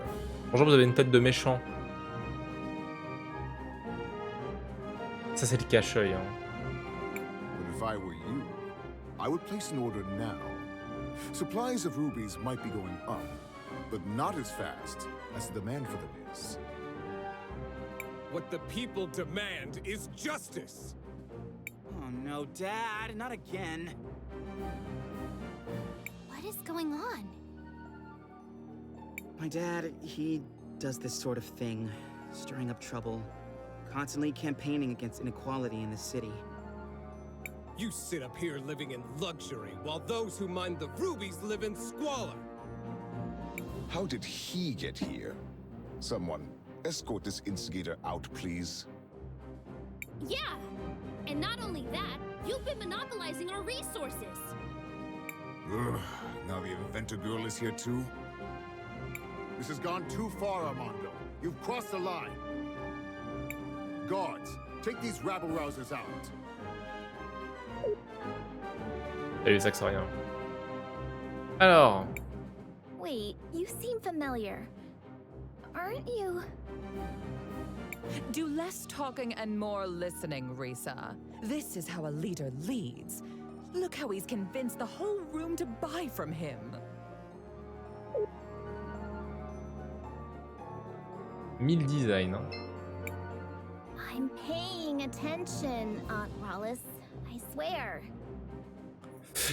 Bonjour, vous avez une tête de méchant. Ça, c'est le cache-œil. Hein. But if I were you, I would place an order now. Supplies of rubies might be going up, but not as fast as the demand for them is. What the people demand is justice! Oh no, Dad, not again. What is going on? My dad, he does this sort of thing, stirring up trouble, constantly campaigning against inequality in the city. You sit up here living in luxury, while those who mine the rubies live in squalor! How did he get here? Someone, escort this instigator out, please. Yeah! And not only that, you've been monopolizing our resources! Ugh, now the inventor girl is here too? This has gone too far, Armando. You've crossed the line. Guards, take these rabble-rousers out. Salut Saxorien. Alors, Wait, you seem familiar. Aren't you? Do less talking and more listening, Risa. This is how a leader leads. Look how he's convinced the whole room to buy from him. Mille design. Hein. I'm paying attention, Aunt Wallace. I swear.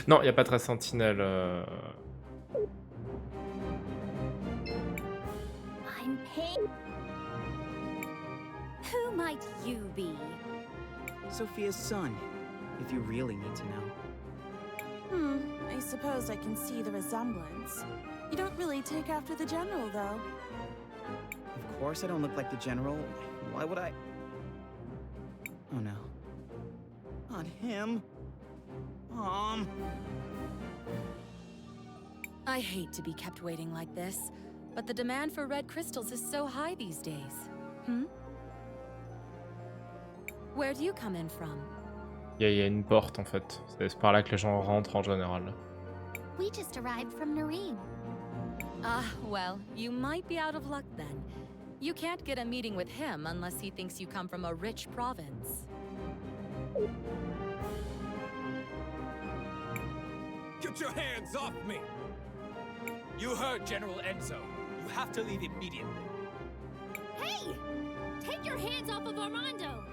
Non, y a pas très sentinelle. I'm paying. Who might you be? Sophia's son, if you really need to know. I suppose I can see the resemblance. You don't really take after the general, though. Of course I don't look like the general. Why would I? Oh no. Not him. I hate to be kept waiting like this, but the demand for red crystals is so high these days. Where do you come in from? Il y a une porte en fait. C'est par là que les gens rentrent en général. We just arrived from Nareem. Ah, well, you might be out of luck then. You can't get a meeting with him unless he thinks you come from a rich province. Get your hands off me! You heard General Enzo. You have to leave immediately. Hey! Take your hands off of Armando!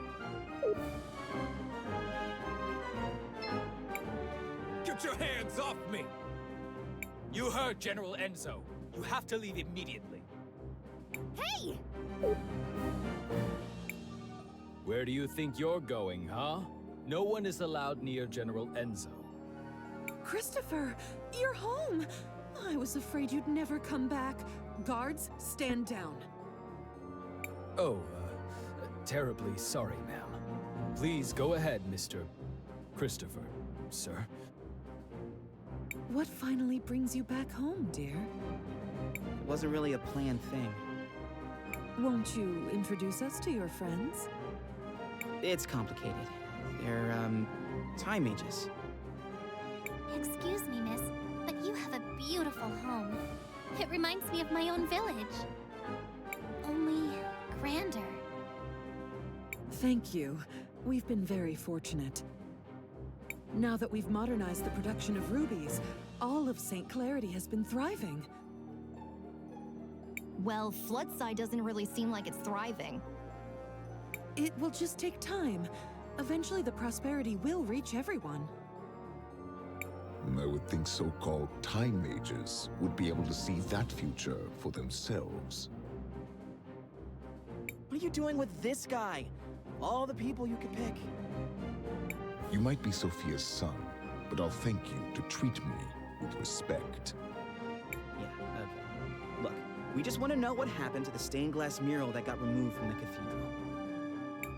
Get your hands off me! You heard General Enzo. You have to leave immediately. Hey! Where do you think you're going, huh? No one is allowed near General Enzo. Christopher, you're home! I was afraid you'd never come back. Guards, stand down. Oh, terribly sorry, ma'am. Please go ahead, Mr. Christopher, sir. What finally brings you back home, dear? It wasn't really a planned thing. Won't you introduce us to your friends? It's complicated. They're, time mages. Excuse me, miss, but you have a beautiful home. It reminds me of my own village. Only grander. Thank you. We've been very fortunate. Now that we've modernized the production of rubies, all of St. Clarity has been thriving. Well, Floodside doesn't really seem like it's thriving. It will just take time. Eventually the prosperity will reach everyone. I would think so-called time mages would be able to see that future for themselves. What are you doing with this guy? All the people you could pick. You might be Sophia's son, but I'll thank you to treat me with respect. Yeah, okay. Look, we just want to know what happened to the stained glass mural that got removed from the cathedral.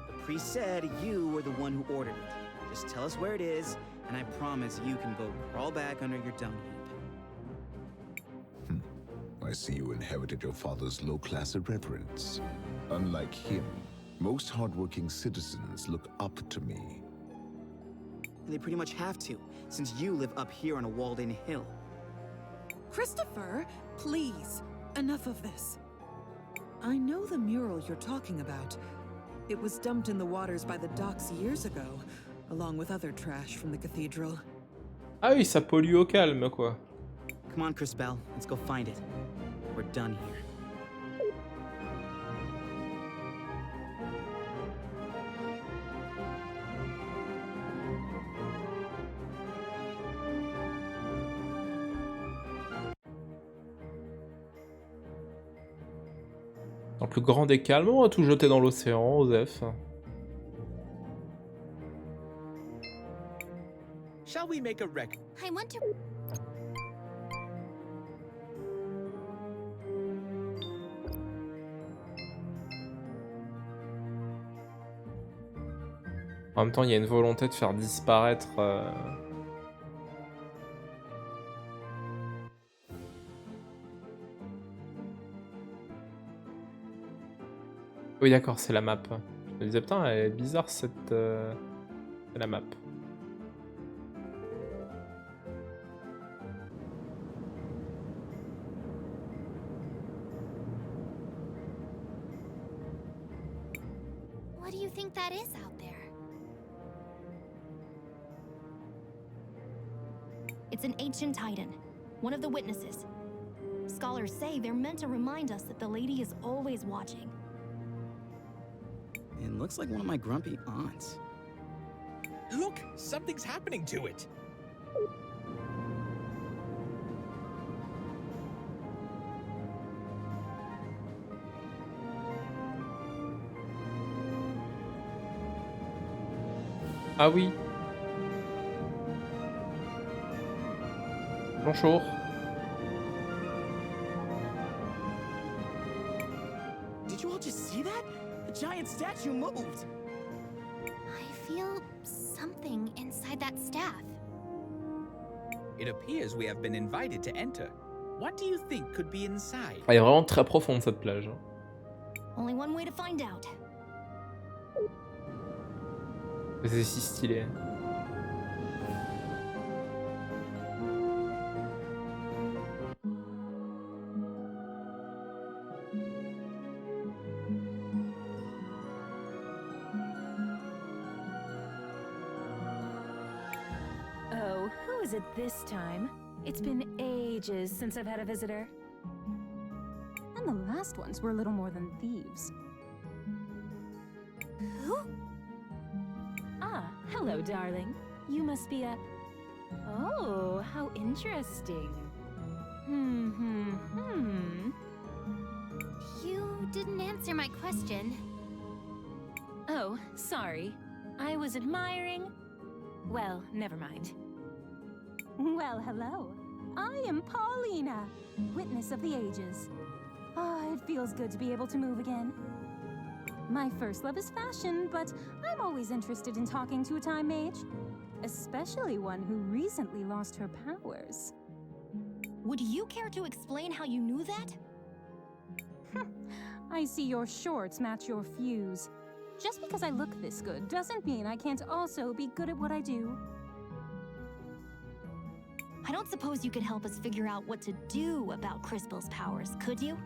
The priest said you were the one who ordered it. Just tell us where it is, and I promise you can go crawl back under your dung heap. I see you inherited your father's low-class irreverence. Unlike him, most hardworking citizens look up to me. And they pretty much have to, since you live up here on a walled-in hill. Christopher, please, enough of this. I know the mural you're talking about. It was dumped in the waters by the docks years ago, along with other trash from the cathedral. Ah oui, ça pollue au calme, quoi. Come on, Crispell, let's go find it. We're done here. Dans le plus grand des calmes, on va tout jeter dans l'océan, Osef. Shall we make a wreck? I want to... En même temps, il y a une volonté de faire disparaître Oui, d'accord, c'est la map. Je me disais, putain, elle est bizarre cette. C'est la map. What do you think that is out there? It's an ancient titan, one of the witnesses. Scholars say they're meant to remind us that the lady is always watching. It looks like one of my grumpy aunts. Look, something's happening to it. Ah oui. Bonjour. Did you all just see that? The giant statue moved! I feel something inside that staff. It appears we have been invited to enter. What do you think could be inside? Elle est vraiment très profonde cette plage. Only one way to find out. C'est si stylé. Oh, who is it this time? It's been ages since I've had a visitor. And the last ones were little more than thieves. Who? Ah, hello, darling. You must be a... Oh, how interesting. You didn't answer my question. Oh, sorry. I was admiring... Well, never mind. Well, hello. I am Paulina, witness of the ages. Ah, it feels good to be able to move again. My first love is fashion, but I'm always interested in talking to a time mage. Especially one who recently lost her powers. Would you care to explain how you knew that? I see your shorts match your fuse. Just because I look this good doesn't mean I can't also be good at what I do. I don't suppose you could help us figure out what to do about Crispel's powers, could you?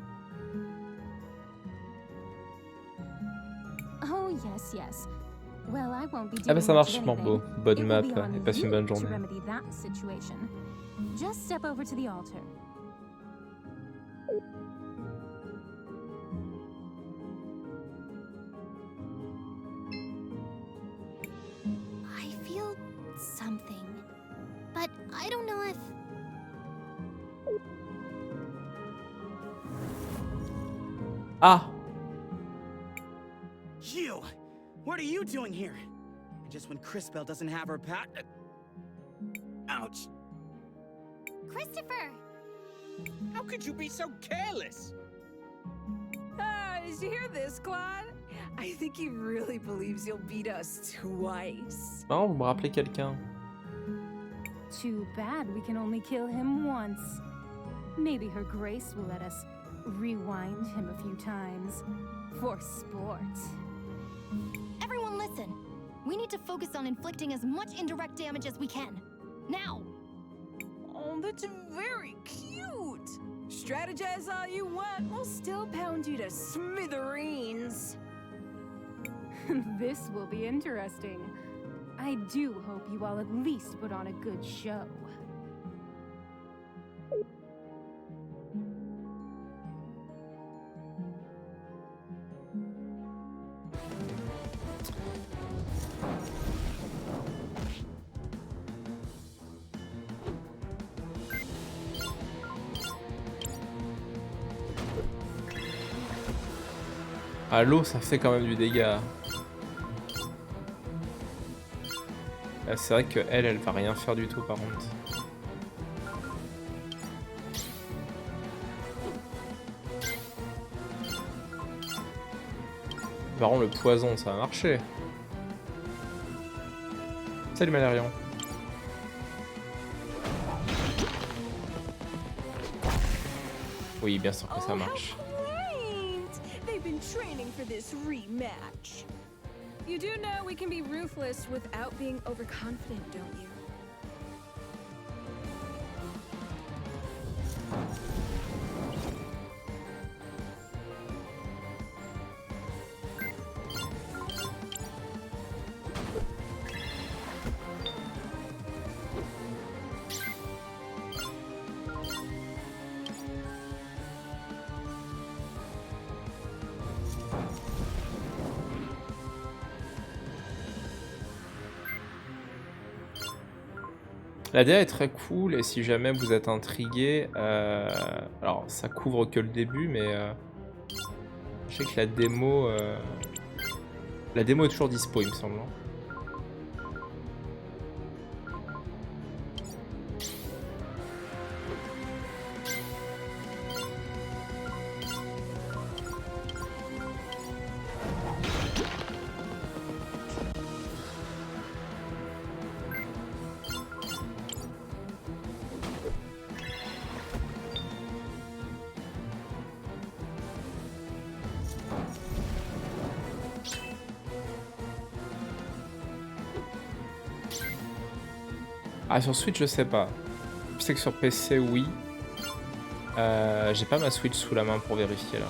Oh, yes. Well, I won't be Ah bah doing ça much marche, of Morbo. anything. Bonne It map will be on et passe une you bonne to journée. remedy that situation. Just step over to the altar. I feel something, but I don't know if... Ah! You! What are you doing here? Just when Crispel doesn't have her Ouch! Christopher! How could you be so careless? Did you hear this, Claude? I think he really believes you'll beat us twice. Non, vous me rappelez quelqu'un. Too bad we can only kill him once. Maybe her grace will let us rewind him a few times. For sport. Everyone listen! We need to focus on inflicting as much indirect damage as we can. Now! Oh, that's very cute! Strategize all you want, we'll still pound you to smithereens. This will be interesting. I do hope you all at least put on a good show. Ah, l'eau, ça fait quand même du dégât. Là, c'est vrai que elle va rien faire du tout par contre. Par contre, le poison, ça va marcher. Salut Malérion. Oui, bien sûr que ça marche. They've been training for this rematch. You do know we can be ruthless without being overconfident, don't you? La DA est très cool et si jamais vous êtes intrigué, alors ça couvre que le début, mais je sais que la démo est toujours dispo, il me semble. Ah, sur Switch, je sais pas. Je sais que sur PC, oui. J'ai pas ma Switch sous la main pour vérifier là.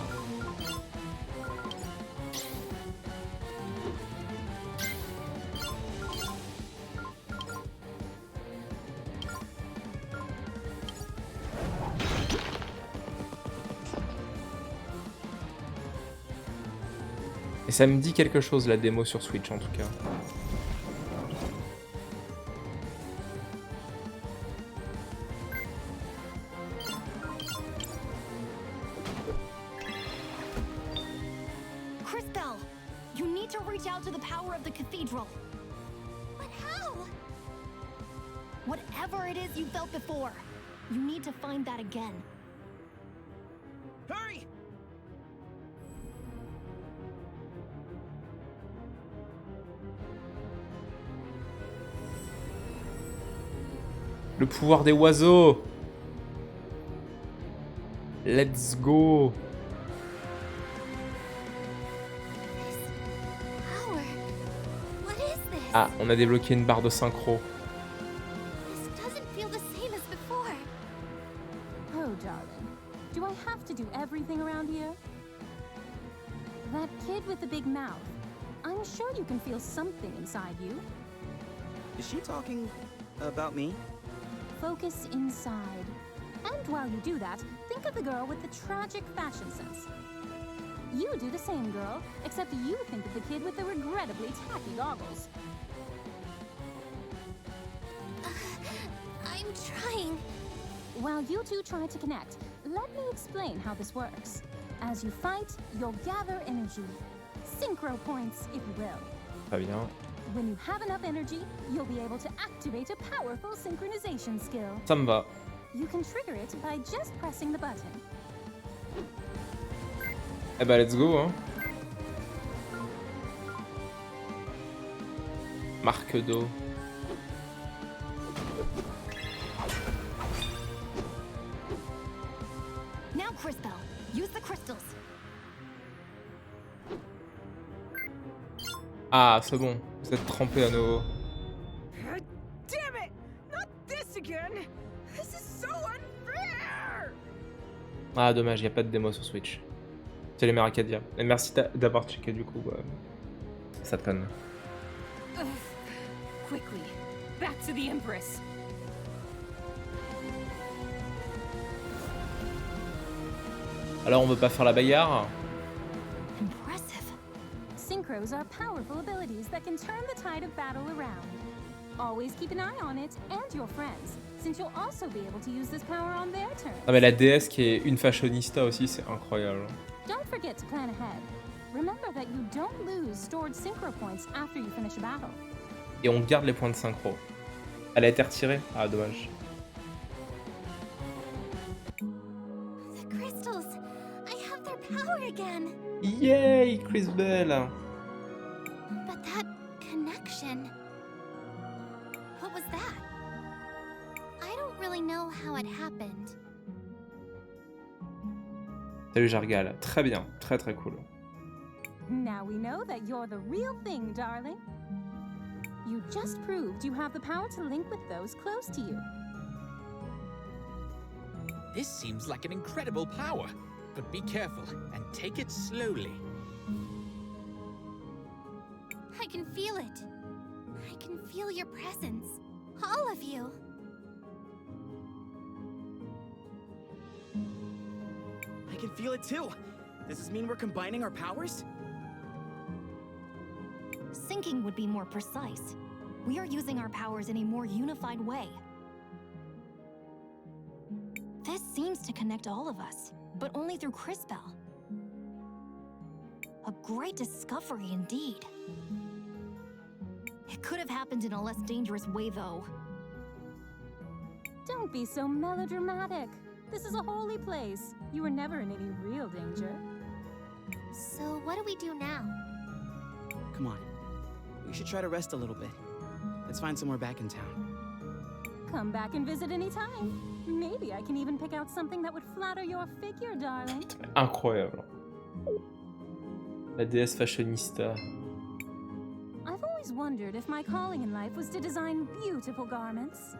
Et ça me dit quelque chose la démo sur Switch en tout cas. Whatever it is you felt before, you need to find that again. Hurry! Le pouvoir des oiseaux. Let's go. Ah, on a débloqué une barre de synchro. Do I have to do everything around here? That kid with the big mouth. I'm sure you can feel something inside you. Is she talking about me? Focus inside. And while you do that, think of the girl with the tragic fashion sense. You do the same, girl, except you think of the kid with the regrettably tacky goggles. I'm trying. While you two try to connect, let me explain how this works. As you fight, you'll gather energy. Synchro points, if you will. Très bien. When you have enough energy, you'll be able to activate a powerful synchronization skill. Ça me va. You can trigger it by just pressing the button. Eh bah let's go hein. Marque d'eau. Now, Crisbell, use the crystals. Ah, c'est bon. Vous êtes trempé à nouveau. Damn it! Not this again! This is so unfair! Ah, dommage, il n'y a pas de démo sur Switch. C'est les mères Arcadia. Et merci d'avoir checké du coup. Satan. Quickly, back to the Empress. Alors on veut pas faire la bagarre? Synchros are powerful abilities that can turn the tide of battle around. Always keep an eye on it and your friends, since you'll also be able to use this power on their turn. Ah mais la déesse qui est une fashionista aussi, c'est incroyable. Don't forget to plan ahead. Remember that you don't lose stored synchro points after you finish a battle. Et on garde les points de synchro. Elle a été retirée? Ah dommage. The crystals! I have their power again! Yay, Cris Bell! But that connection... What was that? I don't really know how it happened. Salut Jargal, très bien, très très cool. Now we know that you're the real thing, darling. You just proved you have the power to link with those close to you. This seems like an incredible power, but be careful and take it slowly. I can feel it. I can feel your presence. All of you. I can feel it too. Does this mean we're combining our powers? Syncing would be more precise. We are using our powers in a more unified way. This seems to connect all of us, but only through Cris Bell. A great discovery indeed. It could have happened in a less dangerous way, though. Don't be so melodramatic. This is a holy place. You were never in any real danger. So what do we do now? Come on. We should try to rest a little bit. Let's find somewhere back in town. Come back and visit anytime. Maybe I can even pick out something that would flatter your figure, darling. Incroyable. La déesse fashionista. I've always wondered if my calling in life was to design beautiful garments.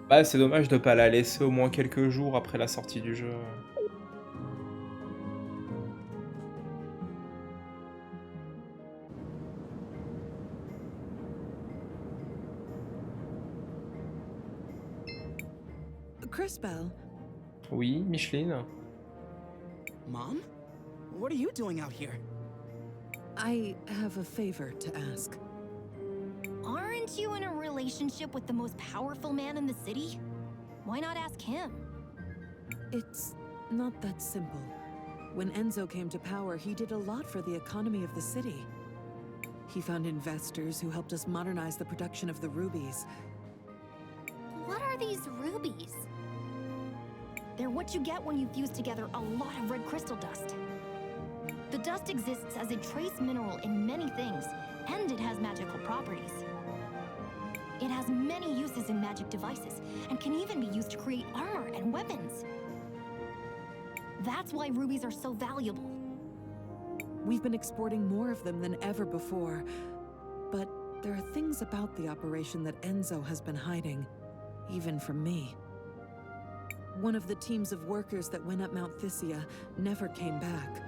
Bah, c'est dommage de pas la laisser au moins quelques jours après la sortie du jeu. Cris Bell. Oui, Micheline. Mom? What are you doing out here? I have a favor to ask. Aren't you in a relationship with the most powerful man in the city? Why not ask him? It's not that simple. When Enzo came to power, he did a lot for the economy of the city. He found investors who helped us modernize the production of the rubies. What are these rubies? They're what you get when you fuse together a lot of red crystal dust. The dust exists as a trace mineral in many things, and it has magical properties. It has many uses in magic devices, and can even be used to create armor and weapons. That's why rubies are so valuable. We've been exporting more of them than ever before, but there are things about the operation that Enzo has been hiding, even from me. One of the teams of workers that went up Mount Thysia never came back.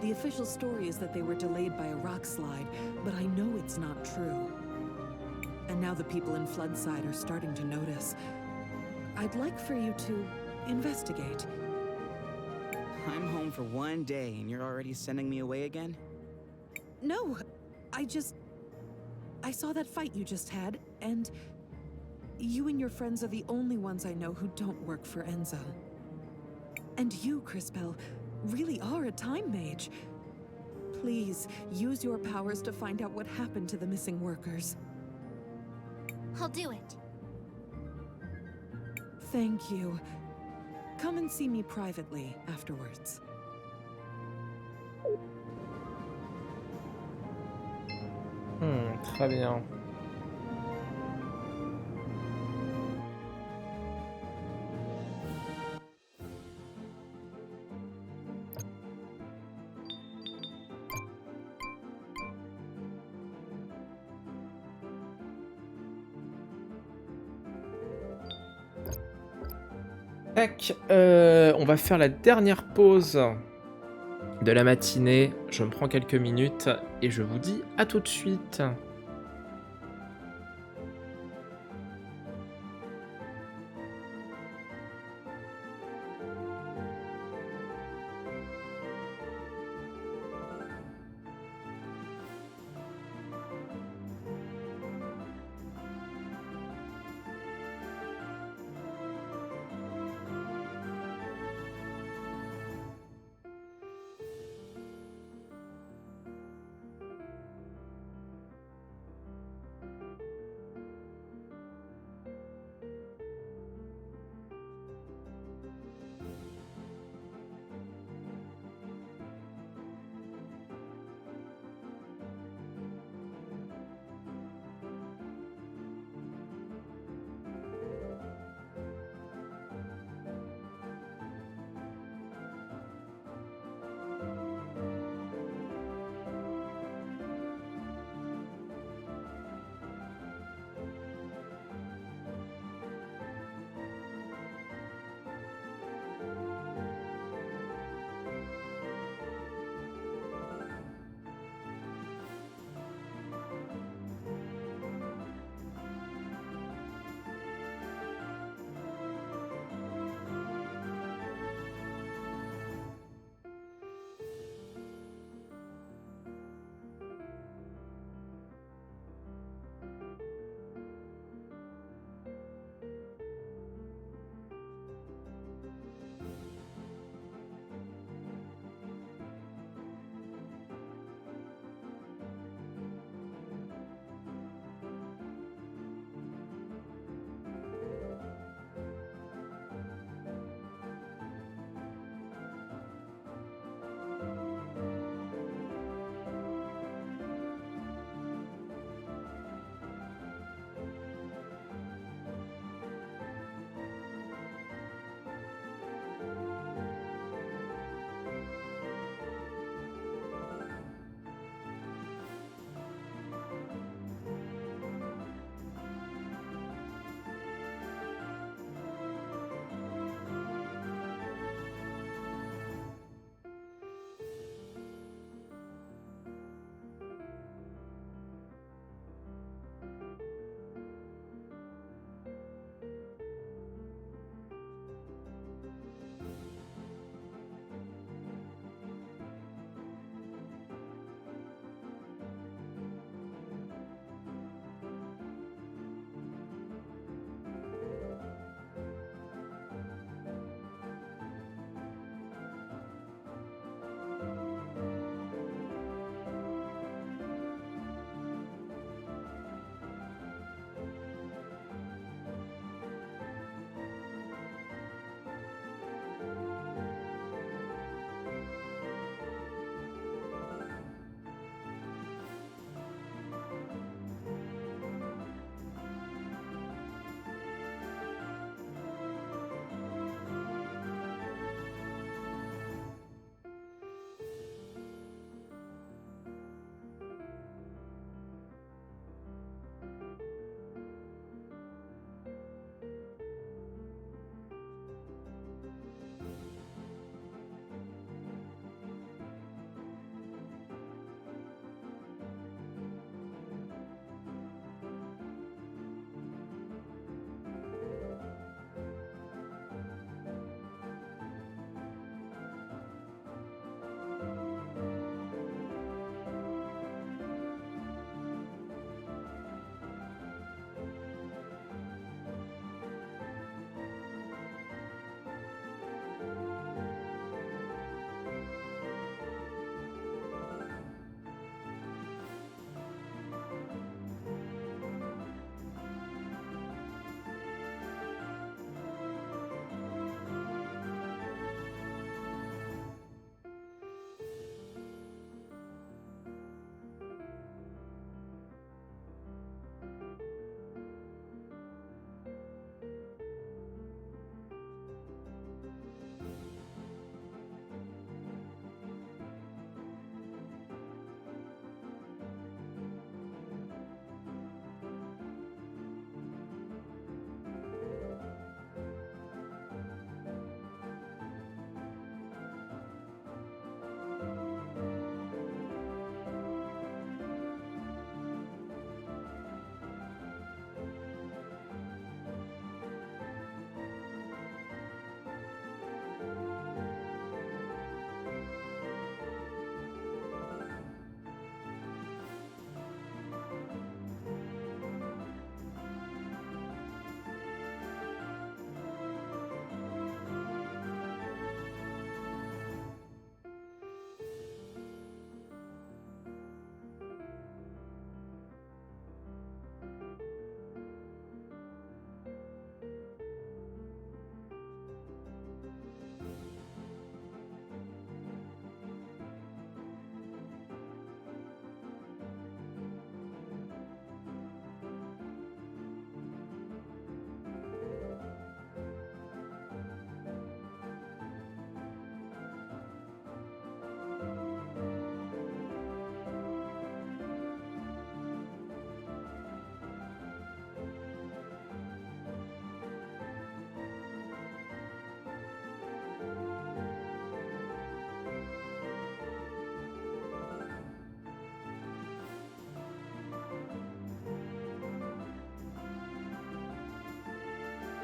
The official story is that they were delayed by a rock slide, but I know it's not true. And now the people in Floodside are starting to notice. I'd like for you to investigate. I'm home for one day and you're already sending me away again? No, I saw that fight you just had, and you and your friends are the only ones I know who don't work for Enzo. And you, Cris Bell, really are a time mage. Please, use your powers to find out what happened to the missing workers. I'll do it. Thank you. Come and see me privately afterwards. Très bien. Tac, on va faire la dernière pause de la matinée. Je me prends quelques minutes et je vous dis à tout de suite.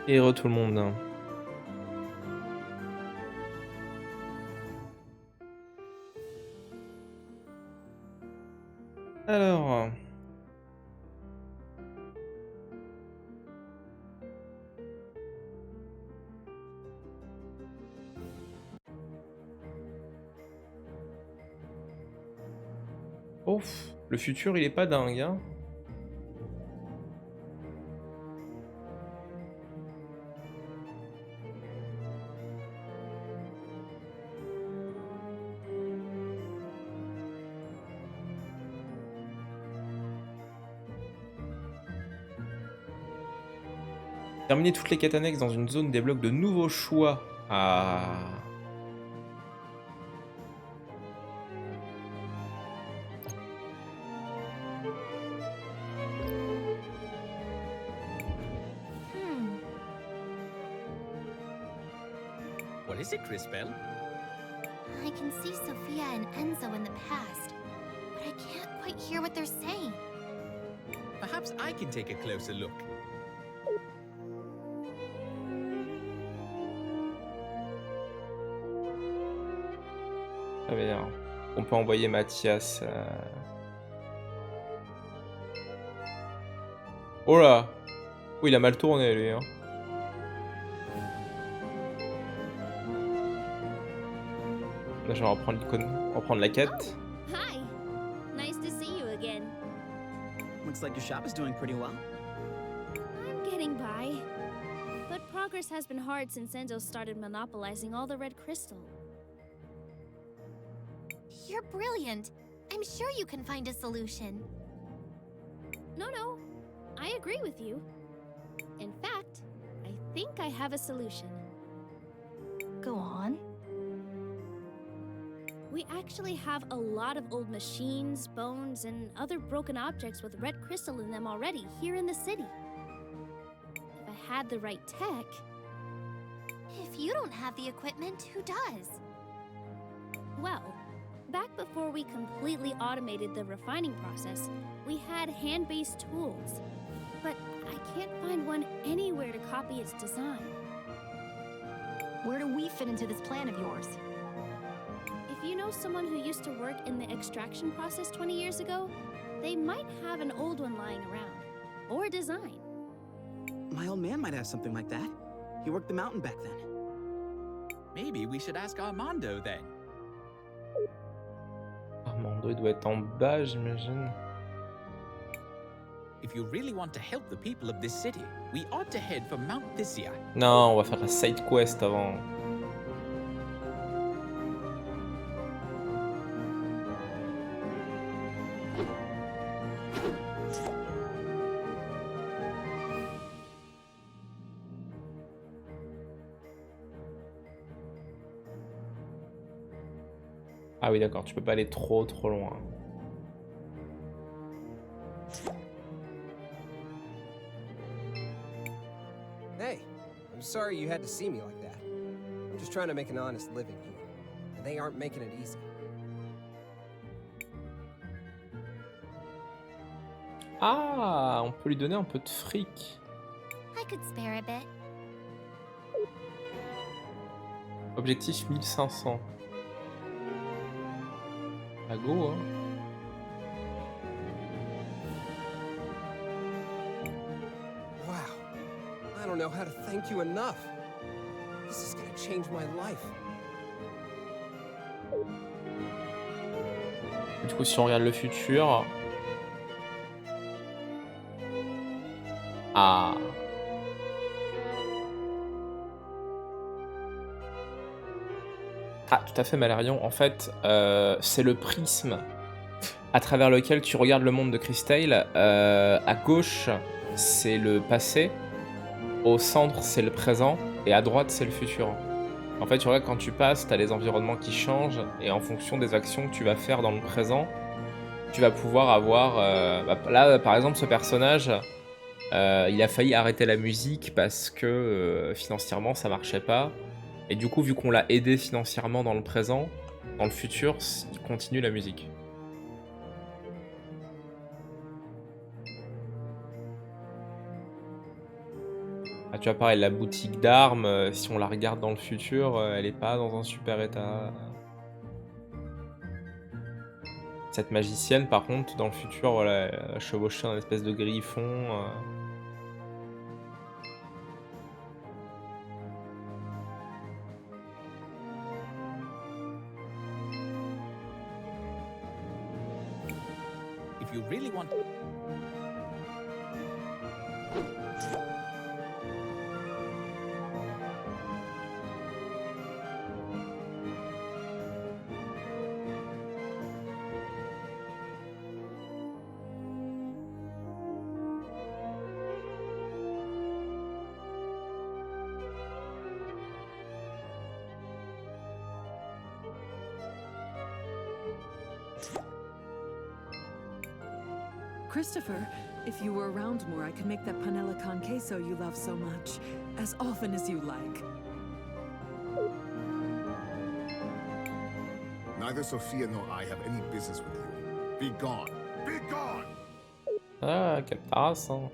Et re tout le monde. Alors. Ouf, le futur il est pas dingue, hein. Terminer toutes les quêtes annexes dans une zone débloque de nouveaux choix. Ah. What is it, Crispell? I can see Sophia and Enzo in the past, but I can't quite hear what they're saying. Perhaps I can take a closer look. Très bien. On peut envoyer Mathias. Oh là! Oui, il a mal tourné lui. Hein. Là, je vais reprendre l'icône, reprendre la quête. Hi. Nice to see you again. Looks like your shop is doing pretty well. I'm getting by. But progress has been hard since Enzo started monopolizing all the red crystal. You're brilliant. I'm sure you can find a solution. No. I agree with you. In fact, I think I have a solution. Go on. We actually have a lot of old machines, bones, and other broken objects with red crystal in them already here in the city. If I had the right tech... If you don't have the equipment, who does? Well, back before we completely automated the refining process, we had hand-based tools. But I can't find one anywhere to copy its design. Where do we fit into this plan of yours? If you know someone who used to work in the extraction process 20 years ago, they might have an old one lying around. Or a design. My old man might have something like that. He worked the mountain back then. Maybe we should ask Armando then. Armando, il doit être en bas, j'imagine. If you really want to help the people of this city, we ought to head for Mount Thysia. Non, on va faire la side quest avant. Ah oui, d'accord, tu peux pas aller trop loin. Hey, I'm sorry you had to see me like that. I'm just trying to make an honest living here, and they aren't making it easy. Ah, on peut lui donner un peu de fric. I could spare a bit. Objectif 1500. Ah go, hein. Wow. I don't know how to thank you enough. This is gonna change my life. Du coup, si on regarde le futur... Ah. Ah, tout à fait, Malarion. En fait, c'est le prisme à travers lequel tu regardes le monde de Cris Tales. À gauche, c'est le passé. Au centre, c'est le présent. Et à droite, c'est le futur. En fait, tu regardes quand tu passes, tu as les environnements qui changent. Et en fonction des actions que tu vas faire dans le présent, tu vas pouvoir avoir... là, par exemple, ce personnage... il a failli arrêter la musique parce que financièrement ça marchait pas. Et du coup, vu qu'on l'a aidé financièrement dans le présent, dans le futur, il continue la musique. Ah, tu vois, pareil, la boutique d'armes, si on la regarde dans le futur, elle est pas dans un super état. Cette magicienne, par contre, dans le futur, voilà, elle a chevauché un espèce de griffon. If you really want... Christopher, if you were around more, I could make that panela con queso you love so much, as often as you like. Neither Sophia nor I have any business with you. Be gone. Be gone! Ah, quelle tasse, hein.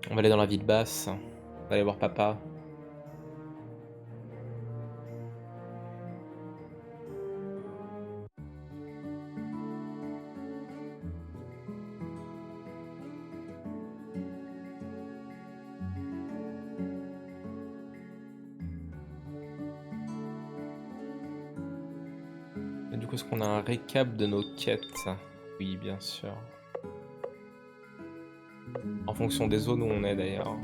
On va aller dans la ville basse. On va aller voir papa. Et du coup, est-ce qu'on a un récap de nos quêtes? Oui, bien sûr. En fonction des zones où on est d'ailleurs.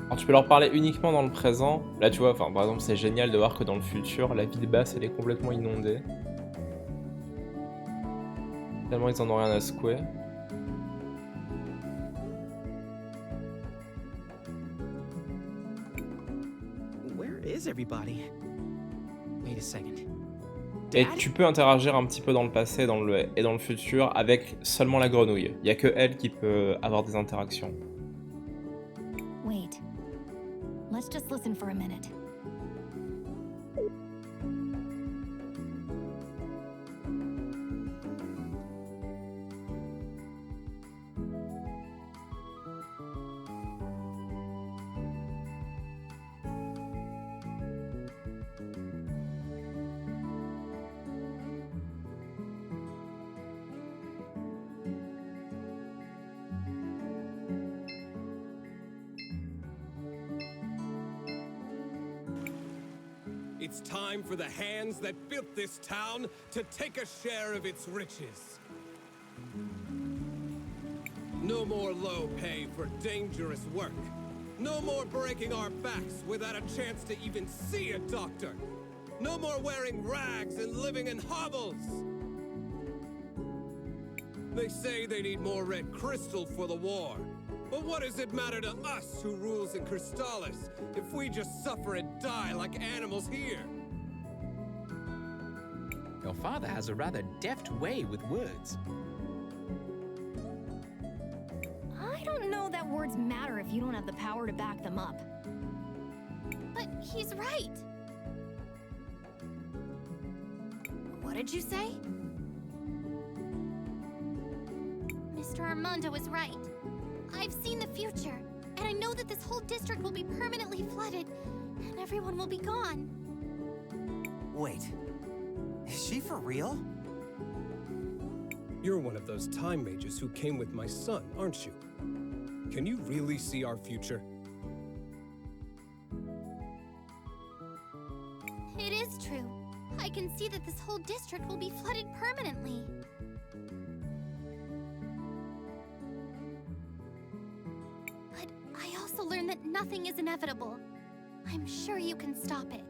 Alors tu peux leur parler uniquement dans le présent. Là tu vois, enfin par exemple c'est génial de voir que dans le futur, la ville basse elle est complètement inondée. Tellement ils en ont rien à secouer. Where is everybody? Wait a second. Et tu peux interagir un petit peu dans le passé et dans le futur avec seulement la grenouille. Il n'y a que elle qui peut avoir des interactions. Wait. Let's just listen for a minute. It's time for the hands that built this town to take a share of its riches. No more low pay for dangerous work. No more breaking our backs without a chance to even see a doctor. No more wearing rags and living in hovels. They say they need more red crystal for the war. But what does it matter to us who rules in Crystallis if we just suffer and die like animals here? Your father has a rather deft way with words. I don't know that words matter if you don't have the power to back them up. But he's right. What did you say? Mr. Armando is right. I've seen the future, and I know that this whole district will be permanently flooded, and everyone will be gone. Wait, is she for real? You're one of those time mages who came with my son, aren't you? Can you really see our future? It is true. I can see that this whole district will be flooded permanently. But I also learned that nothing is inevitable. I'm sure you can stop it.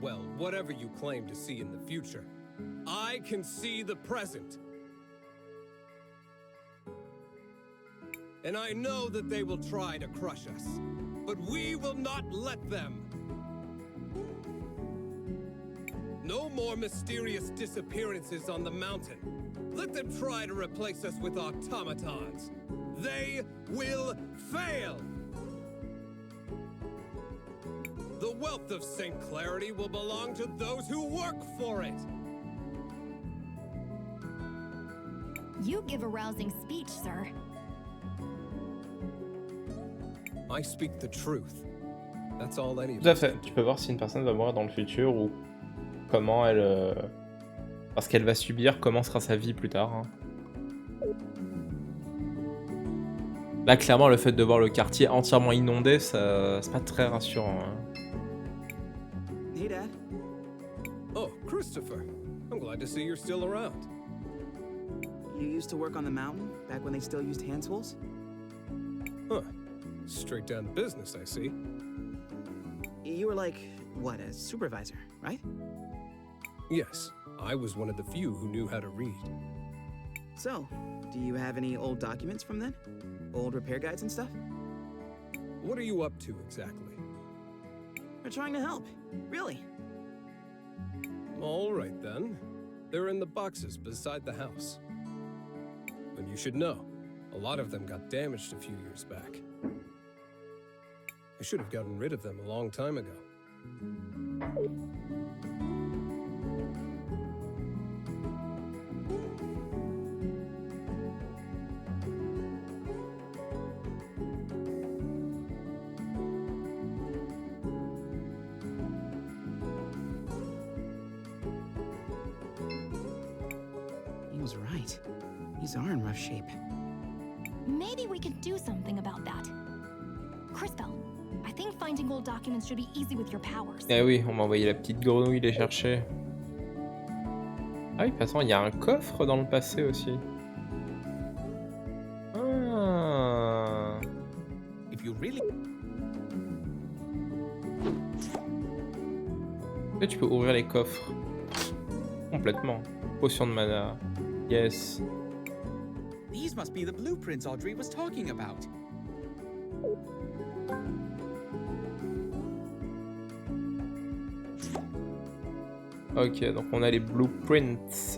Well, whatever you claim to see in the future, I can see the present. and I know that they will try to crush us. But we will not let them. No more mysterious disappearances on the mountain. Let them try to replace us with automatons. They will fail! The wealth of St. Clarity will belong to those who work for it! You give a rousing speech, sir. I speak the truth. That's all any of Tout à us fait. can do. Tu peux voir si une personne va mourir dans le futur ou comment elle... parce qu'elle va subir, comment sera sa vie plus tard. Hein. Là, clairement, le fait de voir le quartier entièrement inondé, ça, c'est pas très rassurant. Hein. Hey, Dad. Oh, Christopher. I'm glad to see you're still around. You used to work on the mountain back when they still used hand tools? Huh. Straight down to business, I see. You were like, what, a supervisor, right? Yes, I was one of the few who knew how to read. So, do you have any old documents from then? Old repair guides and stuff? What are you up to exactly? We're trying to help. Really. All right then. They're in the boxes beside the house. But you should know, a lot of them got damaged a few years back. I should have gotten rid of them a long time ago. He was right. These are in rough shape. Maybe we could do something about that. Crystal, I think finding old documents should be easy with your powers. Eh oui, on m'a envoyé la petite grenouille les chercher. Ah oui, de toute façon, il y a un coffre dans le passé aussi. Ah. If you really... Et tu peux ouvrir les coffres. Complètement. Potion de mana. Yes. These must be the blueprints Audrey was talking about. Ok, donc on a les blueprints.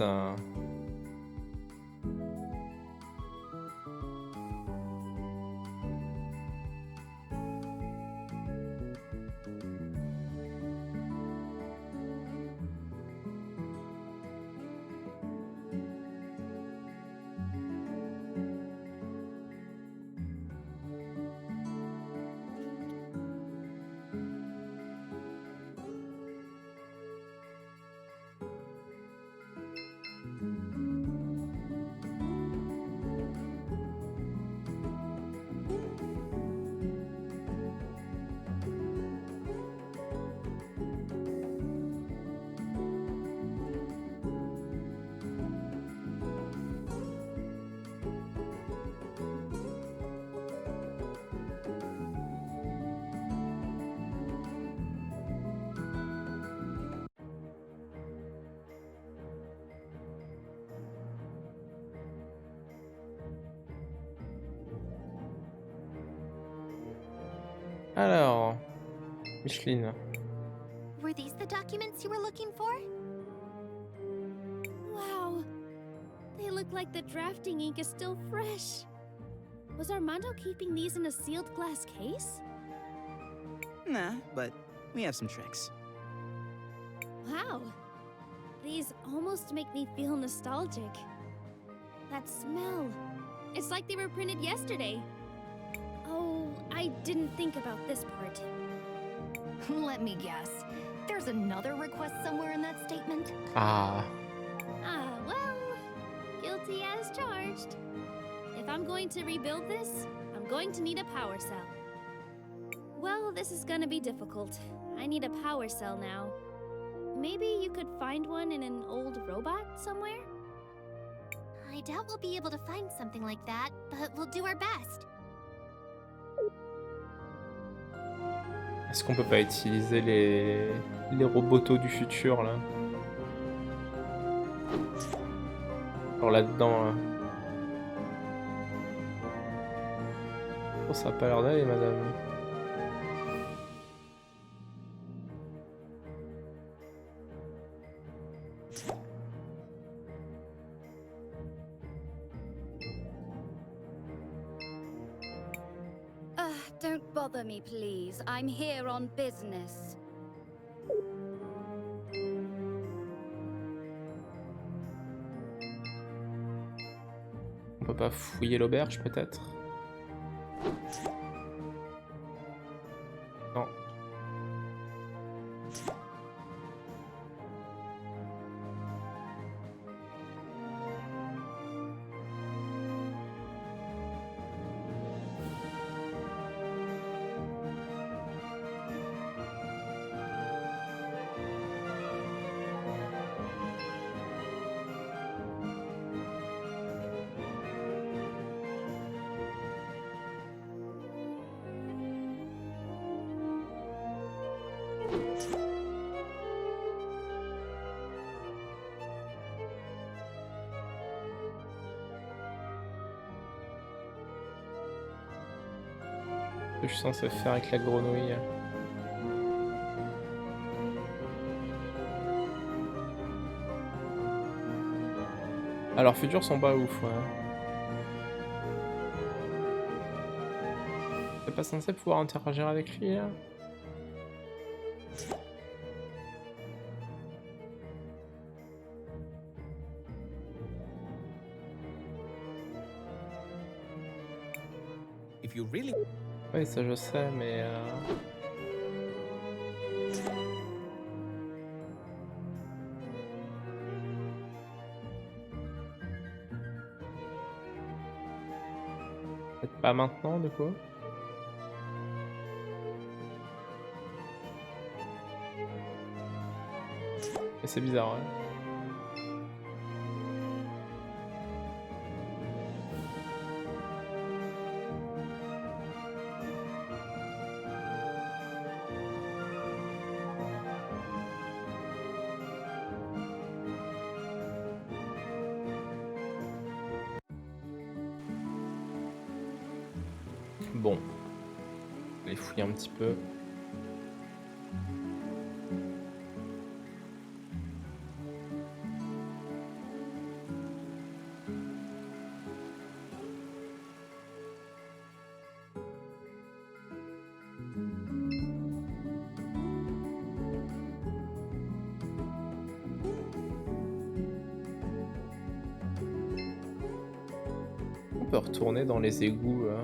Alors, Micheline. Were these the documents you were looking for? Wow. They look like the drafting ink is still fresh. Was Armando keeping these in a sealed glass case? Nah, but we have some tricks. Wow. These almost make me feel nostalgic. That smell. It's like they were printed yesterday. Oh, I didn't think about this part. Let me guess. There's another request somewhere in that statement? Ah. Ah, well, guilty as charged. If I'm going to rebuild this, I'm going to need a power cell. Well, this is gonna be difficult. I need a power cell now. Maybe you could find one in an old robot somewhere? I doubt we'll be able to find something like that, but we'll do our best. Est-ce qu'on peut pas utiliser les robotos du futur là? Alors là-dedans. Oh, ça a pas l'air d'aller, madame. Don't bother me, please. I'm here on business. On peut pas fouiller l'auberge, peut-être? Non. Ce que je suis censé faire avec la grenouille. Alors, futurs sont pas ouf, ouais. T'es pas censé pouvoir interagir avec lui, là? If you really... Oui, ça je sais, mais... Peut-être pas maintenant, du coup. Mais c'est bizarre, ouais. Bon. On va les fouiller un petit peu. On peut retourner dans les égouts, là.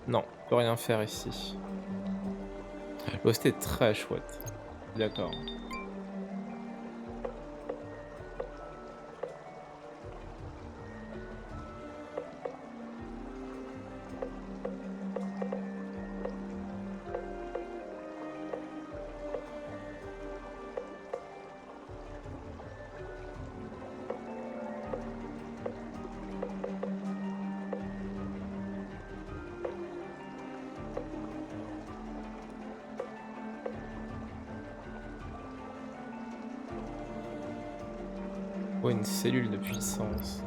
Non, on peut rien faire ici. L'OST est très chouette. D'accord. Oh, une cellule de puissance.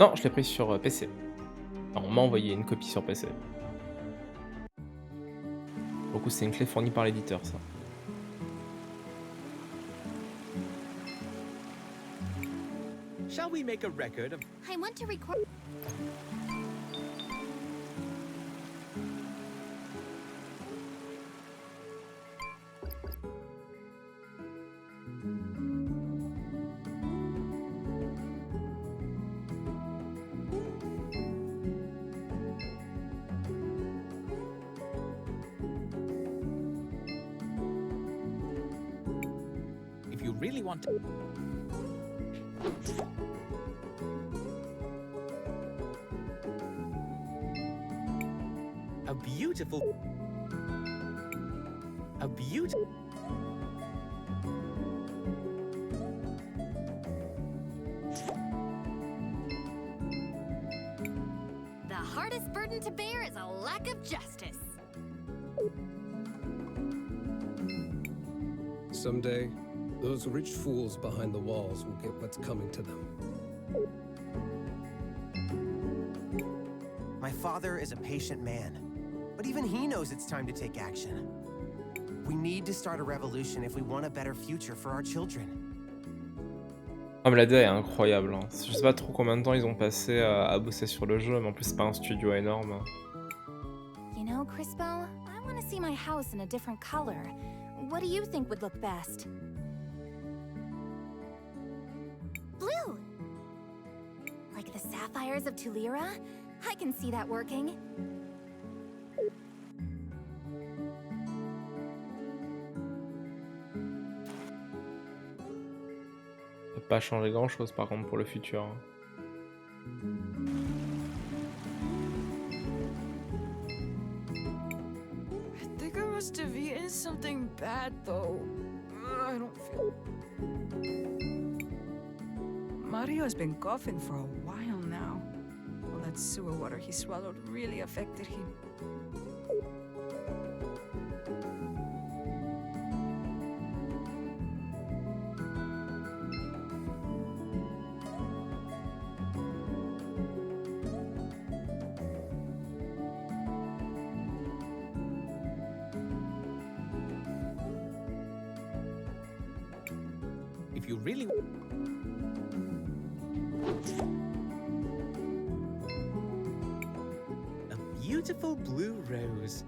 Non, je l'ai pris sur PC. Alors, on m'a envoyé une copie sur PC. Pour le coup, c'est une clé fournie par l'éditeur, ça. Shall we make a record of... I want to record. If you really want to... A beautiful... A beautiful... burden to bear is a lack of justice. Someday, those rich fools behind the walls will get what's coming to them. My father is a patient man, but even he knows it's time to take action. We need to start a revolution if we want a better future for our children. Ah mais la DA est incroyable, hein. Je sais pas trop combien de temps ils ont passé à bosser sur le jeu, mais en plus c'est pas un studio énorme. You know, Crispo, I want to see my house in a different color. What do you think would look best? Blue! Like the sapphires of Tulira? I can see that working. Ça peut pas changer grand chose par contre pour le futur, hein. I think I must have eaten something bad, though. I don't feel... Mario's been coughing for a while now. All that sewer water he swallowed really affected him. If you really... A beautiful blue rose.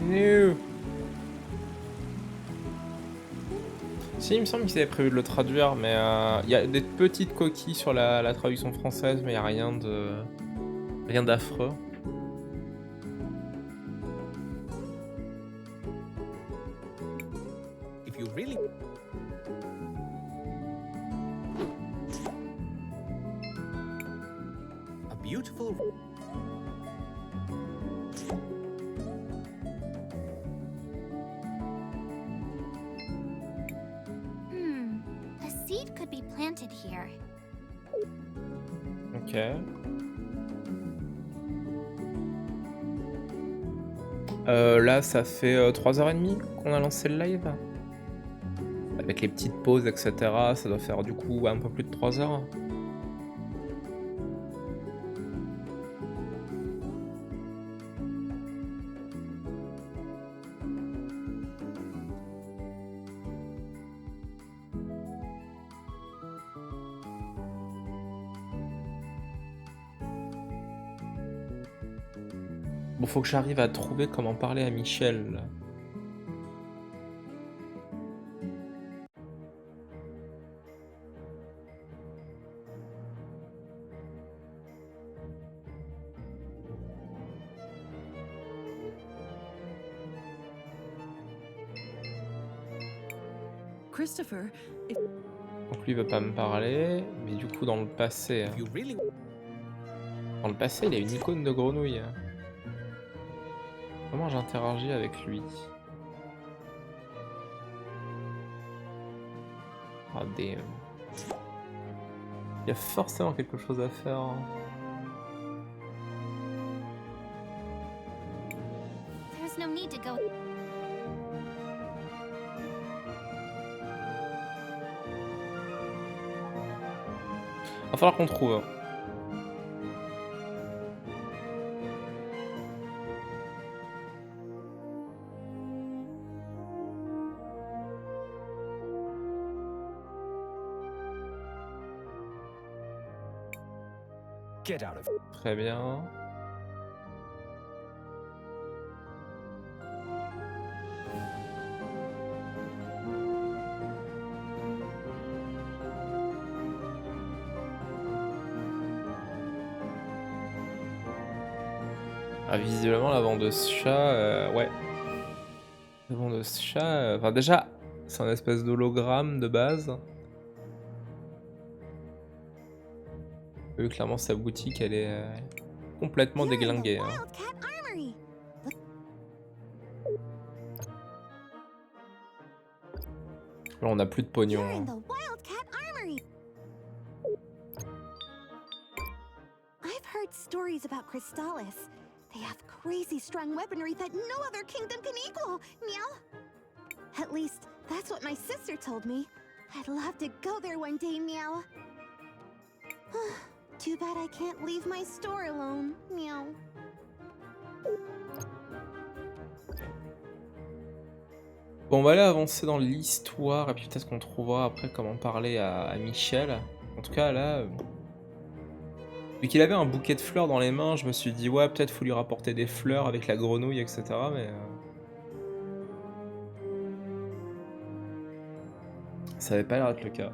No. Si, il me semble qu'ils avaient prévu de le traduire, mais il y a des petites coquilles sur la traduction française, mais il n'y a rien d'affreux. If you really... A beautiful... A seed could be planted here. Ok. Là, ça fait 3h30 qu'on a lancé le live. Avec les petites pauses, etc. Ça doit faire du coup un peu plus de 3 heures. Bon, faut que j'arrive à trouver comment parler à Michel. Christopher, if... Donc lui il veut pas me parler, mais du coup dans le passé... If you really... Dans le passé, il y a une icône de grenouille. Comment j'interagis avec lui? Ah, damn. Il y a forcément quelque chose à faire. There's no need to go. Va falloir qu'on trouve. Get out of. Très bien. Ah, visiblement la vendeuse chat, ouais. La vendeuse chat, enfin déjà, c'est un espèce d'hologramme de base. Clairement sa boutique elle est complètement déglinguée. Hein. Là on a plus de pognon. Hein. I've heard stories about Cris Tales. They have crazy strong weaponry that no other kingdom can equal. Meow. At least that's what my sister told me. I'd love to go there one day, meow. Too bad I can't leave my store alone, meow. Bon, on va aller avancer dans l'histoire et puis peut-être qu'on trouvera après comment parler à Michel. En tout cas là, vu qu'il avait un bouquet de fleurs dans les mains, je me suis dit ouais peut-être faut lui rapporter des fleurs avec la grenouille etc. Mais ça avait pas l'air d'être le cas.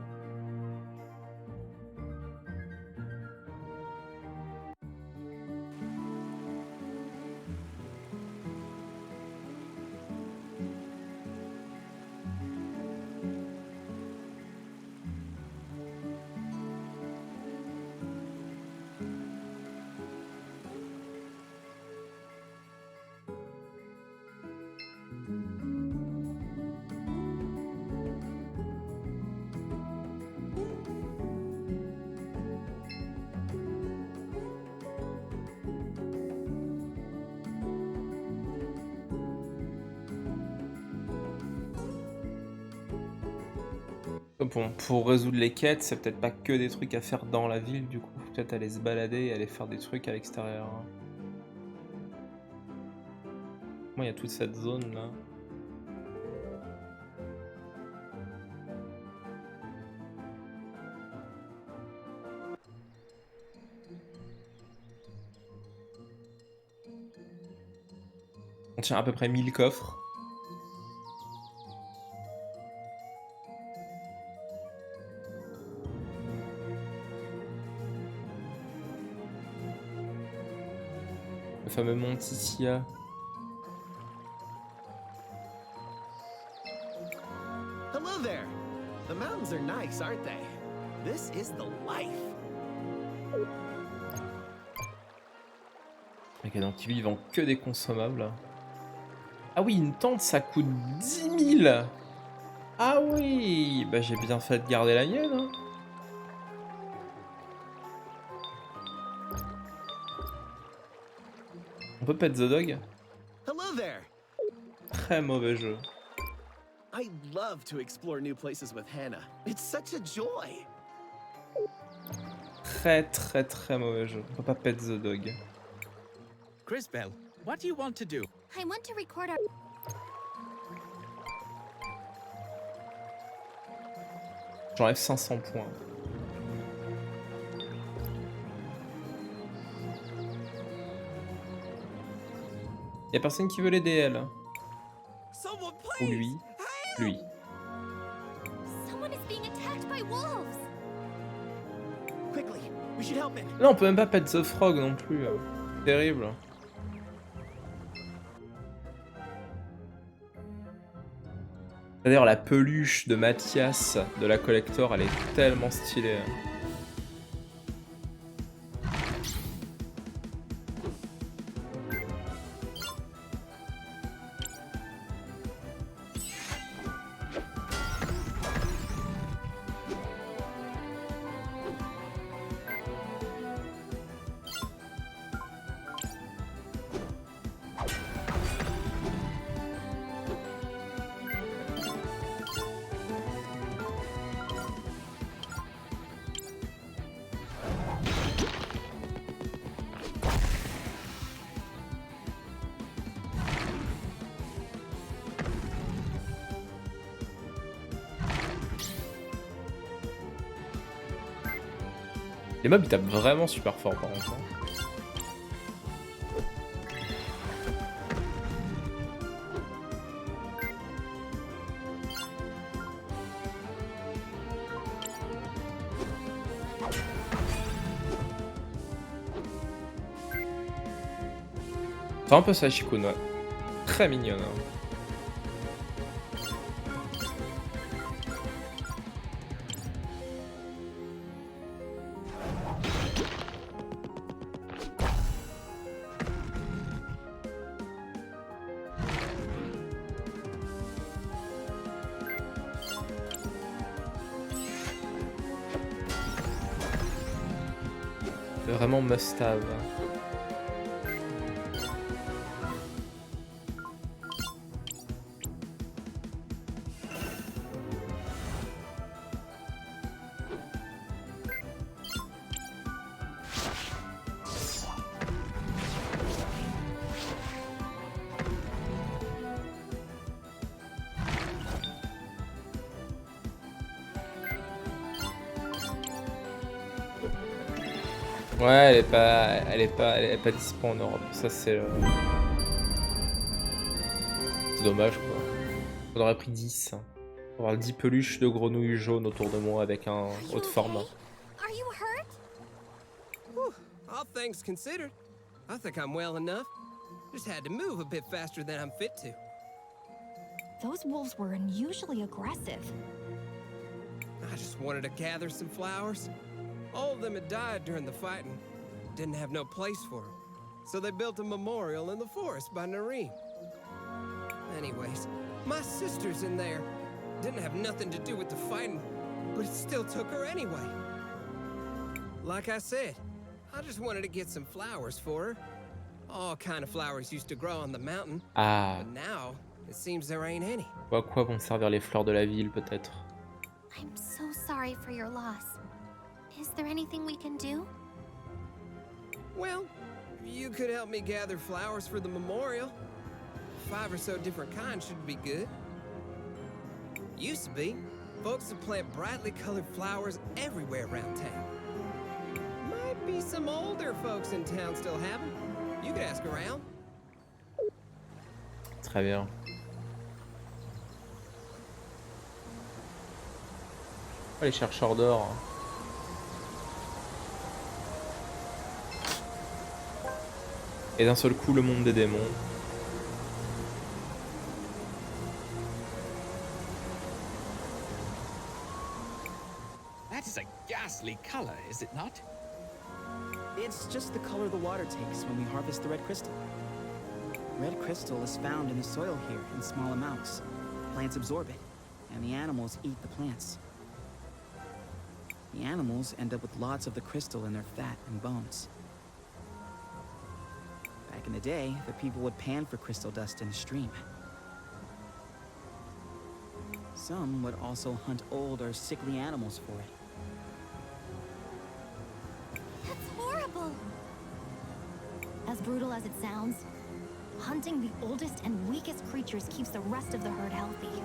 Bon, pour résoudre les quêtes, c'est peut-être pas que des trucs à faire dans la ville, du coup, faut peut-être aller se balader et aller faire des trucs à l'extérieur. Moi, il y a toute cette zone là. On tient à peu près 1000 coffres. Le fameux Monticia. Hello there. The mountains are nice, aren't they? This is the life. Ok, donc lui, ils vendent que des consommables. Ah oui, une tente, ça coûte 10 000. Ah oui, bah j'ai bien fait de garder la mienne. Hein. On peut pet the dog. Hello there. Très mauvais jeu. I love to explore new places with Hannah. It's such a joy. Très mauvais jeu. On peut pas pet the dog. Cris Bell, what do you want to do? I want to record our... J'enlève 500 points. Y'a personne qui veut l'aider elle. Ou lui. Lui. Someone is being attacked by wolves. Quickly, we should help him. Là on peut même pas pet the frog non plus. Terrible. D'ailleurs la peluche de Mathias de la collector elle est tellement stylée. Les mobs ils tapent vraiment super fort par contre. Hein. C'est un peu ça, Shikun, ouais. Très mignonne. Hein. C'est vraiment must-have. Ouais, elle est pas dispo en Europe. Ça c'est c'est dommage quoi. On aurait pris 10. Pour avoir 10 peluches de grenouilles jaunes autour de moi avec un haut de format. Are you hurt? Whew, all things considered, I think I'm well enough. Just had to move a bit faster than I'm fit to. Those wolves were unusually aggressive. I just wanted to gather some flowers. All of them had died during the fighting. Didn't have no place for them. So they built a memorial in the forest by Nareem. Anyways, my sister's in there. Didn't have nothing to do with the fighting, but it still took her anyway. Like I said, I just wanted to get some flowers for her. All kind of flowers used to grow on the mountain. Ah. But now, it seems there ain't any. À quoi vont servir les fleurs de la ville peut-être? I'm so sorry for your loss. Is there anything we can do? Well, you could help me gather flowers for the memorial. 5 or so different kinds should be good. Used to be. Folks would plant brightly colored flowers everywhere around town. Might be some older folks in town still have them. You could ask around. Très bien. Oh, les chercheurs d'or. Et d'un seul coup, le monde des démons. That is a ghastly color, is it not? It's just the color the water takes when we harvest the red crystal. Red crystal is found in the soil here in small amounts. Plants absorb it, and the animals eat the plants. The animals end up with lots of the crystal in their fat and bones. Back in the day, the people would pan for crystal dust in the stream. Some would also hunt old or sickly animals for it. That's horrible. As brutal as it sounds, hunting the oldest and weakest creatures keeps the rest of the herd healthy.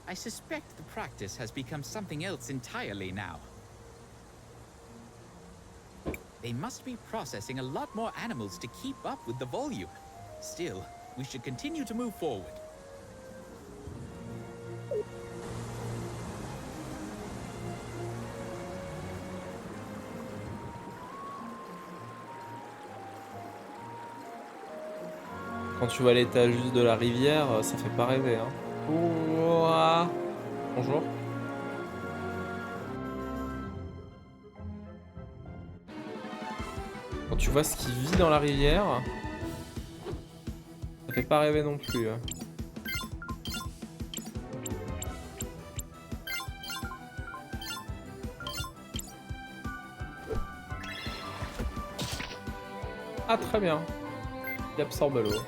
I suspect the practice has become something else entirely now. They must be processing a lot more animals to keep up with the volume. Still, we should continue to move forward. Quand tu vois l'état juste de la rivière, ça fait pas rêver. Hein. Ouah. Bonjour. Quand tu vois ce qui vit dans la rivière, ça fait pas rêver non plus. Hein. Ah très bien. Il absorbe l'eau.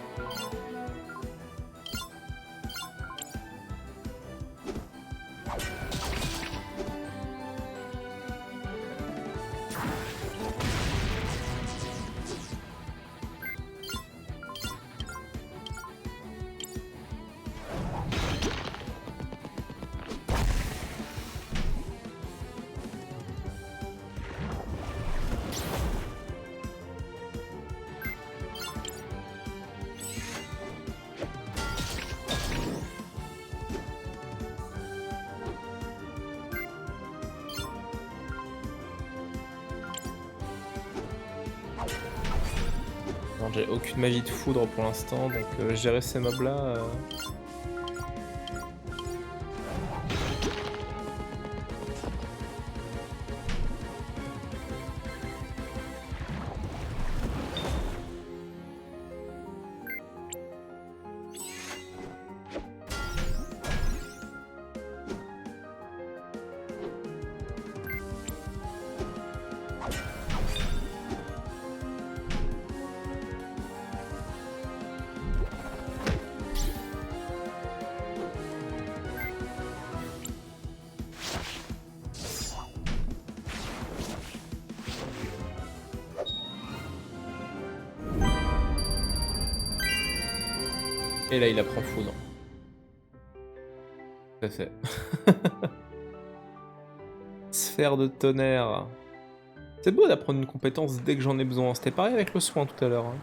J'ai aucune magie de foudre pour l'instant, donc gérer ces mobs là. Et là, il apprend foudre. Tout à fait. Sphère de tonnerre. C'est beau d'apprendre une compétence dès que j'en ai besoin. C'était pareil avec le soin tout à l'heure. Hein.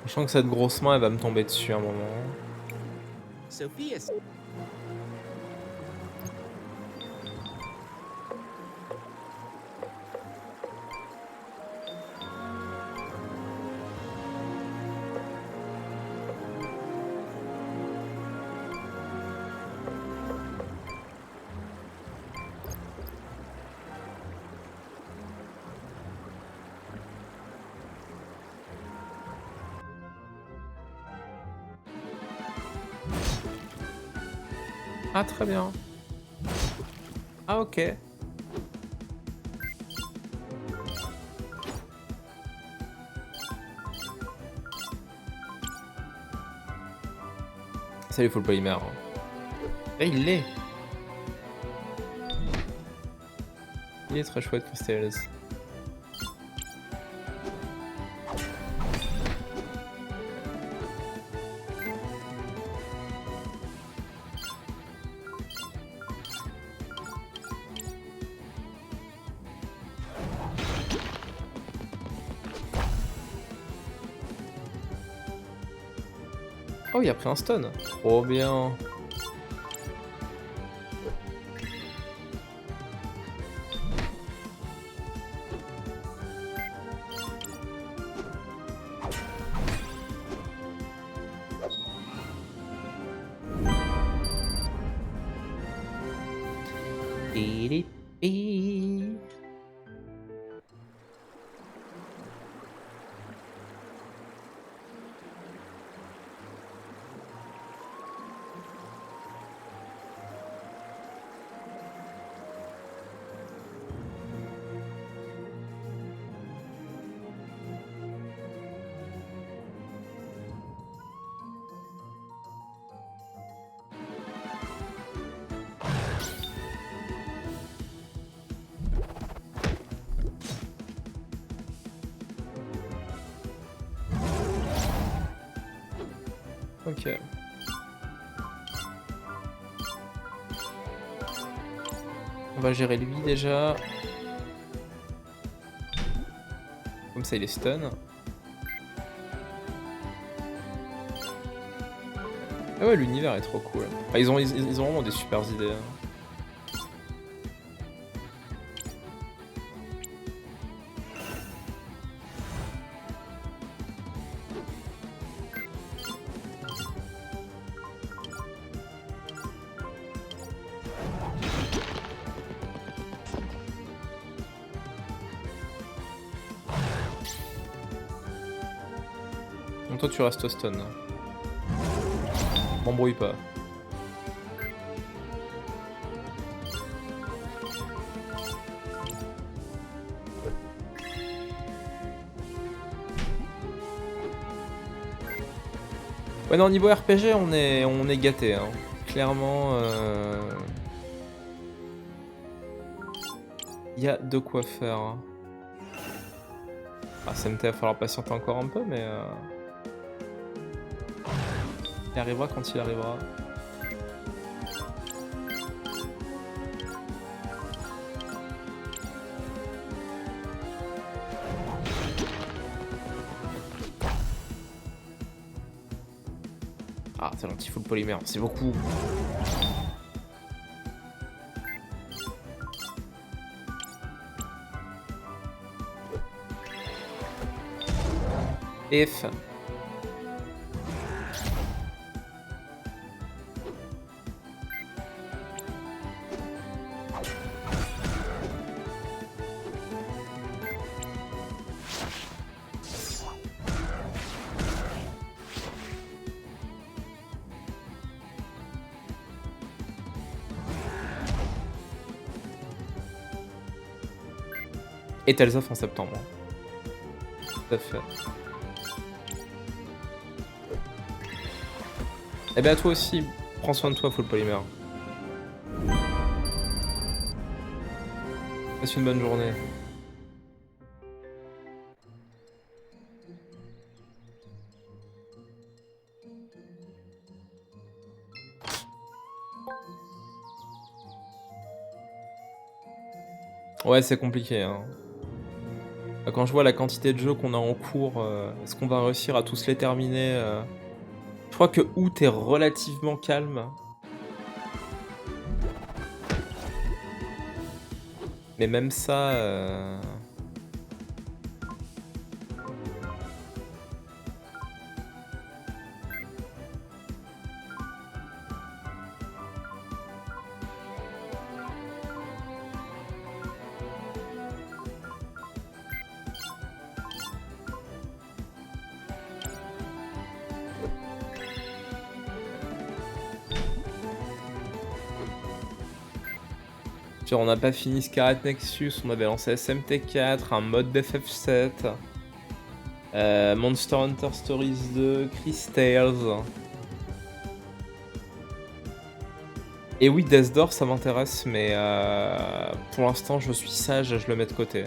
Je sens que cette grosse main, elle va me tomber dessus à un moment. Sophia. Ah, très bien. Ah, ok. Salut, full polymère. Et il l'est. Il est très chouette, Cris Tales. Oh, il a pris un stun. Trop bien. Ok. On va gérer lui déjà. Comme ça il est stun. Ah ouais, l'univers est trop cool. Enfin, ils ont vraiment des super idées. Hein. Donc toi tu restes stun. M'embrouille pas. Ouais non, niveau RPG on est gâté hein. Clairement y a de quoi faire. Ah SMT va falloir patienter encore un peu mais il arrivera quand il arrivera. Ah c'est gentil, full polymère, c'est beaucoup. F. Et Tales of en septembre. Tout à fait. Eh ben à toi aussi, prends soin de toi, full polymère. Passe une bonne journée. Ouais, c'est compliqué. Hein. Quand je vois la quantité de jeux qu'on a en cours, est-ce qu'on va réussir à tous les terminer Je crois que août est relativement calme. Mais même ça... Genre on n'a pas fini Scarlet Nexus, on avait lancé SMT4, un mode d'FF7, Monster Hunter Stories 2, Cris Tales. Et oui, Death Door ça m'intéresse, mais pour l'instant je suis sage, je le mets de côté.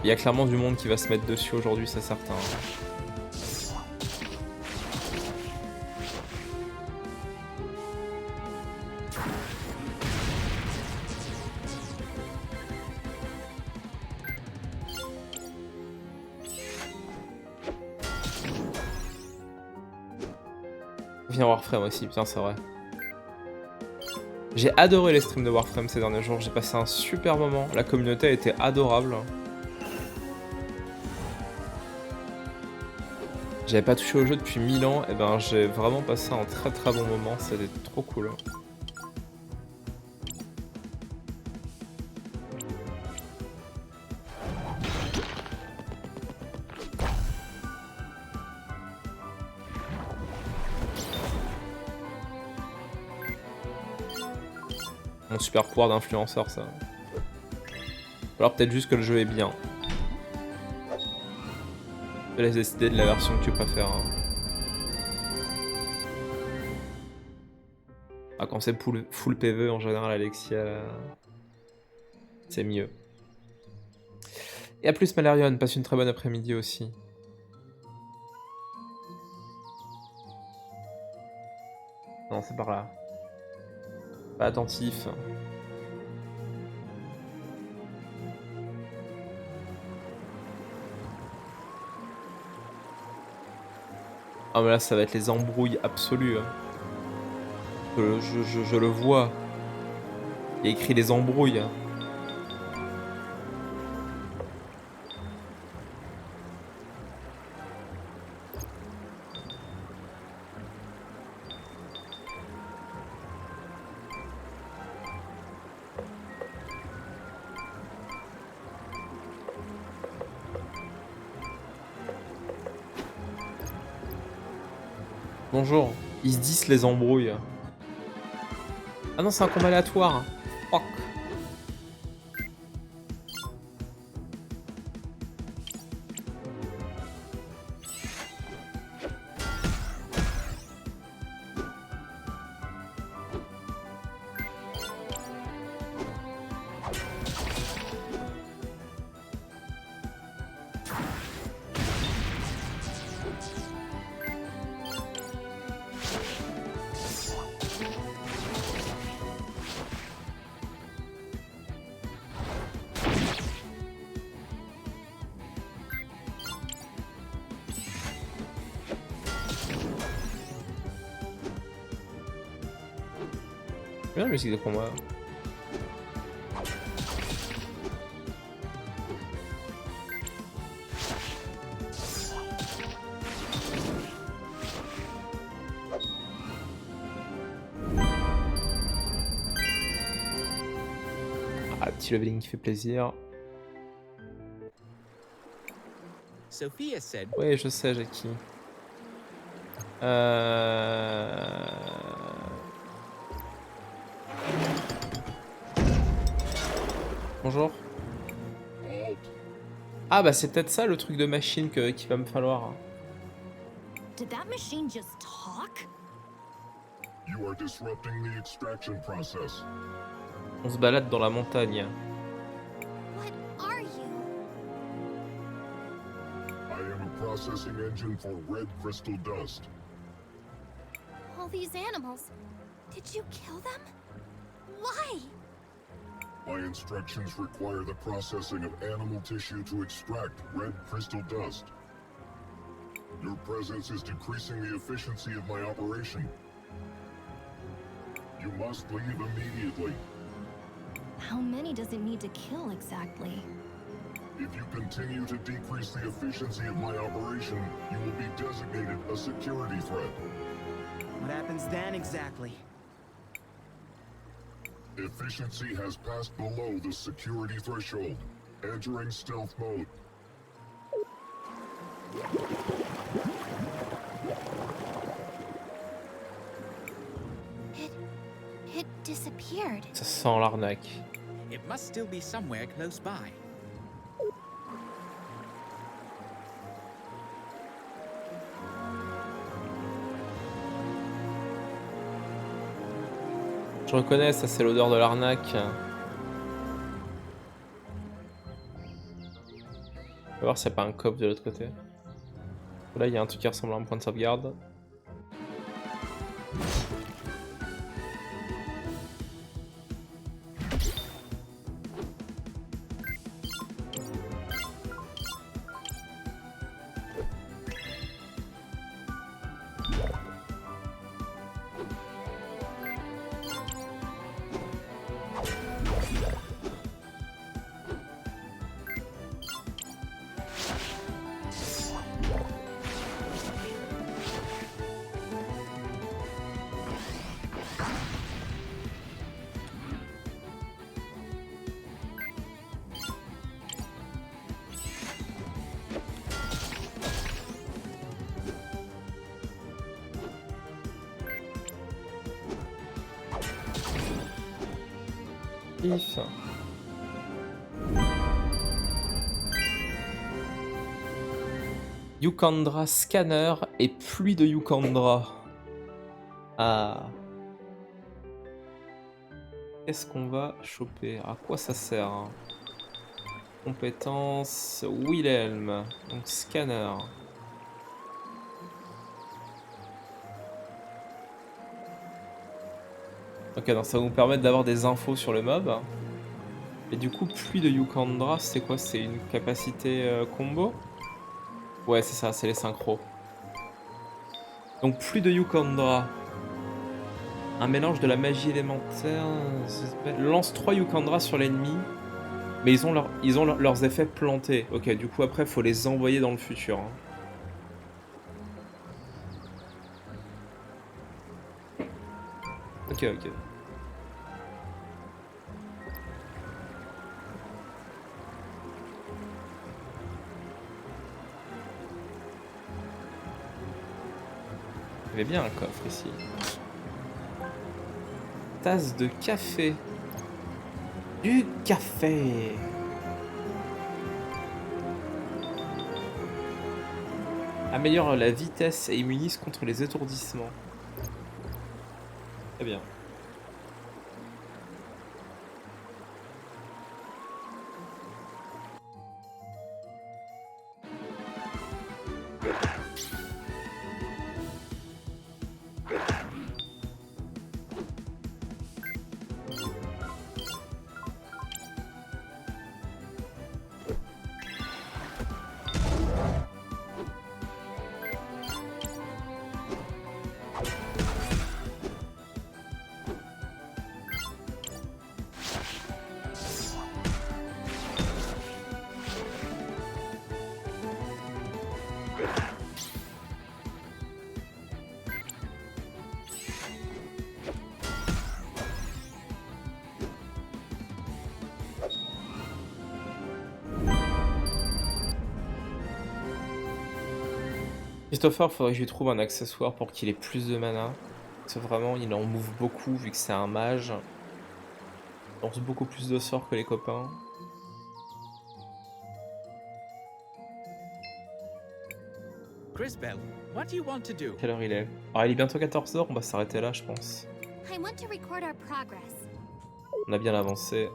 Il y a clairement du monde qui va se mettre dessus aujourd'hui, c'est certain. Viens Warframe aussi, putain c'est vrai. J'ai adoré les streams de Warframe ces derniers jours, j'ai passé un super moment, la communauté a été adorable. J'avais pas touché au jeu depuis 1000 ans, et ben j'ai vraiment passé un très très bon moment, c'était trop cool. Mon super pouvoir d'influenceur ça. Alors peut-être juste que le jeu est bien. Je te laisse décider de la version que tu préfères. Hein. Ah, quand c'est full PV en général Alexia, c'est mieux. Et à plus Malarion, passe une très bonne après-midi aussi. Non, c'est par là. Pas attentif. Ah mais là ça va être les embrouilles absolues. Hein. Je le vois. Il y a écrit les embrouilles. Hein. Bonjour. Ils se disent les embrouilles. Ah non, c'est un combat aléatoire. Fuck. Bien la musique de combat. Ah, petit leveling qui fait plaisir. Sophia said. Ouais, je sais, Jackie. Bonjour. Ah bah c'est peut-être ça le truc de machine qu'il va me falloir. Did that machine just talk? You are disrupting the extraction process. On se balade dans la montagne. What are you? I am a processing engine for red crystal dust. All these animals. Did you kill them? Why? My instructions require the processing of animal tissue to extract red crystal dust. Your presence is decreasing the efficiency of my operation. You must leave immediately. How many does it need to kill exactly? If you continue to decrease the efficiency of my operation, you will be designated a security threat. What happens then exactly? Efficiency has passed below the security threshold. Entering stealth mode. It disappeared. Ça sent l'arnaque. It must still be somewhere close by. Je reconnais, ça c'est l'odeur de l'arnaque. On va voir s'il n'y a pas un coffre de l'autre côté. Là il y a un truc qui ressemble à un point de sauvegarde. If. Yukandra scanner et pluie de Yukandra. Ah. Qu'est-ce qu'on va choper? À quoi ça sert hein? Compétence Wilhelm. Donc scanner. Ok, donc ça va nous permettre d'avoir des infos sur le mob. Et du coup, pluie de Yukandra, c'est quoi? C'est une capacité combo? Ouais, c'est ça, c'est les synchros. Donc plus de Yukandra. Un mélange de la magie élémentaire. Lance 3 Yukandra sur l'ennemi. Mais ils ont leurs effets plantés. Ok, du coup après faut les envoyer dans le futur. Hein. Ok, ok. Il y avait bien un coffre ici. Tasse de café. Du café. Améliore la vitesse et immunise contre les étourdissements. Très bien. Christopher, faudrait que je lui trouve un accessoire pour qu'il ait plus de mana. Parce que vraiment, il en move beaucoup vu que c'est un mage. Il lance beaucoup plus de sorts que les copains. Crisbel, what do you want to do? Quelle heure il est? Ah, il est bientôt 14h, on va s'arrêter là, je pense. I want to record our progress. On a bien avancé.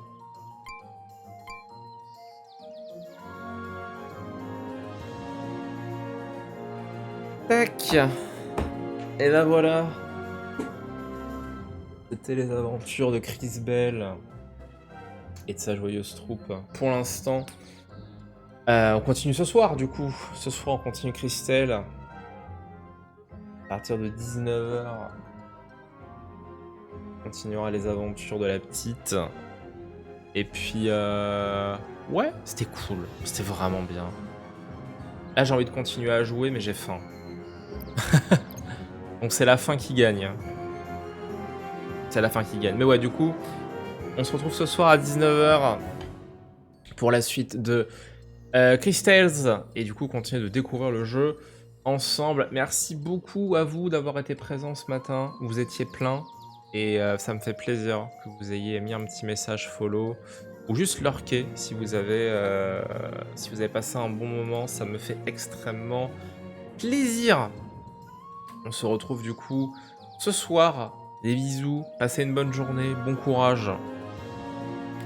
Tac. Et ben voilà. C'était les aventures de Cris Bell et de sa joyeuse troupe. Pour l'instant, on continue ce soir du coup. Ce soir on continue Cris Tales. À partir de 19h. On continuera les aventures de la petite. Et puis ouais, c'était cool. C'était vraiment bien. Là j'ai envie de continuer à jouer mais j'ai faim. Donc c'est la fin qui gagne. C'est la fin qui gagne. Mais ouais, du coup, on se retrouve ce soir à 19h pour la suite de Cris Tales. Et du coup, continuer de découvrir le jeu ensemble. Merci beaucoup à vous d'avoir été présents ce matin. Vous étiez plein. Et ça me fait plaisir que vous ayez mis un petit message follow. Ou juste lurker si vous avez passé un bon moment. Ça me fait extrêmement plaisir. On se retrouve du coup ce soir. Des bisous, passez une bonne journée, bon courage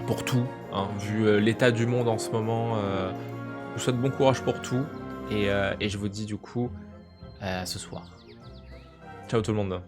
pour tout, hein, vu l'état du monde en ce moment. Je vous souhaite bon courage pour tout et je vous dis du coup à ce soir. Ciao tout le monde.